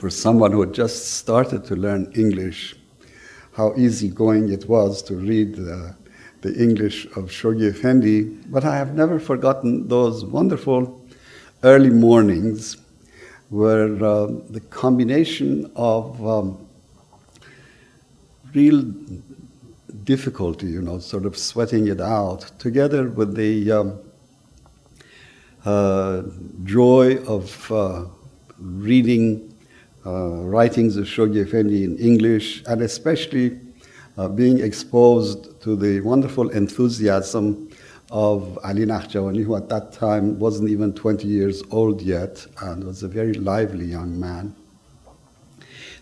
for someone who had just started to learn English, how easygoing it was to read the English of Shoghi Effendi. But I have never forgotten those wonderful early mornings where the combination of real difficulty, sort of sweating it out, together with the joy of reading writings of Shoghi Effendi in English, and especially being exposed to the wonderful enthusiasm of Ali Nakhjawani, who at that time wasn't even 20 years old yet and was a very lively young man.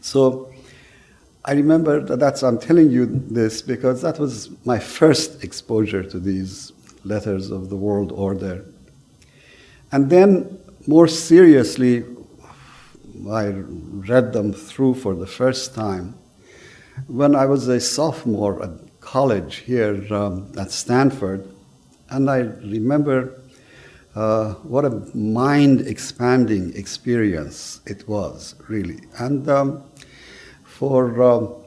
So I remember I'm telling you this because that was my first exposure to these letters of the world order. And then, more seriously, I read them through for the first time when I was a sophomore at college here at Stanford. And I remember what a mind-expanding experience it was, really. And for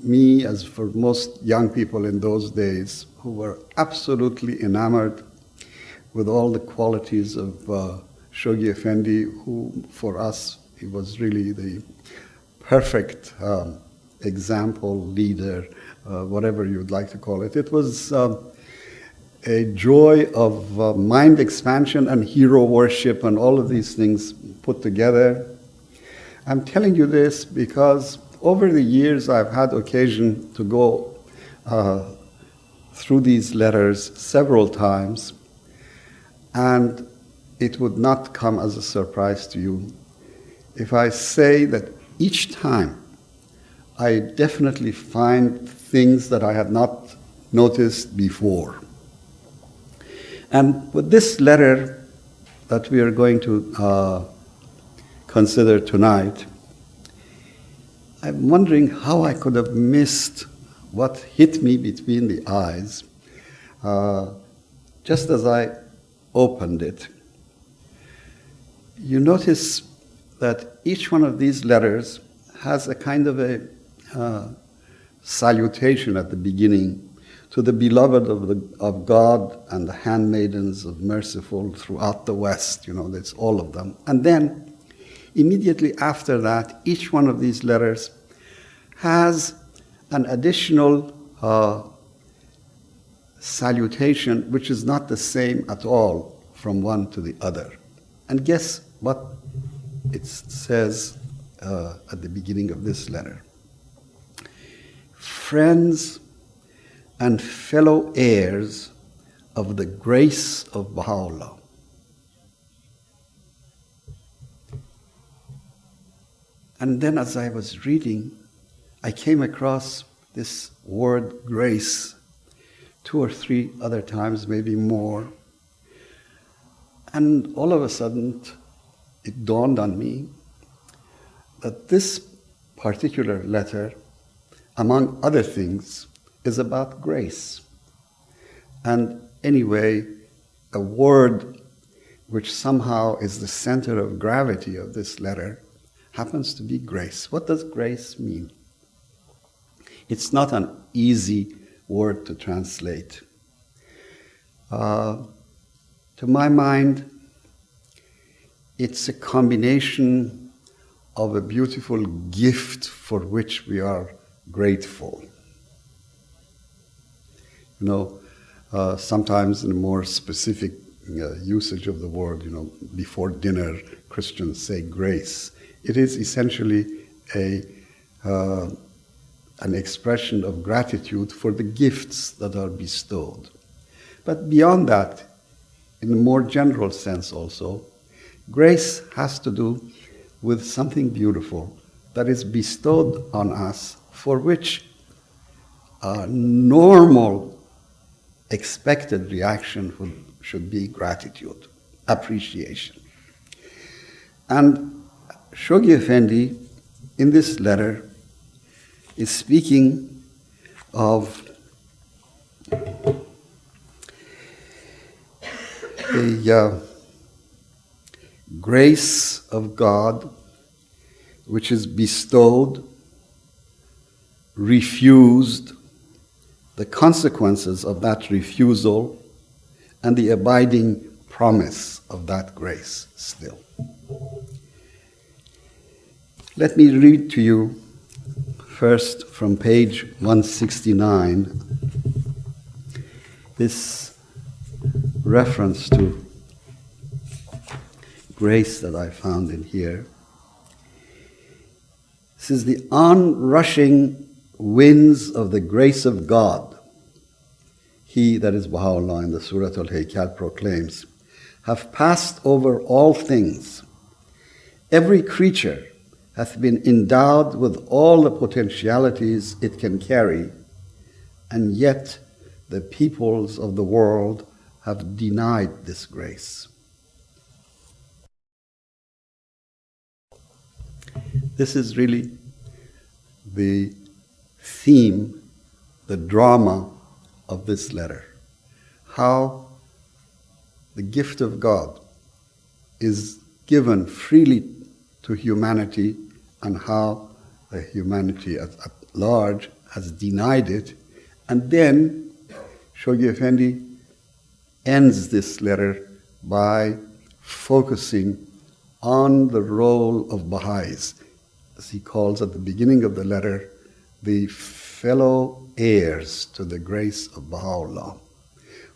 me, as for most young people in those days, who were absolutely enamored with all the qualities of Shoghi Effendi, who for us, he was really the perfect example, leader, whatever you'd like to call it. It was a joy of mind expansion and hero worship and all of these things put together. I'm telling you this because over the years I've had occasion to go through these letters several times, and it would not come as a surprise to you if I say that each time I definitely find things that I had not noticed before. And with this letter that we are going to consider tonight, I'm wondering how I could have missed what hit me between the eyes just as I opened it. You notice that each one of these letters has a kind of a salutation at the beginning to the beloved of God and the handmaidens of Merciful throughout the West. That's all of them. And then, immediately after that, each one of these letters has an additional salutation, which is not the same at all from one to the other. And guess what it says at the beginning of this letter? Friends and fellow heirs of the grace of Baha'u'llah. And then as I was reading, I came across this word grace 2 or 3 other times, maybe more. And all of a sudden, it dawned on me that this particular letter, among other things, is about grace. And anyway, a word which somehow is the center of gravity of this letter happens to be grace. What does grace mean? It's not an easy word to translate. To my mind, it's a combination of a beautiful gift for which we are grateful. Sometimes in a more specific usage of the word, before dinner, Christians say grace. It is essentially an expression of gratitude for the gifts that are bestowed. But beyond that, in a more general sense also, grace has to do with something beautiful that is bestowed on us, for which a normal expected reaction should be gratitude, appreciation. And Shoghi Effendi, in this letter, is speaking of a grace of God, which is bestowed, refused, the consequences of that refusal, and the abiding promise of that grace still. Let me read to you first from page 169 this reference to grace that I found in here. This is the onrushing winds of the grace of God. He, that is Baha'u'llah in the Surah Al-Haykal, proclaims, have passed over all things. Every creature hath been endowed with all the potentialities it can carry, and yet the peoples of the world have denied this grace. This is really the theme, the drama of this letter. How the gift of God is given freely to humanity, and how the humanity at large has denied it. And then Shoghi Effendi ends this letter by focusing on the role of Baha'is, as he calls at the beginning of the letter, the fellow heirs to the grace of Baha'u'llah,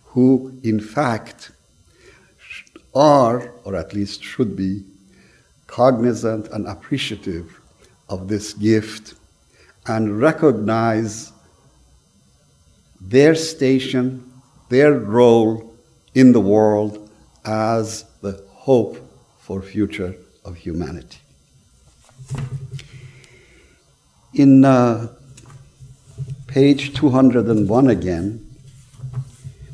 who in fact are, or at least should be, cognizant and appreciative of this gift and recognize their station, their role in the world as the hope for future of humanity. In page 201 again,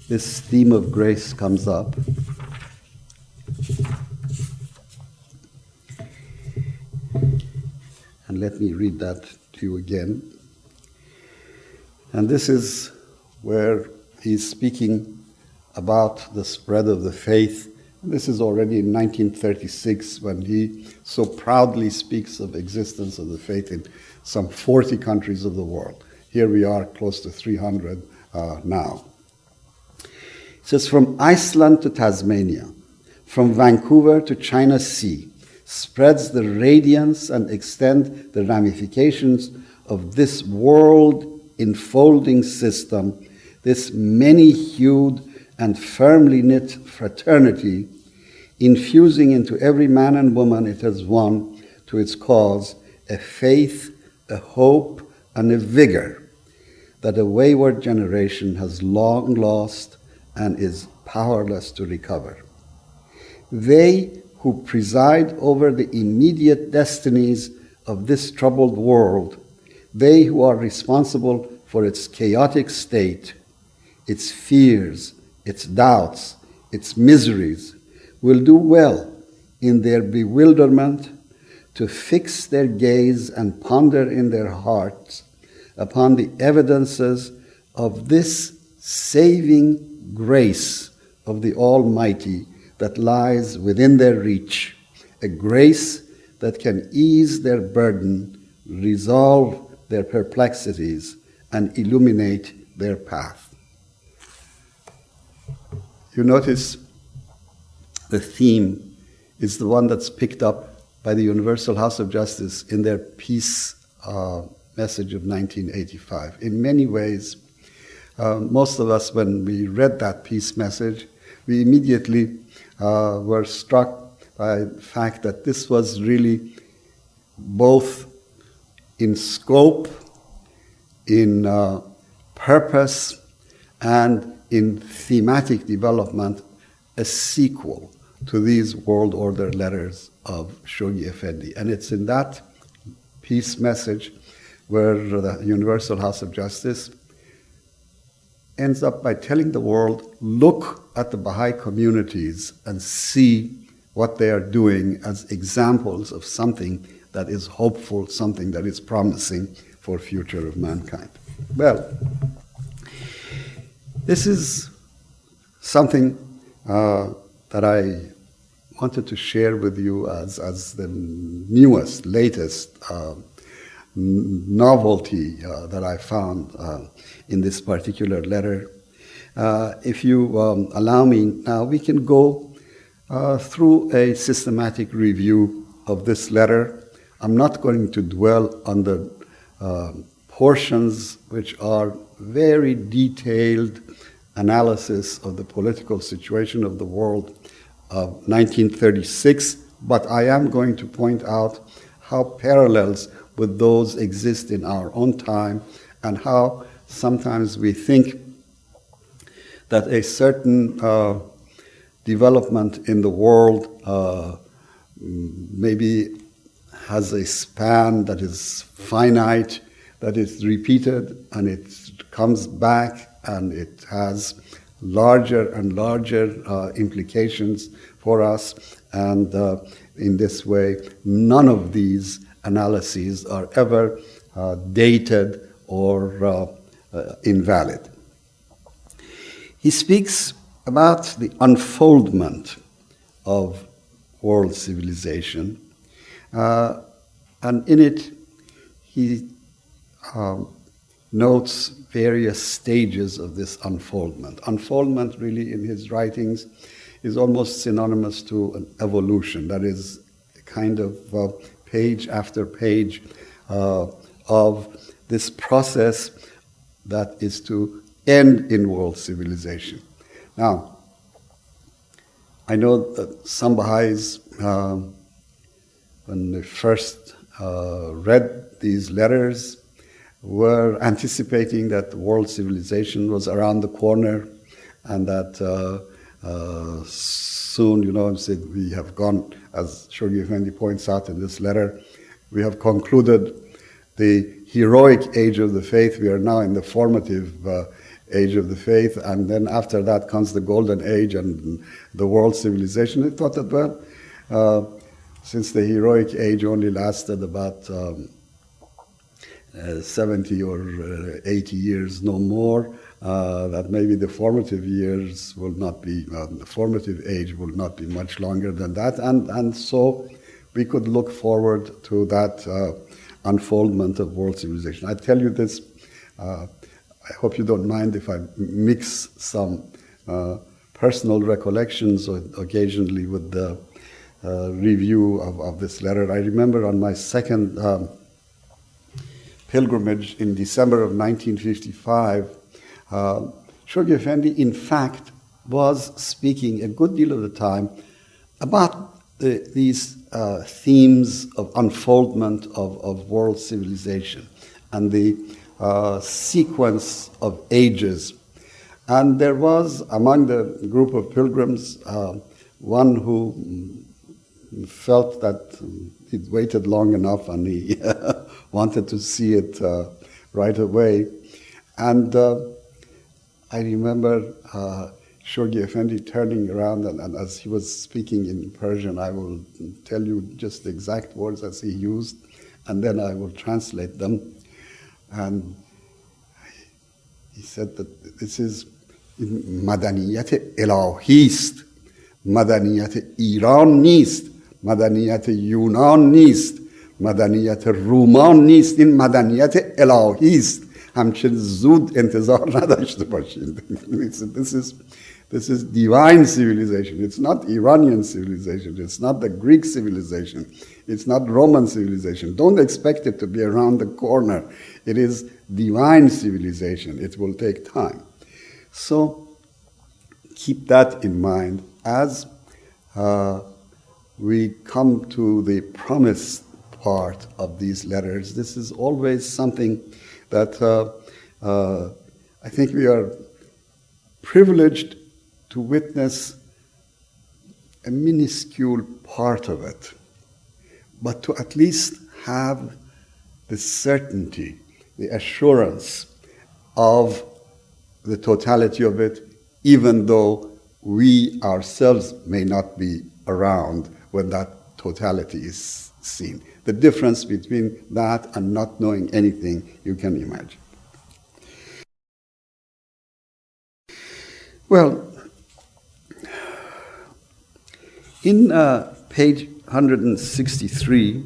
this theme of grace comes up. And let me read that to you again. And this is where he's speaking about the spread of the faith. This is already in 1936 when he so proudly speaks of existence of the faith in some 40 countries of the world. Here we are close to 300 now. It says, from Iceland to Tasmania, from Vancouver to China Sea, spreads the radiance and extend the ramifications of this world enfolding system, this many-hued and firmly knit fraternity, infusing into every man and woman it has won to its cause a faith, a hope, and a vigor that a wayward generation has long lost and is powerless to recover. They who preside over the immediate destinies of this troubled world, they who are responsible for its chaotic state, its fears, its doubts, its miseries, will do well in their bewilderment to fix their gaze and ponder in their hearts upon the evidences of this saving grace of the Almighty that lies within their reach, a grace that can ease their burden, resolve their perplexities, and illuminate their path. You notice the theme is the one that's picked up by the Universal House of Justice in their peace message of 1985. In many ways, most of us, when we read that peace message, we immediately were struck by the fact that this was really both in scope, in purpose, and in thematic development, a sequel to these world order letters of Shoghi Effendi. And it's in that peace message where the Universal House of Justice ends up by telling the world, look at the Baha'i communities and see what they are doing as examples of something that is hopeful, something that is promising for future of mankind. Well, this is something that I wanted to share with you as the newest, latest novelty that I found in this particular letter. If you allow me now, we can go through a systematic review of this letter. I'm not going to dwell on the portions which are very detailed analysis of the political situation of the world of 1936, but I am going to point out how parallels with those exist in our own time, and how sometimes we think that a certain development in the world maybe has a span that is finite, that is repeated, and it comes back, and it has larger and larger implications for us. And in this way, none of these analyses are ever dated or invalid. He speaks about the unfoldment of world civilization, and in it he notes various stages of this unfoldment. Unfoldment, really, in his writings, is almost synonymous to an evolution. That is, a kind of page after page of this process that is to end in world civilization. Now, I know that some Baha'is, when they first read these letters, were anticipating that world civilization was around the corner, and that soon, we have gone, as Shoghi Effendi points out in this letter, we have concluded the heroic age of the faith. We are now in the formative age of the faith, and then after that comes the golden age and the world civilization. They thought that, well, since the heroic age only lasted about 70 or 80 years, no more, that maybe the formative years will not be, the formative age will not be much longer than that, and so we could look forward to that unfoldment of world civilization. I tell you this, I hope you don't mind if I mix some personal recollections occasionally with the review of this letter. I remember on my second pilgrimage in December of 1955, Shoghi Effendi, in fact, was speaking a good deal of the time about these themes of unfoldment of world civilization and the sequence of ages. And there was among the group of pilgrims one who felt that he'd waited long enough and he wanted to see it right away. And I remember Shoghi Effendi turning around, and as he was speaking in Persian, I will tell you just the exact words as he used, and then I will translate them. And he said that this is madaniyat ilahi ist, madaniyat Iran nist, madaniyat Yunan nist, madaniyat Ruman nist, in madaniyat ilahi ist. همچنین زود انتظار نداشته باشید. This is divine civilization. It's not Iranian civilization. It's not the Greek civilization. It's not Roman civilization. Don't expect it to be around the corner. It is divine civilization. It will take time. So keep that in mind as we come to the promised part of these letters. This is always something that I think we are privileged to witness a minuscule part of it, but to at least have the certainty, the assurance of the totality of it, even though we ourselves may not be around when that totality is seen. The difference between that and not knowing anything, you can imagine. Well, In page 163,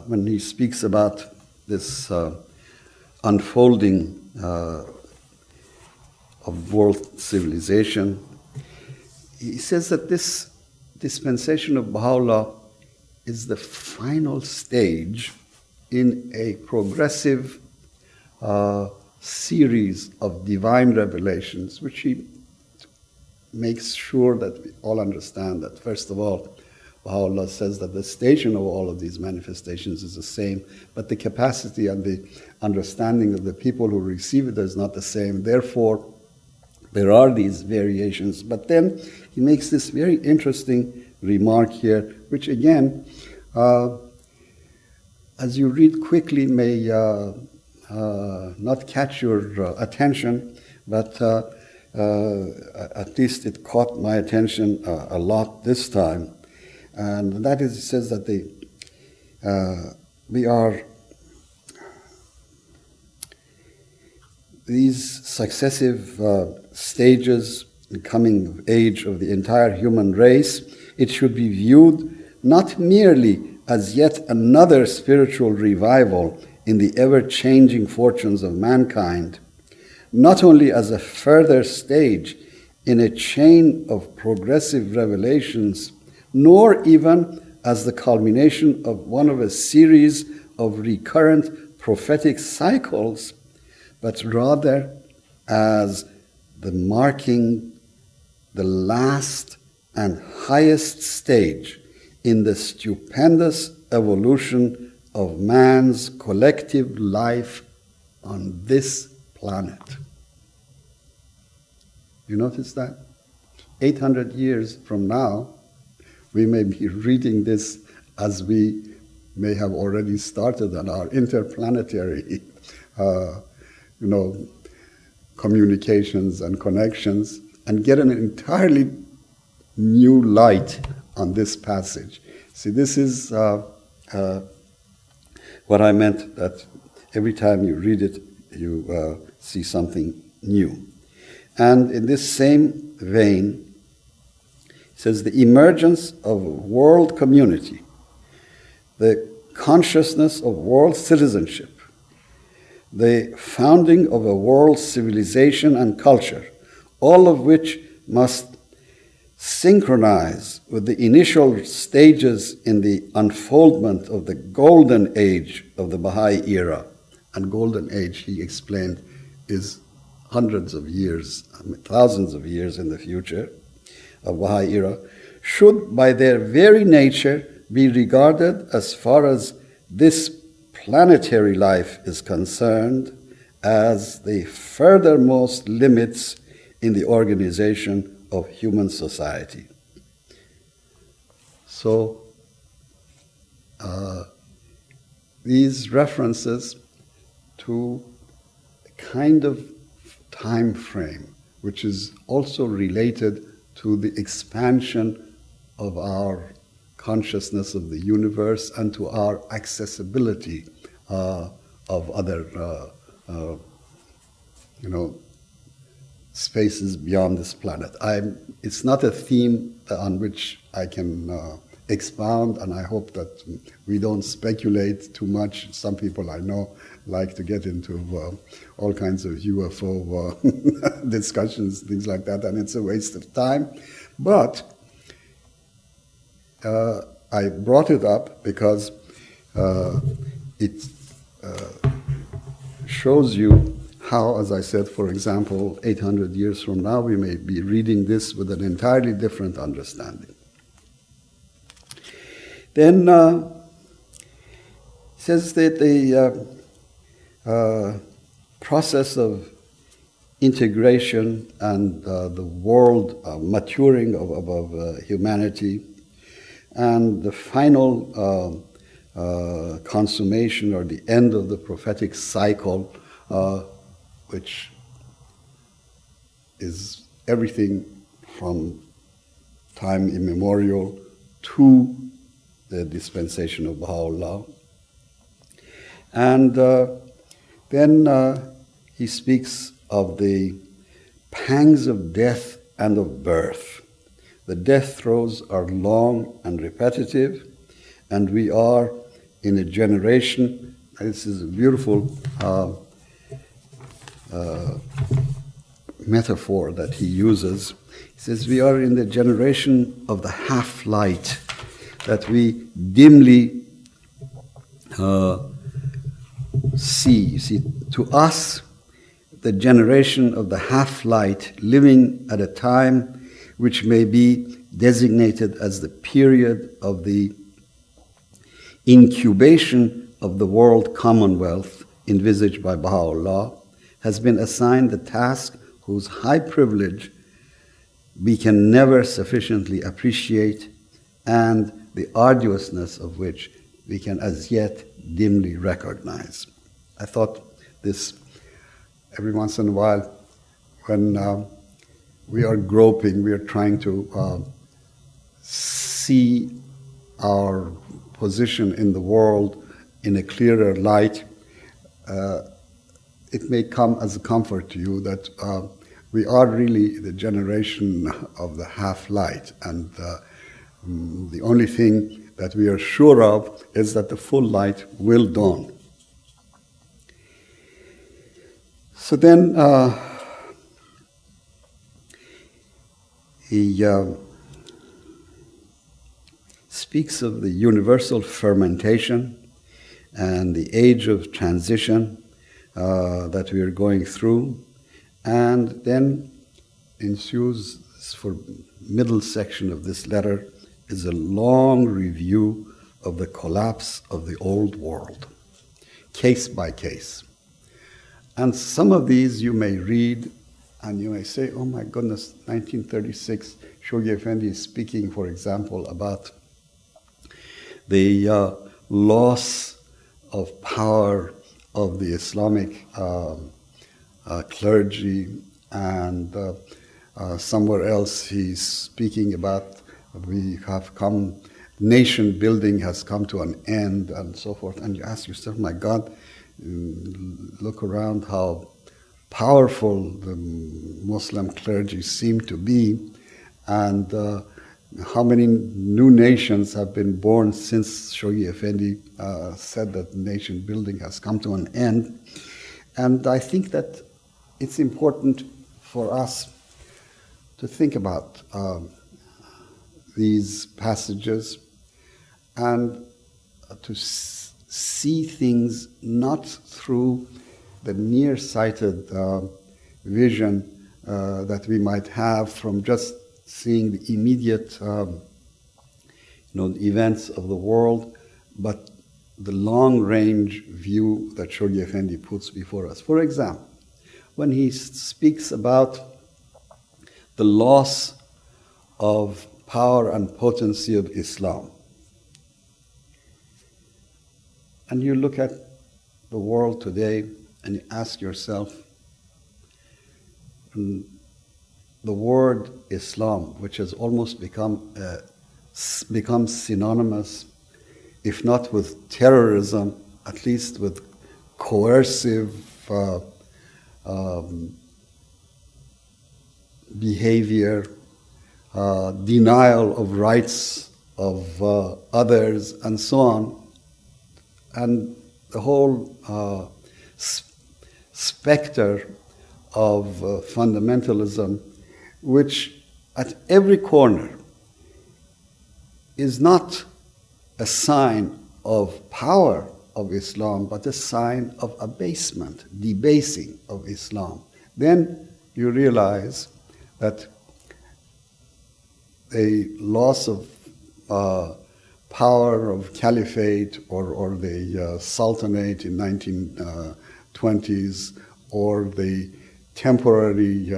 when he speaks about this unfolding of world civilization, he says that this dispensation of Baha'u'llah is the final stage in a progressive series of divine revelations, which he makes sure that we all understand that, first of all, Baha'u'llah says that the station of all of these manifestations is the same, but the capacity and the understanding of the people who receive it is not the same. Therefore, there are these variations. But then he makes this very interesting remark here, which again, as you read quickly, may not catch your attention, but at least it caught my attention a lot this time. And that is, it says that we are these successive stages, the coming of age of the entire human race, it should be viewed not merely as yet another spiritual revival in the ever-changing fortunes of mankind, not only as a further stage in a chain of progressive revelations, nor even as the culmination of one of a series of recurrent prophetic cycles, but rather as the marking the last and highest stage in the stupendous evolution of man's collective life on this planet. You notice that? 800 years from now, we may be reading this as we may have already started on our interplanetary communications and connections, and get an entirely new light on this passage. See, this is what I meant, that every time you read it, you see something new. And in this same vein, it says the emergence of world community, the consciousness of world citizenship, the founding of a world civilization and culture, all of which must synchronize with the initial stages in the unfoldment of the golden age of the Baha'i era. And golden age, he explained, is hundreds of years, thousands of years in the future of Baha'i era, should by their very nature be regarded, as far as this planetary life is concerned, as the furthermost limits in the organization of human society. So, these references to a kind of time frame, which is also related to the expansion of our consciousness of the universe and to our accessibility of other, spaces beyond this planet. It's not a theme on which I can expound, and I hope that we don't speculate too much. Some people I know like to get into all kinds of UFO discussions, things like that, and it's a waste of time. But I brought it up because it shows you how, as I said, for example, 800 years from now, we may be reading this with an entirely different understanding. Then it says that the process of integration and the world maturing of humanity and the final consummation or the end of the prophetic cycle, which is everything from time immemorial to the dispensation of Baha'u'llah. And then he speaks of the pangs of death and of birth, The death throes are long and repetitive, and we are in a generation. This is a beautiful metaphor that he uses. He says, we are in the generation of the half-light, that we dimly see. You see, to us, the generation of the half-light, living at a time which may be designated as the period of the incubation of the world commonwealth envisaged by Baha'u'llah, has been assigned the task whose high privilege we can never sufficiently appreciate, and the arduousness of which we can as yet dimly recognize. I thought this, every once in a while, when we are groping, we are trying to see our position in the world in a clearer light, it may come as a comfort to you that we are really the generation of the half-light, and the only thing that we are sure of is that the full light will dawn. So then he speaks of the universal fermentation and the age of transition that we are going through, and then ensues, for middle section of this letter, is a long review of the collapse of the old world, case by case. And some of these you may read and you may say, oh my goodness, 1936, Shoghi Effendi is speaking, for example, about the loss of power of the Islamic clergy, and somewhere else he's speaking about we have come, nation building has come to an end, and so forth. And you ask yourself, my God, look around how powerful the Muslim clergy seem to be, and how many new nations have been born since Shoghi Effendi said that nation building has come to an end. And I think that it's important for us to think about these passages and to see things not through the nearsighted vision that we might have from just seeing the immediate events of the world, but the long-range view that Shoghi Effendi puts before us. For example, when he speaks about the loss of power and potency of Islam, and you look at the world today and you ask yourself, the word Islam, which has almost become synonymous, if not with terrorism, at least with coercive behavior, denial of rights of others, and so on. And the whole specter of fundamentalism, which at every corner is not a sign of power of Islam, but a sign of abasement, debasing of Islam. Then you realize that a loss of power of caliphate or the sultanate in 1920s, or the temporary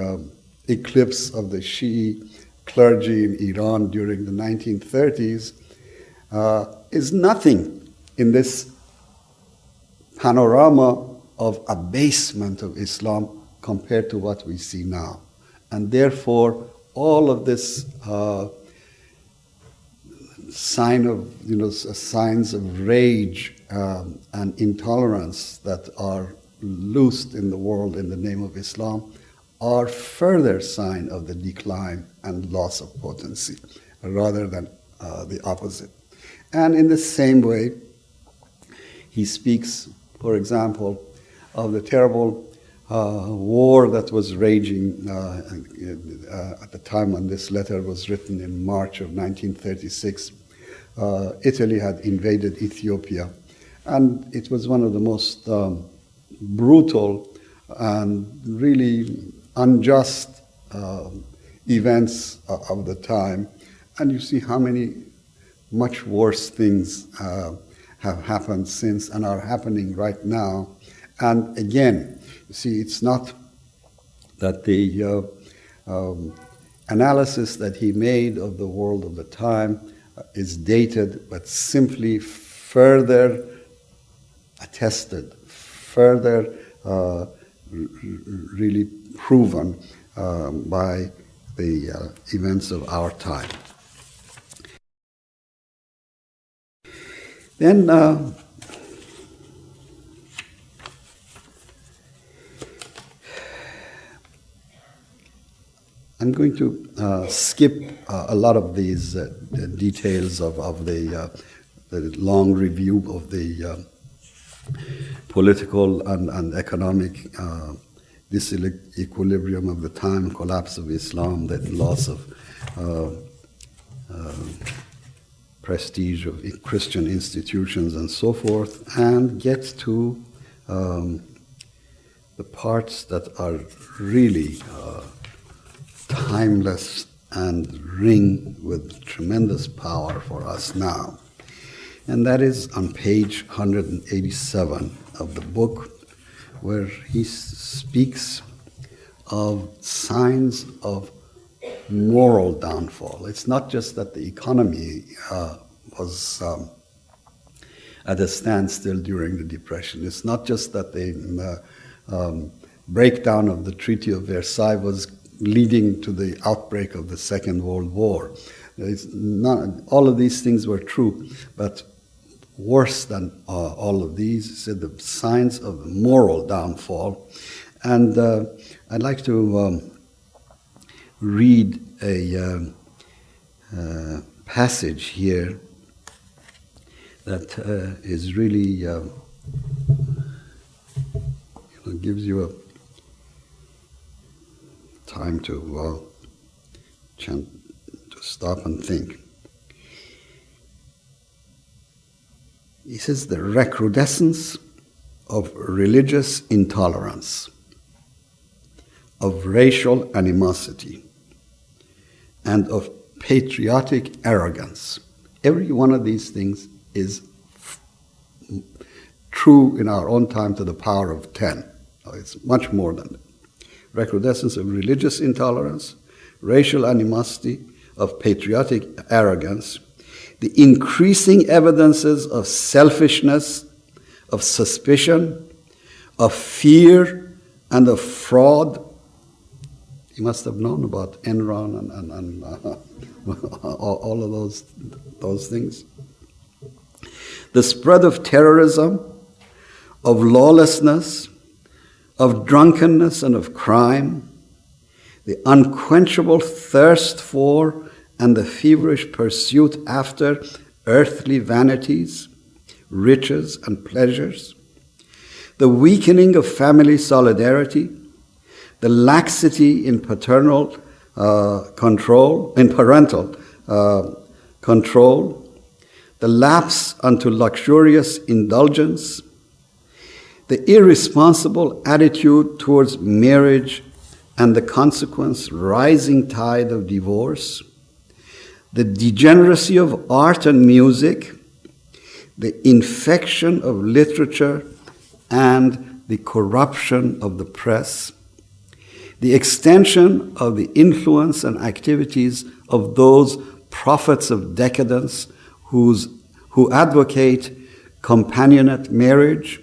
eclipse of the Shi'i clergy in Iran during the 1930s is nothing in this panorama of abasement of Islam compared to what we see now. And therefore, all of this signs of rage and intolerance that are loosed in the world in the name of Islam are further sign of the decline and loss of potency, rather than the opposite. And in the same way, he speaks, for example, of the terrible war that was raging at the time when this letter was written in March of 1936. Italy had invaded Ethiopia, and it was one of the most brutal and really unjust events of the time. And you see how many much worse things have happened since and are happening right now. And again, you see, it's not that the analysis that he made of the world of the time is dated, but simply further attested, further really proven by the events of our time. Then I'm going to skip a lot of these details of the long review of the political and economic disequilibrium of the time, collapse of Islam, the loss of prestige of Christian institutions and so forth, and get to the parts that are really timeless and ring with tremendous power for us now. And that is on page 187 of the book, where he speaks of signs of moral downfall. It's not just that the economy was at a standstill during the Depression. It's not just that the breakdown of the Treaty of Versailles was leading to the outbreak of the Second World War. All of these things were true, but worse than all of these, said the signs of moral downfall. And I'd like to read a passage here that is really gives you a time to stop and think. He says, the recrudescence of religious intolerance, of racial animosity, and of patriotic arrogance. Every one of these things is true in our own time to the power of 10. It's much more than that. Recrudescence of religious intolerance, racial animosity, of patriotic arrogance, the increasing evidences of selfishness, of suspicion, of fear, and of fraud. He must have known about Enron and all of those things. The spread of terrorism, of lawlessness, of drunkenness and of crime, the unquenchable thirst for and the feverish pursuit after earthly vanities, riches and pleasures, the weakening of family solidarity, the laxity in parental control, the lapse unto luxurious indulgence, the irresponsible attitude towards marriage and the consequent rising tide of divorce, the degeneracy of art and music, the infection of literature and the corruption of the press, the extension of the influence and activities of those prophets of decadence who advocate companionate marriage,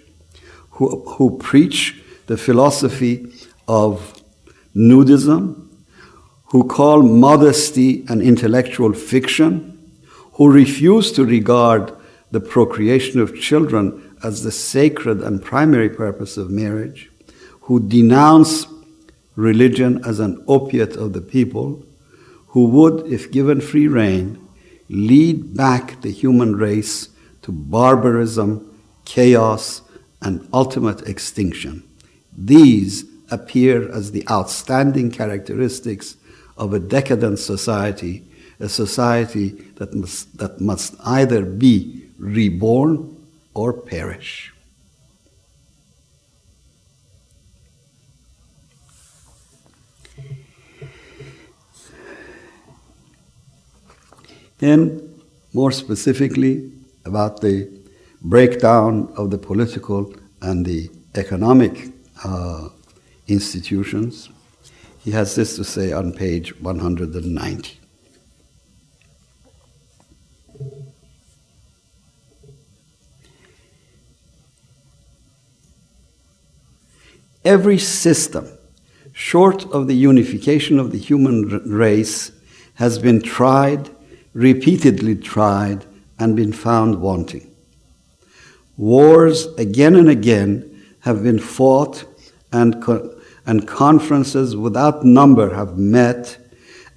who preach the philosophy of nudism, who call modesty an intellectual fiction, who refuse to regard the procreation of children as the sacred and primary purpose of marriage, who denounce religion as an opiate of the people, who would, if given free rein, lead back the human race to barbarism, chaos, and ultimate extinction. These appear as the outstanding characteristics of a decadent society, a society that must either be reborn or perish. And more specifically about the breakdown of the political and the economic institutions, he has this to say on page 190. Every system, short of the unification of the human race, has been tried, repeatedly tried, and been found wanting. Wars again and again have been fought, and conferences without number have met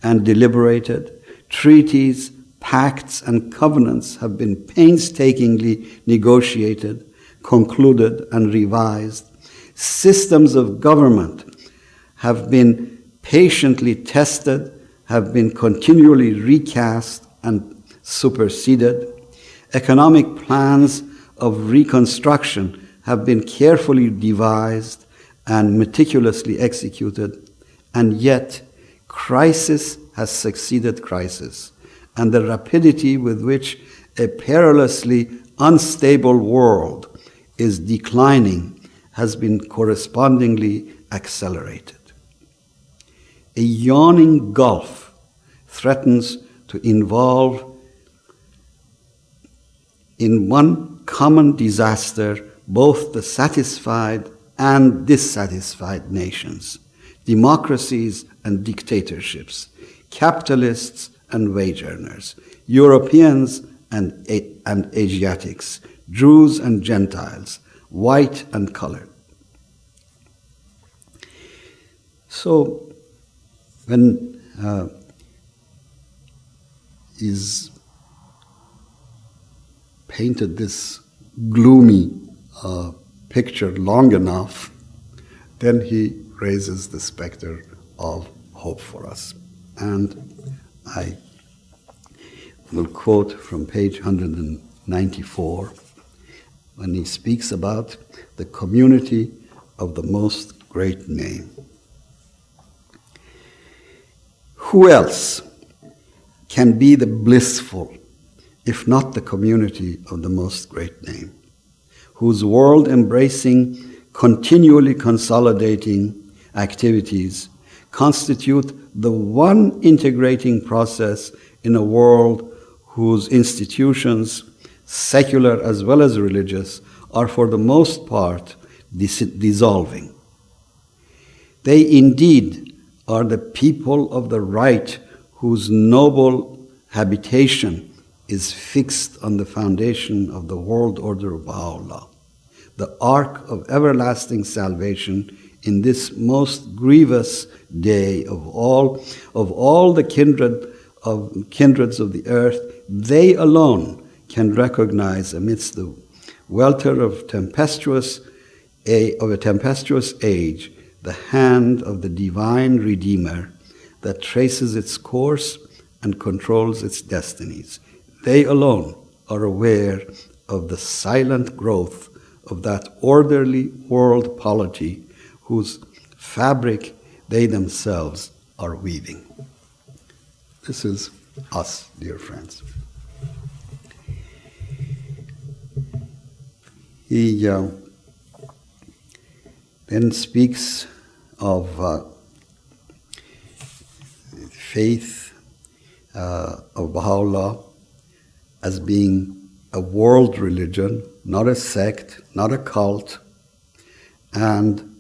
and deliberated. Treaties, pacts, and covenants have been painstakingly negotiated, concluded, and revised. Systems of government have been patiently tested, have been continually recast and superseded. Economic plans of reconstruction have been carefully devised and meticulously executed, and yet crisis has succeeded crisis, and the rapidity with which a perilously unstable world is declining has been correspondingly accelerated. A yawning gulf threatens to involve in one common disaster both the satisfied and dissatisfied nations, democracies and dictatorships, capitalists and wage earners, Europeans and Asiatics, Jews and Gentiles, white and colored. So, when he's painted this gloomy picture long enough, then he raises the specter of hope for us. And I will quote from page 194 when he speaks about the community of the Most Great Name. Who else can be the blissful, if not the community of the Most Great Name, whose world-embracing, continually consolidating activities constitute the one integrating process in a world whose institutions, secular as well as religious, are for the most part dissolving. They indeed are the people of the right whose noble habitation is fixed on the foundation of the world order of Baha'u'llah, the ark of everlasting salvation in this most grievous day of all the kindreds of the earth. They alone can recognize amidst the welter of a tempestuous age the hand of the divine Redeemer that traces its course and controls its destinies. They alone are aware of the silent growth of that orderly world polity whose fabric they themselves are weaving. This is us, dear friends. He then speaks of faith of Baha'u'llah as being a world religion, not a sect, not a cult. And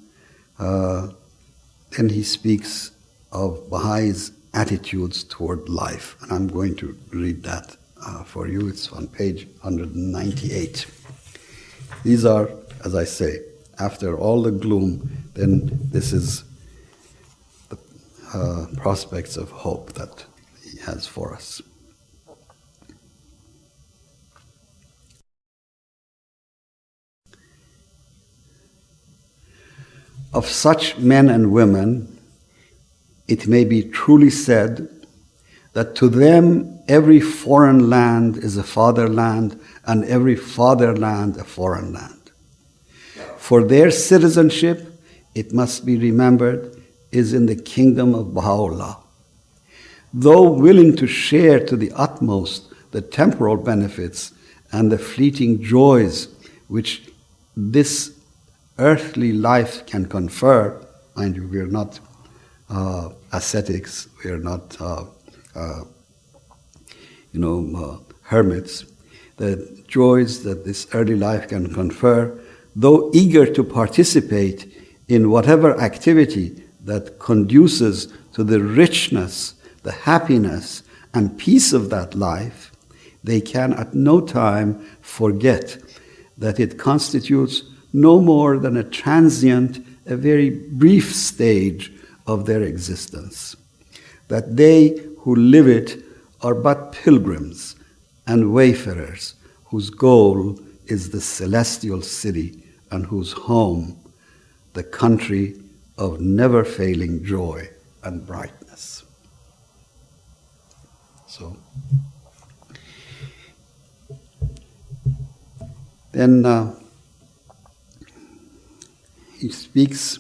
then he speaks of Baha'is' attitudes toward life. And I'm going to read that for you. It's on page 198. These are, as I say, after all the gloom, then this is prospects of hope that he has for us. Of such men and women, it may be truly said that to them every foreign land is a fatherland and every fatherland a foreign land. For their citizenship, it must be remembered, is in the kingdom of Baha'u'llah. Though willing to share to the utmost the temporal benefits and the fleeting joys which this earthly life can confer, mind you, we are not ascetics, we are not hermits, the joys that this earthly life can confer, though eager to participate in whatever activity that conduces to the richness, the happiness, and peace of that life, they can at no time forget that it constitutes no more than a transient, a very brief stage of their existence, that they who live it are but pilgrims and wayfarers whose goal is the celestial city and whose home the country of never-failing joy and brightness. So, then he speaks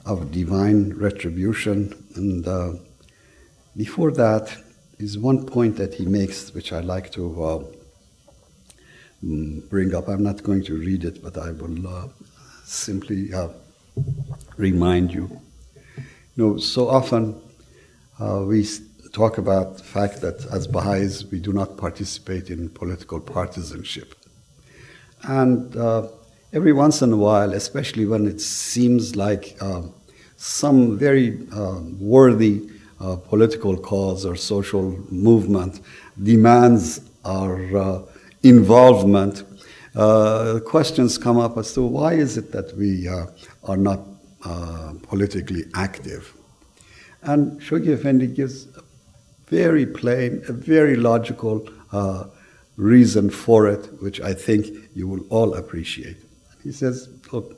of divine retribution, and before that is one point that he makes which I like to bring up. I'm not going to read it, but I will simply remind you. So often we talk about the fact that as Baha'is we do not participate in political partisanship. And every once in a while, especially when it seems like some very worthy political cause or social movement demands our involvement, questions come up as to why is it that we are not politically active. And Shoghi Effendi gives a very plain, a very logical reason for it, which I think you will all appreciate. He says, look,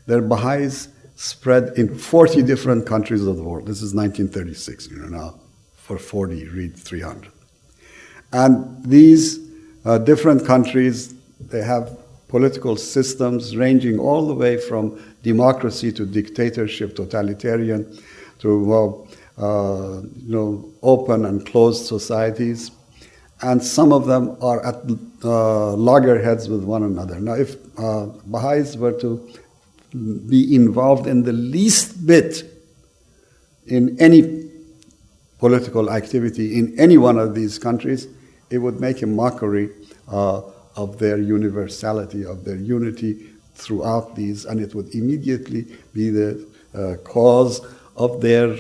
there are Baha'is spread in 40 different countries of the world. This is 1936, now for 40, read 300. And these different countries, they have political systems ranging all the way from democracy to dictatorship, totalitarian, to open and closed societies. And some of them are at loggerheads with one another. Now, if Baha'is were to be involved in the least bit in any political activity in any one of these countries, it would make a mockery of their universality, of their unity throughout these, and it would immediately be the cause of their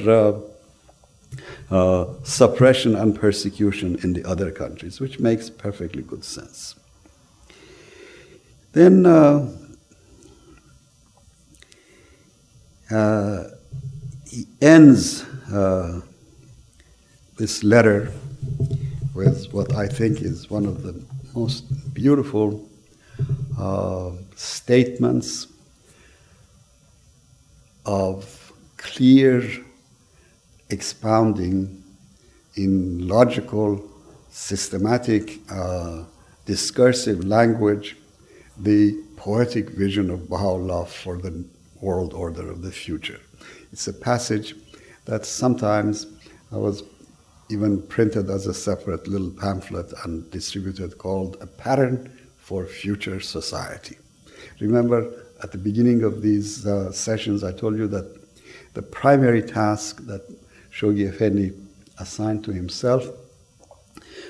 suppression and persecution in the other countries, which makes perfectly good sense. Then he ends this letter with what I think is one of the most beautiful statements of clear expounding in logical, systematic, discursive language the poetic vision of Baha'u'llah for the world order of the future. It's a passage that sometimes was even printed as a separate little pamphlet and distributed, called A Pattern for Future Society. Remember, at the beginning of these sessions, I told you that the primary task that Shoghi Effendi assigned to himself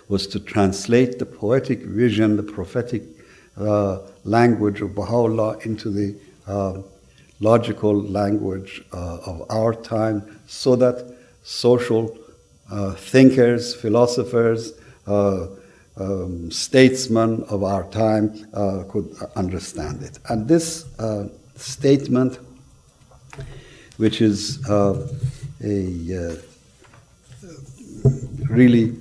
was to translate the poetic vision, the prophetic language of Baha'u'llah into the logical language of our time, so that social thinkers, philosophers, statesmen of our time could understand it. And this statement which is really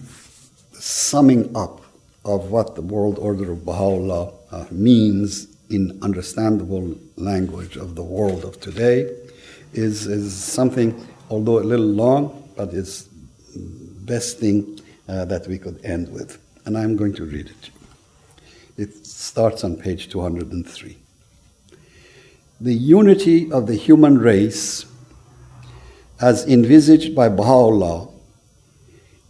summing up of what the world order of Baha'u'llah means in understandable language of the world of today, is something, although a little long, but it's best thing that we could end with. And I'm going to read it. It starts on page 203. The unity of the human race, as envisaged by Baha'u'llah,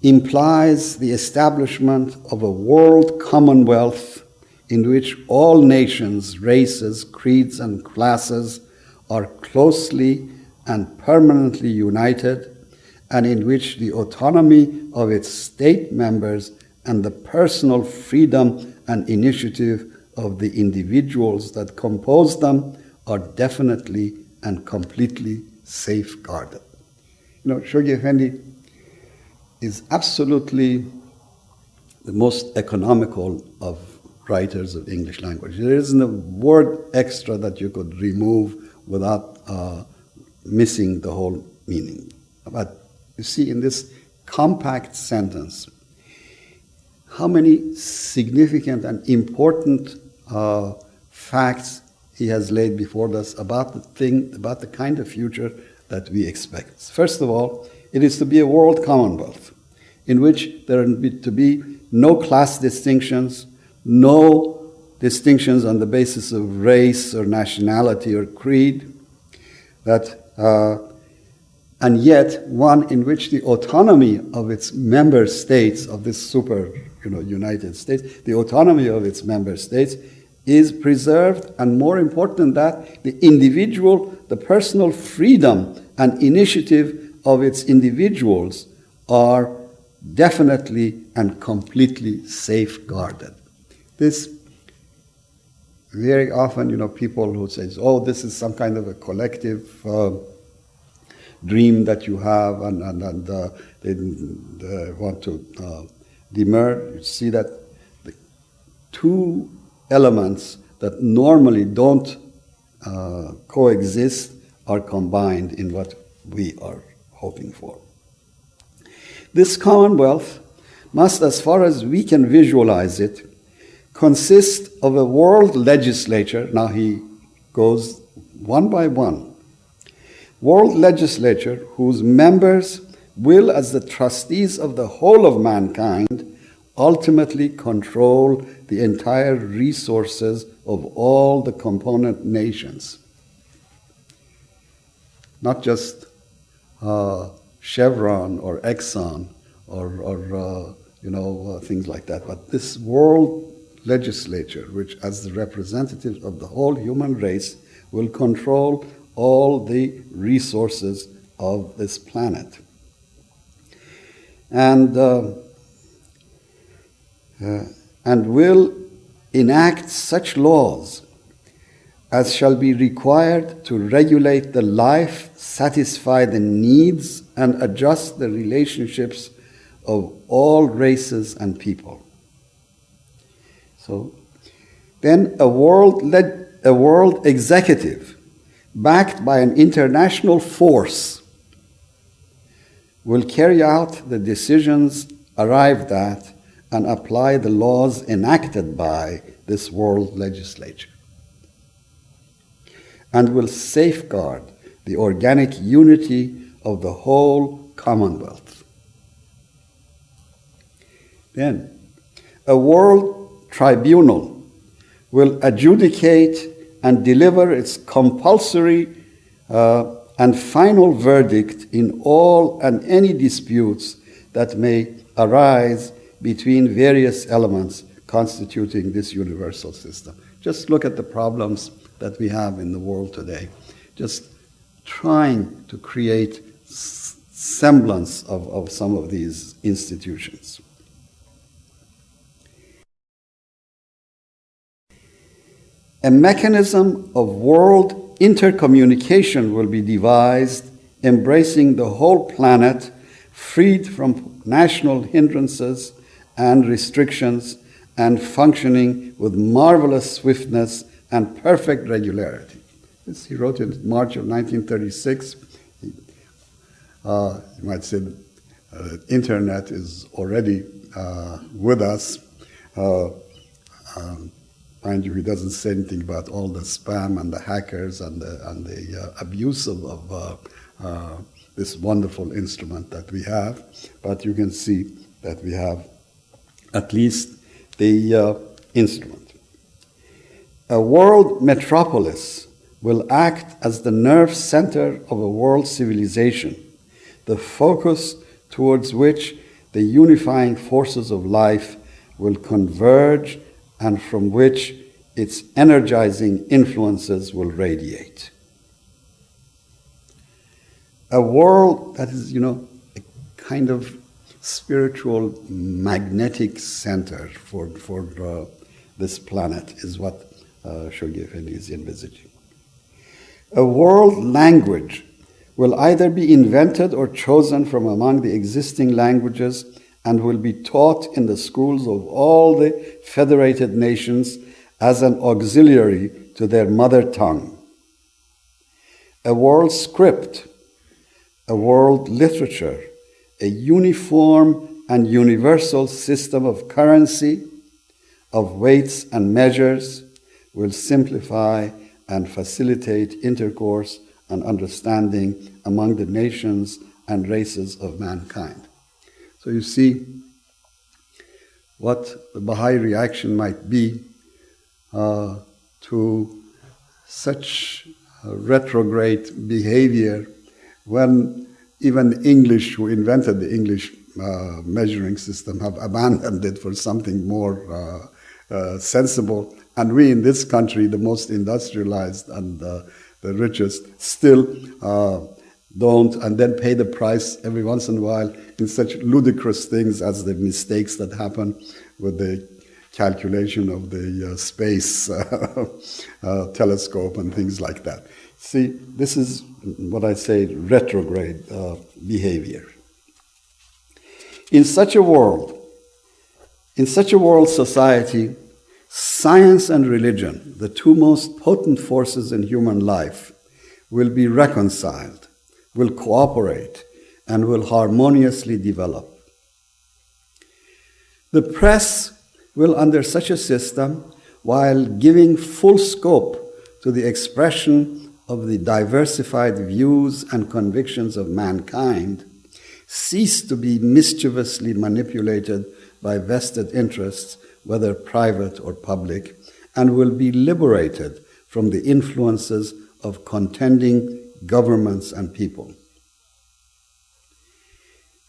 implies the establishment of a world commonwealth in which all nations, races, creeds, and classes are closely and permanently united, and in which the autonomy of its state members and the personal freedom and initiative of the individuals that compose them are definitely and completely safeguarded. You know, Shoghi Effendi is absolutely the most economical of writers of English language. There isn't a word extra that you could remove without missing the whole meaning. But you see, in this compact sentence, how many significant and important facts he has laid before us about the kind of future that we expect. First of all, it is to be a world commonwealth in which there are to be no class distinctions, no distinctions on the basis of race or nationality or creed, and yet one in which the autonomy of its member states, of this super United States, the autonomy of its member states is preserved, and more important than that, the individual, the personal freedom and initiative of its individuals are definitely and completely safeguarded. This very often, people who say, "Oh, this is some kind of a collective dream that you have," and they want to demur. You see that the two elements that normally don't coexist are combined in what we are hoping for. This commonwealth must, as far as we can visualize it, consist of a world legislature. Now he goes one by one. World legislature whose members will, as the trustees of the whole of mankind, ultimately control the entire resources of all the component nations. Not just Chevron or Exxon or things like that, but this world legislature, which as the representatives of the whole human race will control all the resources of this planet. And will enact such laws as shall be required to regulate the life, satisfy the needs, and adjust the relationships of all races and people. So then a world executive backed by an international force will carry out the decisions arrived at and apply the laws enacted by this world legislature, and will safeguard the organic unity of the whole Commonwealth. Then, a world tribunal will adjudicate and deliver its compulsory and final verdict in all and any disputes that may arise between various elements constituting this universal system. Just look at the problems that we have in the world today. Just trying to create semblance of some of these institutions. A mechanism of world intercommunication will be devised, embracing the whole planet, freed from national hindrances and restrictions, and functioning with marvelous swiftness and perfect regularity. This he wrote in March of 1936. You might say the internet is already with us. Mind you, he doesn't say anything about all the spam and the hackers and the abuse of this wonderful instrument that we have. But you can see that we have at least the instrument. A world metropolis will act as the nerve center of a world civilization, the focus towards which the unifying forces of life will converge and from which its energizing influences will radiate. A world that is, a kind of spiritual magnetic center for this planet is what Shoghi Effendi is envisaging. A world language will either be invented or chosen from among the existing languages and will be taught in the schools of all the federated nations as an auxiliary to their mother tongue. A world script, a world literature, a uniform and universal system of currency, of weights and measures will simplify and facilitate intercourse and understanding among the nations and races of mankind. So you see what the Baha'i reaction might be to such retrograde behavior when even English, who invented the English measuring system, have abandoned it for something more sensible. And we in this country, the most industrialized and the richest, still don't, and then pay the price every once in a while in such ludicrous things as the mistakes that happen with the calculation of the space telescope and things like that. See, this is what I say retrograde behavior. In such a world society, science and religion, the two most potent forces in human life, will be reconciled, will cooperate, and will harmoniously develop. The press will, under such a system, while giving full scope to the expression of the diversified views and convictions of mankind, cease to be mischievously manipulated by vested interests, whether private or public, and will be liberated from the influences of contending governments and people.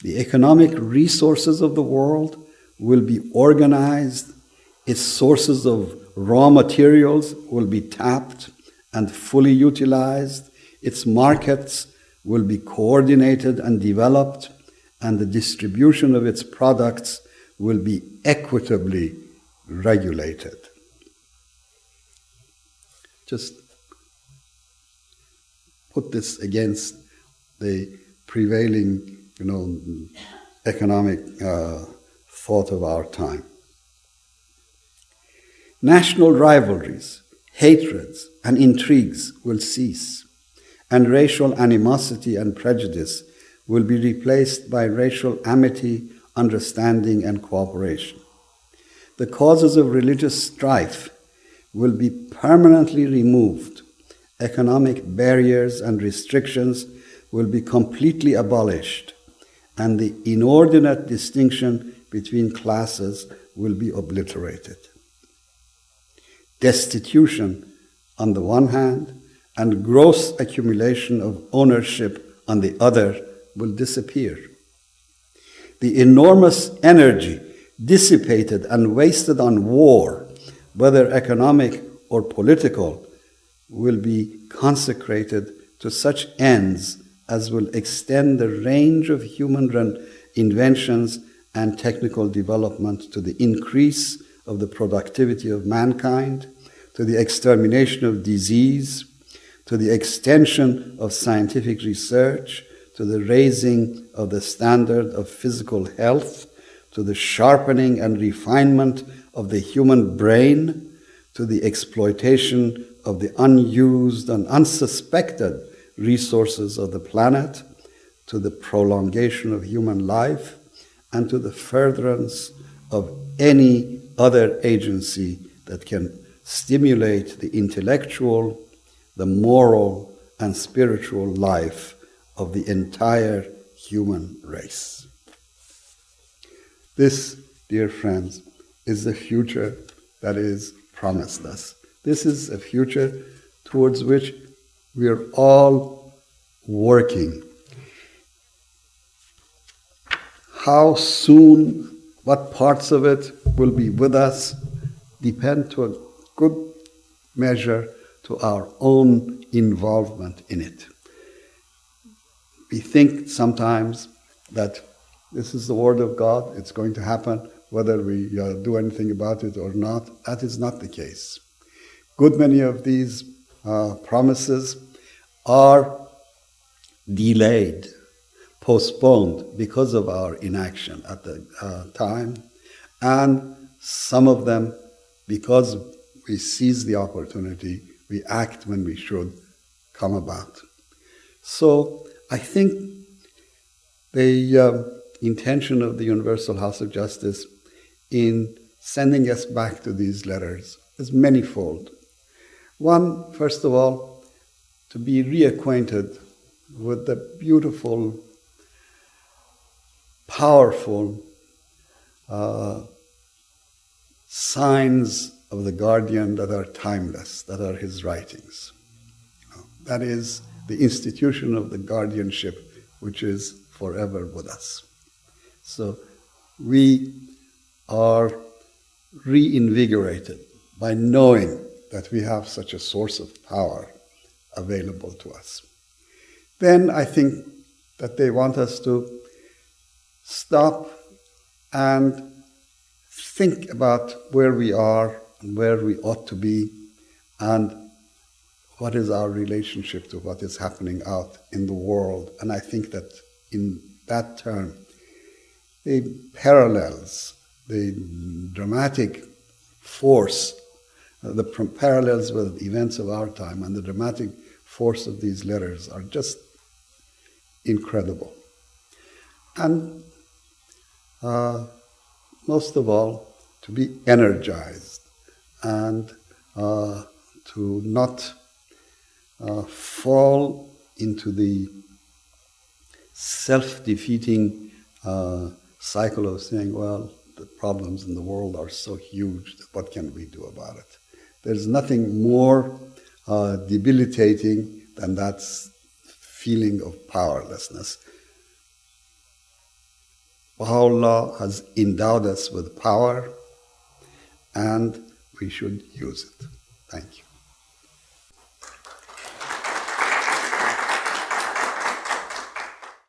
The economic resources of the world will be organized, its sources of raw materials will be tapped and fully utilized, its markets will be coordinated and developed, and the distribution of its products will be equitably regulated. Just put this against the prevailing, economic thought of our time. National rivalries, hatreds, and intrigues will cease, and racial animosity and prejudice will be replaced by racial amity, understanding, and cooperation. The causes of religious strife will be permanently removed. Economic barriers and restrictions will be completely abolished, and the inordinate distinction between classes will be obliterated. Destitution on the one hand and gross accumulation of ownership on the other will disappear. The enormous energy dissipated and wasted on war, whether economic or political, will be consecrated to such ends as will extend the range of human inventions and technical development to the increase of the productivity of mankind, to the extermination of disease, to the extension of scientific research, to the raising of the standard of physical health, to the sharpening and refinement of the human brain, to the exploitation of the unused and unsuspected resources of the planet, to the prolongation of human life, and to the furtherance of any other agency that can stimulate the intellectual, the moral, and spiritual life of the entire human race. This, dear friends, is the future that is promised us. This is a future towards which we are all working. How soon, what parts of it will be with us depend to a good measure to our own involvement in it. We think sometimes that this is the word of God, it's going to happen whether we do anything about it or not. That is not the case. Good many of these promises are delayed, postponed because of our inaction at the time, and some of them, because we seize the opportunity, we act when we should come about. So I think the intention of the Universal House of Justice in sending us back to these letters is manifold. One, first of all, to be reacquainted with the beautiful, powerful signs of the guardian that are timeless, that are his writings. That is the institution of the guardianship, which is forever with us. So we are reinvigorated by knowing that we have such a source of power available to us. Then I think that they want us to stop and think about where we are and where we ought to be and what is our relationship to what is happening out in the world. And I think that in that term, the parallels, the dramatic force, the parallels with events of our time and the dramatic force of these letters are just incredible. And most of all, to be energized and to not fall into the self-defeating cycle of saying, well, the problems in the world are so huge, what can we do about it? There's nothing more debilitating than that feeling of powerlessness. Baha'u'llah has endowed us with power, and we should use it. Thank you.